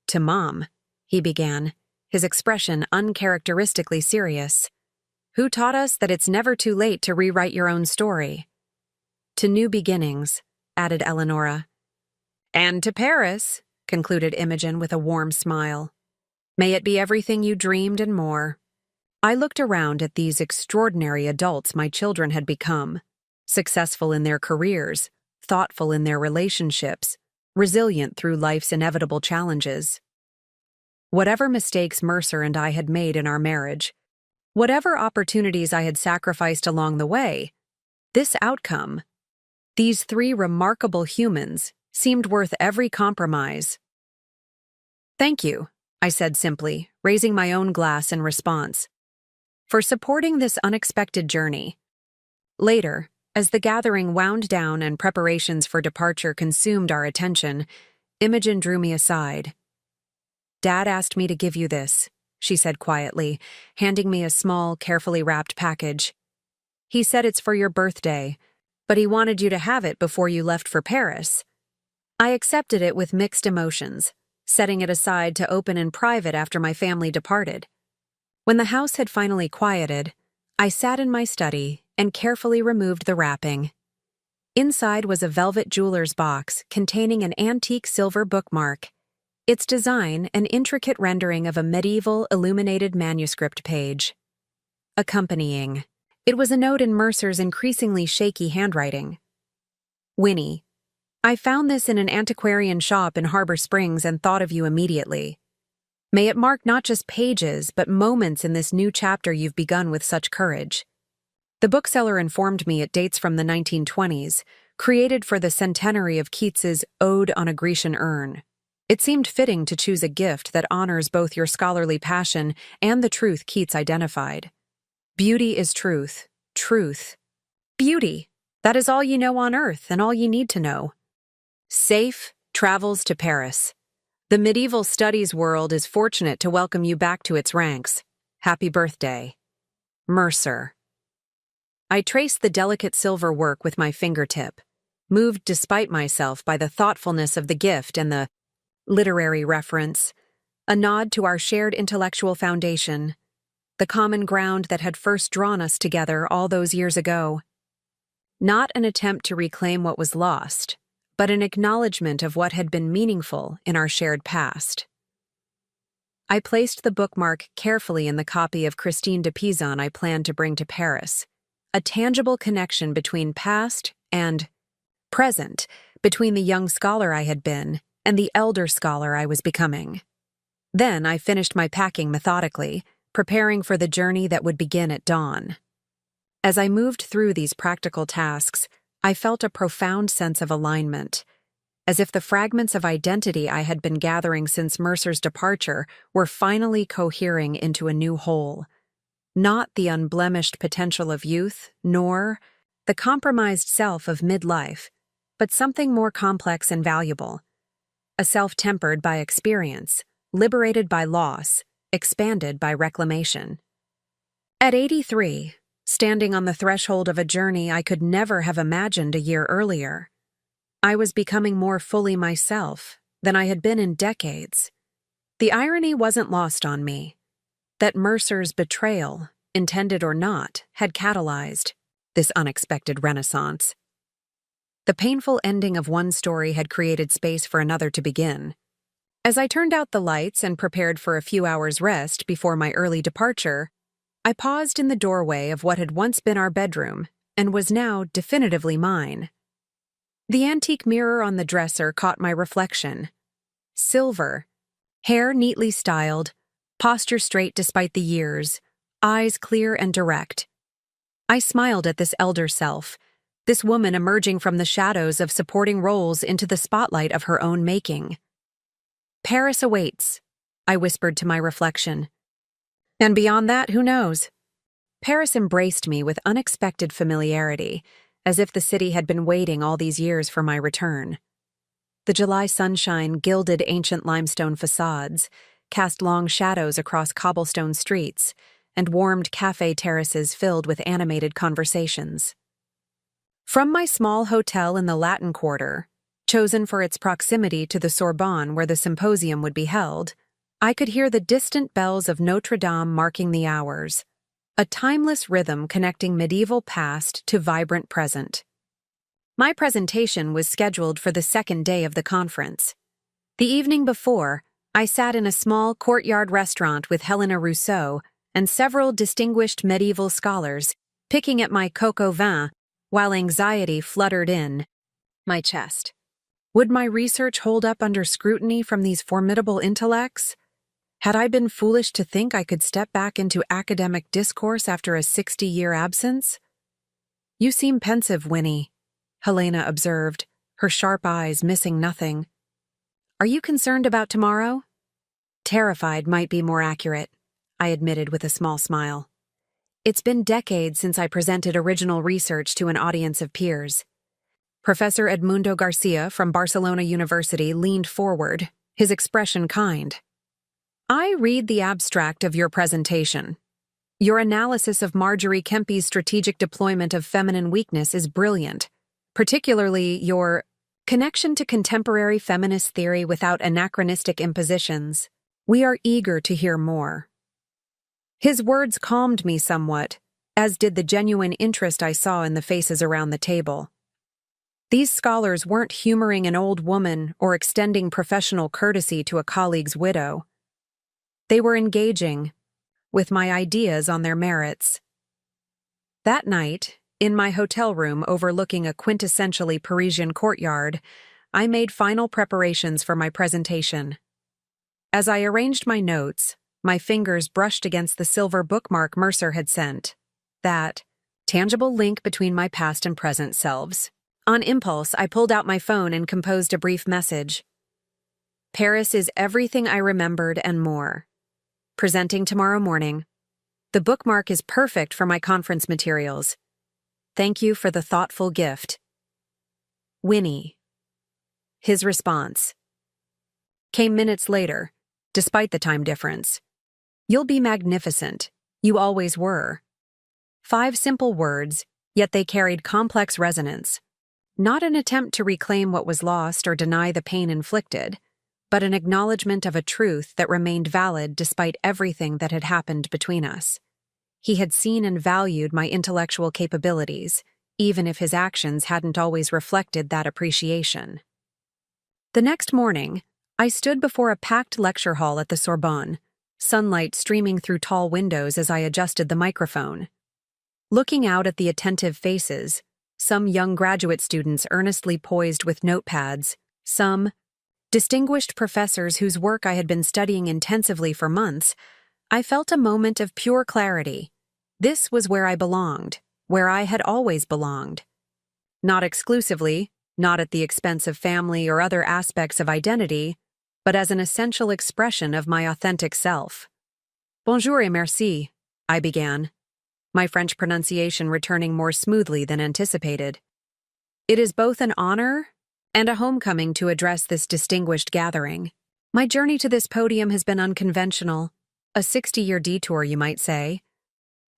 "To Mom," he began, his expression uncharacteristically serious. "Who taught us that it's never too late to rewrite your own story?" "To new beginnings," added Eleonora. "And to Paris," concluded Imogen with a warm smile. "May it be everything you dreamed and more." I looked around at these extraordinary adults my children had become, successful in their careers, thoughtful in their relationships, resilient through life's inevitable challenges. Whatever mistakes Mercer and I had made in our marriage, whatever opportunities I had sacrificed along the way, this outcome, these 3 remarkable humans, seemed worth every compromise. "Thank you," I said simply, raising my own glass in response, "for supporting this unexpected journey." Later, as the gathering wound down and preparations for departure consumed our attention, Imogen drew me aside. "Dad asked me to give you this," she said quietly, handing me a small, carefully wrapped package. "He said it's for your birthday, but he wanted you to have it before you left for Paris." I accepted it with mixed emotions, setting it aside to open in private after my family departed. When the house had finally quieted, I sat in my study and carefully removed the wrapping. Inside was a velvet jeweler's box containing an antique silver bookmark, its design an intricate rendering of a medieval illuminated manuscript page. Accompanying, it was a note in Mercer's increasingly shaky handwriting. "Winnie, I found this in an antiquarian shop in Harbor Springs and thought of you immediately. May it mark not just pages, but moments in this new chapter you've begun with such courage." The bookseller informed me it dates from the 1920s, created for the centenary of Keats's Ode on a Grecian Urn. It seemed fitting to choose a gift that honors both your scholarly passion and the truth Keats identified. Beauty is truth. Truth. Beauty. That is all you know on earth and all you need to know. Safe travels to Paris. The medieval studies world is fortunate to welcome you back to its ranks. Happy birthday. Mercer. I traced the delicate silver work with my fingertip, moved despite myself by the thoughtfulness of the gift and the literary reference, a nod to our shared intellectual foundation, the common ground that had first drawn us together all those years ago. Not an attempt to reclaim what was lost, but an acknowledgement of what had been meaningful in our shared past. I placed the bookmark carefully in the copy of Christine de Pizan I planned to bring to Paris, a tangible connection between past and present, between the young scholar I had been and the elder scholar I was becoming. Then I finished my packing methodically, preparing for the journey that would begin at dawn. As I moved through these practical tasks, I felt a profound sense of alignment, as if the fragments of identity I had been gathering since Mercer's departure were finally cohering into a new whole. Not the unblemished potential of youth, nor the compromised self of midlife, but something more complex and valuable. A self tempered by experience, liberated by loss, expanded by reclamation. At 83, standing on the threshold of a journey I could never have imagined a year earlier, I was becoming more fully myself than I had been in decades. The irony wasn't lost on me that Mercer's betrayal, intended or not, had catalyzed this unexpected renaissance. The painful ending of one story had created space for another to begin. As I turned out the lights and prepared for a few hours' rest before my early departure, I paused in the doorway of what had once been our bedroom and was now definitively mine. The antique mirror on the dresser caught my reflection. Silver, hair neatly styled, posture straight despite the years, eyes clear and direct. I smiled at this elder self, this woman emerging from the shadows of supporting roles into the spotlight of her own making. Paris awaits, I whispered to my reflection. And beyond that, who knows? Paris embraced me with unexpected familiarity, as if the city had been waiting all these years for my return. The July sunshine gilded ancient limestone facades, cast long shadows across cobblestone streets, and warmed cafe terraces filled with animated conversations. From my small hotel in the Latin Quarter, chosen for its proximity to the Sorbonne where the symposium would be held, I could hear the distant bells of Notre Dame marking the hours, a timeless rhythm connecting medieval past to vibrant present. My presentation was scheduled for the second day of the conference. The evening before, I sat in a small courtyard restaurant with Helena Rousseau and several distinguished medieval scholars, picking at my coq au vin while anxiety fluttered in my chest. Would my research hold up under scrutiny from these formidable intellects? Had I been foolish to think I could step back into academic discourse after a 60-year absence? You seem pensive, Winnie, Helena observed, her sharp eyes missing nothing. Are you concerned about tomorrow? Terrified might be more accurate, I admitted with a small smile. It's been decades since I presented original research to an audience of peers. Professor Edmundo Garcia from Barcelona University leaned forward, his expression kind. I read the abstract of your presentation. Your analysis of Marjorie Kempy's strategic deployment of feminine weakness is brilliant, particularly your connection to contemporary feminist theory without anachronistic impositions. We are eager to hear more. His words calmed me somewhat, as did the genuine interest I saw in the faces around the table. These scholars weren't humoring an old woman or extending professional courtesy to a colleague's widow. They were engaging with my ideas on their merits. That night, in my hotel room overlooking a quintessentially Parisian courtyard, I made final preparations for my presentation. As I arranged my notes, my fingers brushed against the silver bookmark Mercer had sent. That tangible link between my past and present selves. On impulse, I pulled out my phone and composed a brief message. Paris is everything I remembered and more. Presenting tomorrow morning. The bookmark is perfect for my conference materials. Thank you for the thoughtful gift. Winnie. His response came minutes later, despite the time difference. You'll be magnificent. You always were. 5 simple words, yet they carried complex resonance. Not an attempt to reclaim what was lost or deny the pain inflicted, but an acknowledgement of a truth that remained valid despite everything that had happened between us. He had seen and valued my intellectual capabilities, even if his actions hadn't always reflected that appreciation. The next morning, I stood before a packed lecture hall at the Sorbonne, sunlight streaming through tall windows as I adjusted the microphone. Looking out at the attentive faces, some young graduate students earnestly poised with notepads, some distinguished professors whose work I had been studying intensively for months, I felt a moment of pure clarity. This was where I belonged, where I had always belonged. Not exclusively, not at the expense of family or other aspects of identity, but as an essential expression of my authentic self. Bonjour et merci, I began, my French pronunciation returning more smoothly than anticipated. It is both an honor and a homecoming to address this distinguished gathering. My journey to this podium has been unconventional, a 60-year detour, you might say.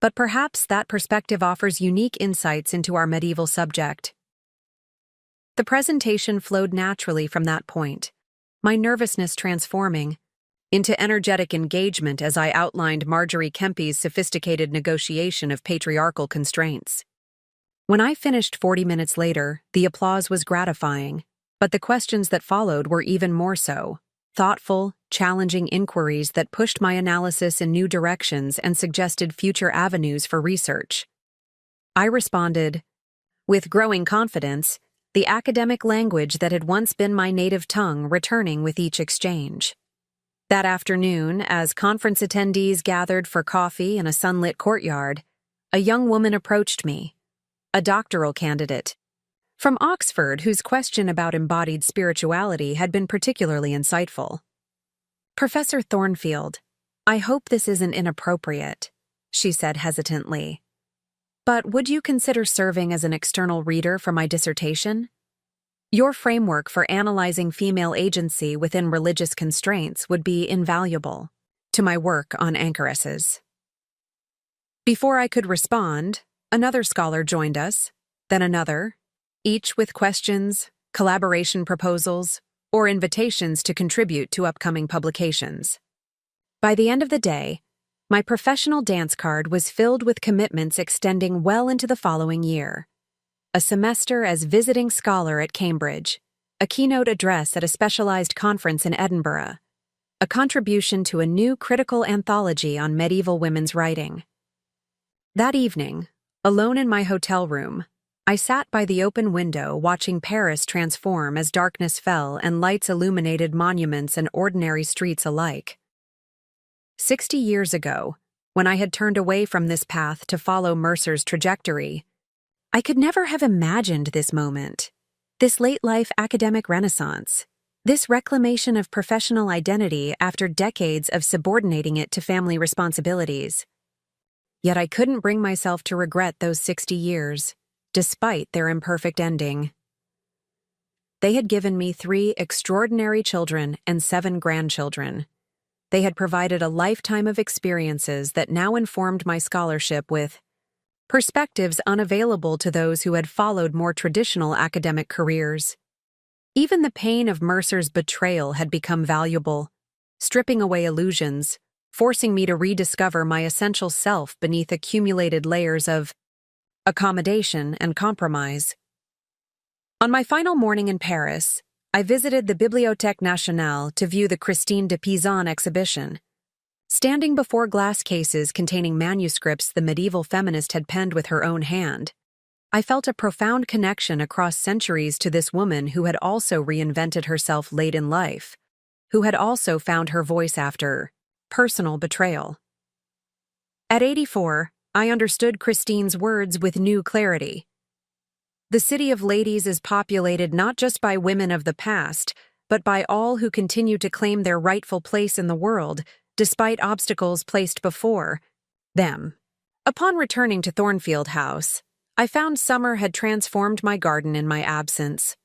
But perhaps that perspective offers unique insights into our medieval subject. The presentation flowed naturally from that point, my nervousness transforming into energetic engagement as I outlined Marjorie Kempy's sophisticated negotiation of patriarchal constraints. When I finished 40 minutes later, the applause was gratifying, but the questions that followed were even more so. Thoughtful, challenging inquiries that pushed my analysis in new directions and suggested future avenues for research. I responded, with growing confidence, the academic language that had once been my native tongue returning with each exchange. That afternoon, as conference attendees gathered for coffee in a sunlit courtyard, a young woman approached me, a doctoral candidate from Oxford whose question about embodied spirituality had been particularly insightful. "Professor Thornfield, I hope this isn't inappropriate," she said hesitantly. "But would you consider serving as an external reader for my dissertation? Your framework for analyzing female agency within religious constraints would be invaluable to my work on anchoresses." Before I could respond, another scholar joined us, then another, each with questions, collaboration proposals, or invitations to contribute to upcoming publications. By the end of the day, my professional dance card was filled with commitments extending well into the following year. A semester as visiting scholar at Cambridge, a keynote address at a specialized conference in Edinburgh, a contribution to a new critical anthology on medieval women's writing. That evening, alone in my hotel room, I sat by the open window watching Paris transform as darkness fell and lights illuminated monuments and ordinary streets alike. 60 years ago, when I had turned away from this path to follow Mercer's trajectory, I could never have imagined this moment, this late-life academic renaissance, this reclamation of professional identity after decades of subordinating it to family responsibilities. Yet I couldn't bring myself to regret those 60 years, despite their imperfect ending. They had given me 3 extraordinary children and 7 grandchildren. They had provided a lifetime of experiences that now informed my scholarship with perspectives unavailable to those who had followed more traditional academic careers. Even the pain of Mercer's betrayal had become valuable, stripping away illusions, forcing me to rediscover my essential self beneath accumulated layers of accommodation and compromise. On my final morning in Paris, I visited the Bibliothèque Nationale to view the Christine de Pizan exhibition. Standing before glass cases containing manuscripts the medieval feminist had penned with her own hand, I felt a profound connection across centuries to this woman who had also reinvented herself late in life, who had also found her voice after personal betrayal. At 84, I understood Christine's words with new clarity. The City of Ladies is populated not just by women of the past, but by all who continue to claim their rightful place in the world, despite obstacles placed before them. Upon returning to Thornfield House, I found summer had transformed my garden in my absence.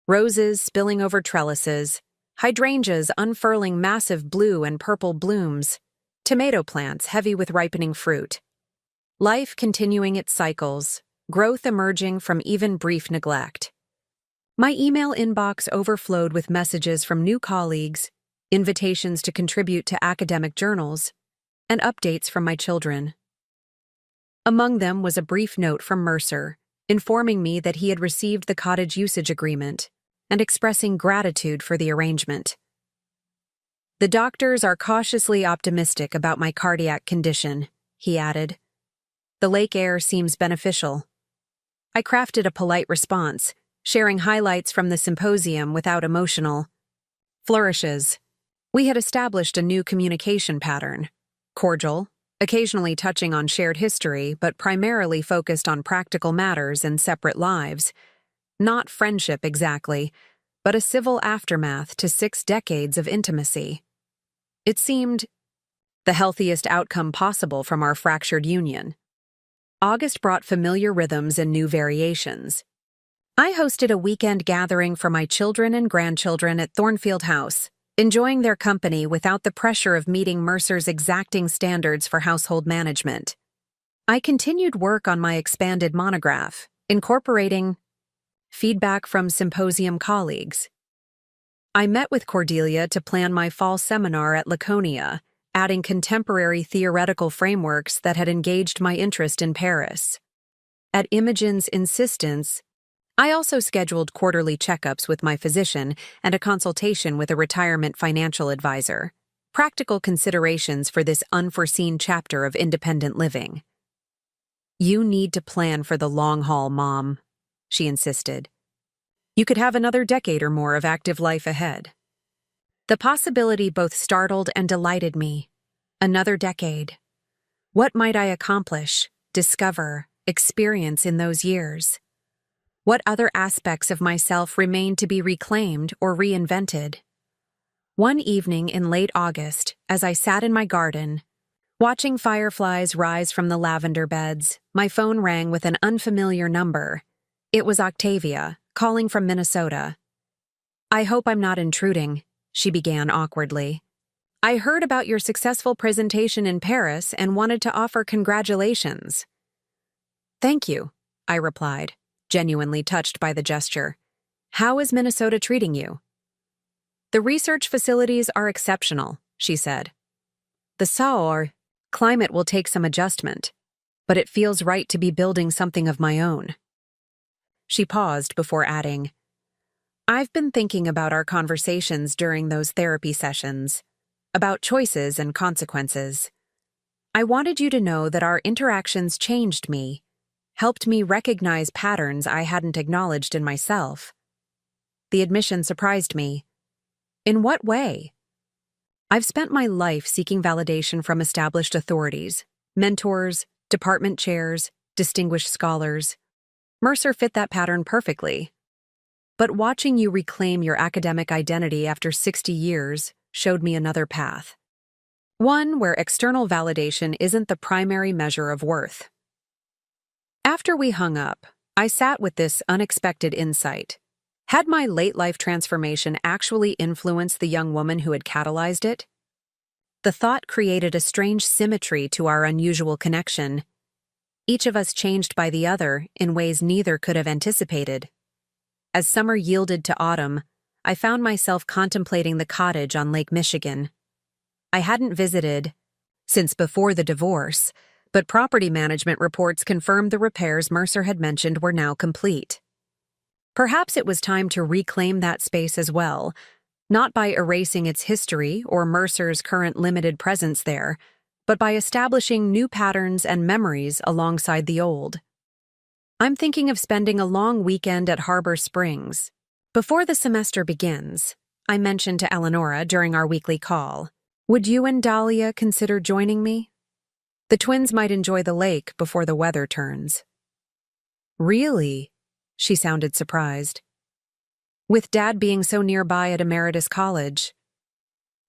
Roses spilling over trellises, hydrangeas unfurling massive blue and purple blooms, tomato plants heavy with ripening fruit. Life continuing its cycles, growth emerging from even brief neglect. My email inbox overflowed with messages from new colleagues, invitations to contribute to academic journals, and updates from my children. Among them was a brief note from Mercer, informing me that he had received the cottage usage agreement and expressing gratitude for the arrangement. "The doctors are cautiously optimistic about my cardiac condition," he added. "The lake air seems beneficial." I crafted a polite response, sharing highlights from the symposium without emotional flourishes. We had established a new communication pattern, cordial, occasionally touching on shared history, but primarily focused on practical matters and separate lives. Not friendship exactly, but a civil aftermath to 6 decades of intimacy. It seemed the healthiest outcome possible from our fractured union. August brought familiar rhythms and new variations. I hosted a weekend gathering for my children and grandchildren at Thornfield House, enjoying their company without the pressure of meeting Mercer's exacting standards for household management. I continued work on my expanded monograph, incorporating feedback from symposium colleagues. I met with Cordelia to plan my fall seminar at Laconia, adding contemporary theoretical frameworks that had engaged my interest in Paris. At Imogen's insistence, I also scheduled quarterly checkups with my physician and a consultation with a retirement financial advisor. Practical considerations for this unforeseen chapter of independent living. "You need to plan for the long haul, Mom," she insisted. "You could have another decade or more of active life ahead." The possibility both startled and delighted me. Another decade. What might I accomplish, discover, experience in those years? What other aspects of myself remained to be reclaimed or reinvented? One evening in late August, as I sat in my garden, watching fireflies rise from the lavender beds, my phone rang with an unfamiliar number. It was Octavia, calling from Minnesota. "I hope I'm not intruding," she began awkwardly. "I heard about your successful presentation in Paris and wanted to offer congratulations." "Thank you," I replied, genuinely touched by the gesture. "How is Minnesota treating you?" "The research facilities are exceptional," she said. "The Saur climate will take some adjustment, but it feels right to be building something of my own." She paused before adding, "I've been thinking about our conversations during those therapy sessions, about choices and consequences. I wanted you to know that our interactions changed me, helped me recognize patterns I hadn't acknowledged in myself." The admission surprised me. "In what way?" "I've spent my life seeking validation from established authorities, mentors, department chairs, distinguished scholars. Mercer fit that pattern perfectly. But watching you reclaim your academic identity after 60 years showed me another path. One where external validation isn't the primary measure of worth." After we hung up, I sat with this unexpected insight. Had my late-life transformation actually influenced the young woman who had catalyzed it? The thought created a strange symmetry to our unusual connection. Each of us changed by the other in ways neither could have anticipated. As summer yielded to autumn, I found myself contemplating the cottage on Lake Michigan. I hadn't visited since before the divorce, but property management reports confirmed the repairs Mercer had mentioned were now complete. Perhaps it was time to reclaim that space as well, not by erasing its history or Mercer's current limited presence there, but by establishing new patterns and memories alongside the old. I'm thinking of spending a long weekend at Harbor Springs. Before the semester begins, I mentioned to Eleonora during our weekly call, "Would you and Dahlia consider joining me? The twins might enjoy the lake before the weather turns." "Really?" She sounded surprised. "With Dad being so nearby at Emeritus College,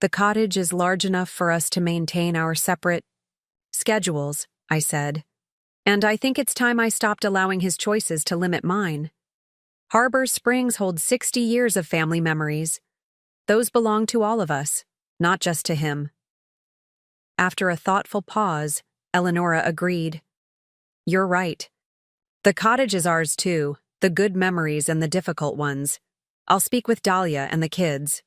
the cottage is large enough for us to maintain our separate schedules," I said. "And I think it's time I stopped allowing his choices to limit mine. Harbor Springs holds 60 years of family memories. Those belong to all of us, not just to him." After a thoughtful pause, Eleonora agreed. "You're right. The cottage is ours too, the good memories and the difficult ones. I'll speak with Dahlia and the kids."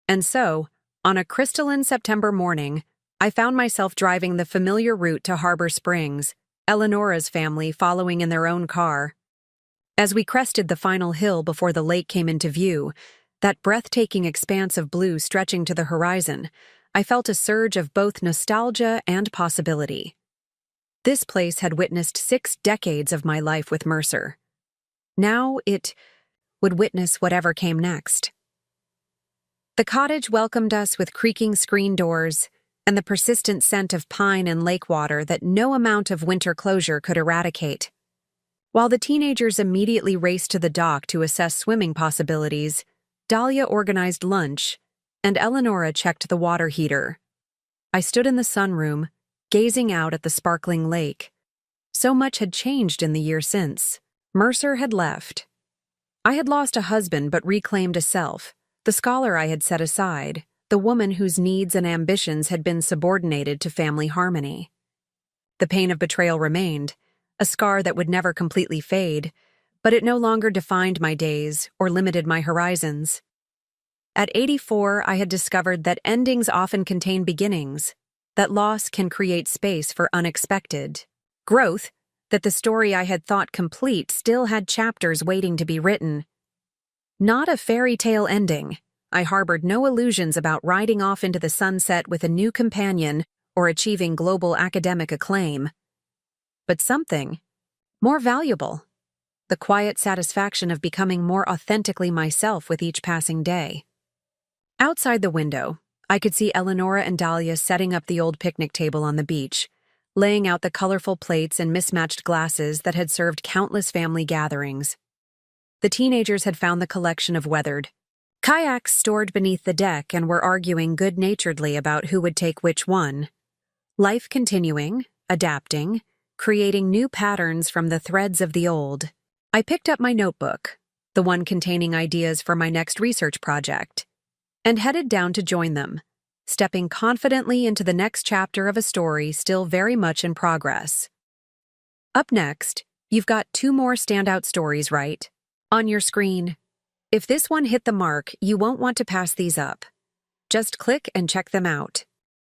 And so, on a crystalline September morning, I found myself driving the familiar route to Harbor Springs, Eleonora's family following in their own car. As we crested the final hill before the lake came into view, that breathtaking expanse of blue stretching to the horizon, I felt a surge of both nostalgia and possibility. This place had witnessed 6 decades of my life with Mercer. Now it would witness whatever came next. The cottage welcomed us with creaking screen doors and the persistent scent of pine and lake water that no amount of winter closure could eradicate. While the teenagers immediately raced to the dock to assess swimming possibilities, Dahlia organized lunch, and Eleonora checked the water heater. I stood in the sunroom, gazing out at the sparkling lake. So much had changed in the year since. Mercer had left. I had lost a husband but reclaimed a self, the scholar I had set aside, the woman whose needs and ambitions had been subordinated to family harmony. The pain of betrayal remained, a scar that would never completely fade, but it no longer defined my days or limited my horizons. At 84, I had discovered that endings often contain beginnings, that loss can create space for unexpected growth, that the story I had thought complete still had chapters waiting to be written. Not a fairy tale ending. I harbored no illusions about riding off into the sunset with a new companion or achieving global academic acclaim. But something more valuable. The quiet satisfaction of becoming more authentically myself with each passing day. Outside the window, I could see Eleonora and Dahlia setting up the old picnic table on the beach, laying out the colorful plates and mismatched glasses that had served countless family gatherings. The teenagers had found the collection of weathered kayaks stored beneath the deck and were arguing good-naturedly about who would take which one. Life continuing, adapting, creating new patterns from the threads of the old. I picked up my notebook, the one containing ideas for my next research project, and headed down to join them, stepping confidently into the next chapter of a story still very much in progress. Up next, you've got 2 more standout stories, right? On your screen. If this one hit the mark, you won't want to pass these up. Just click and check them out.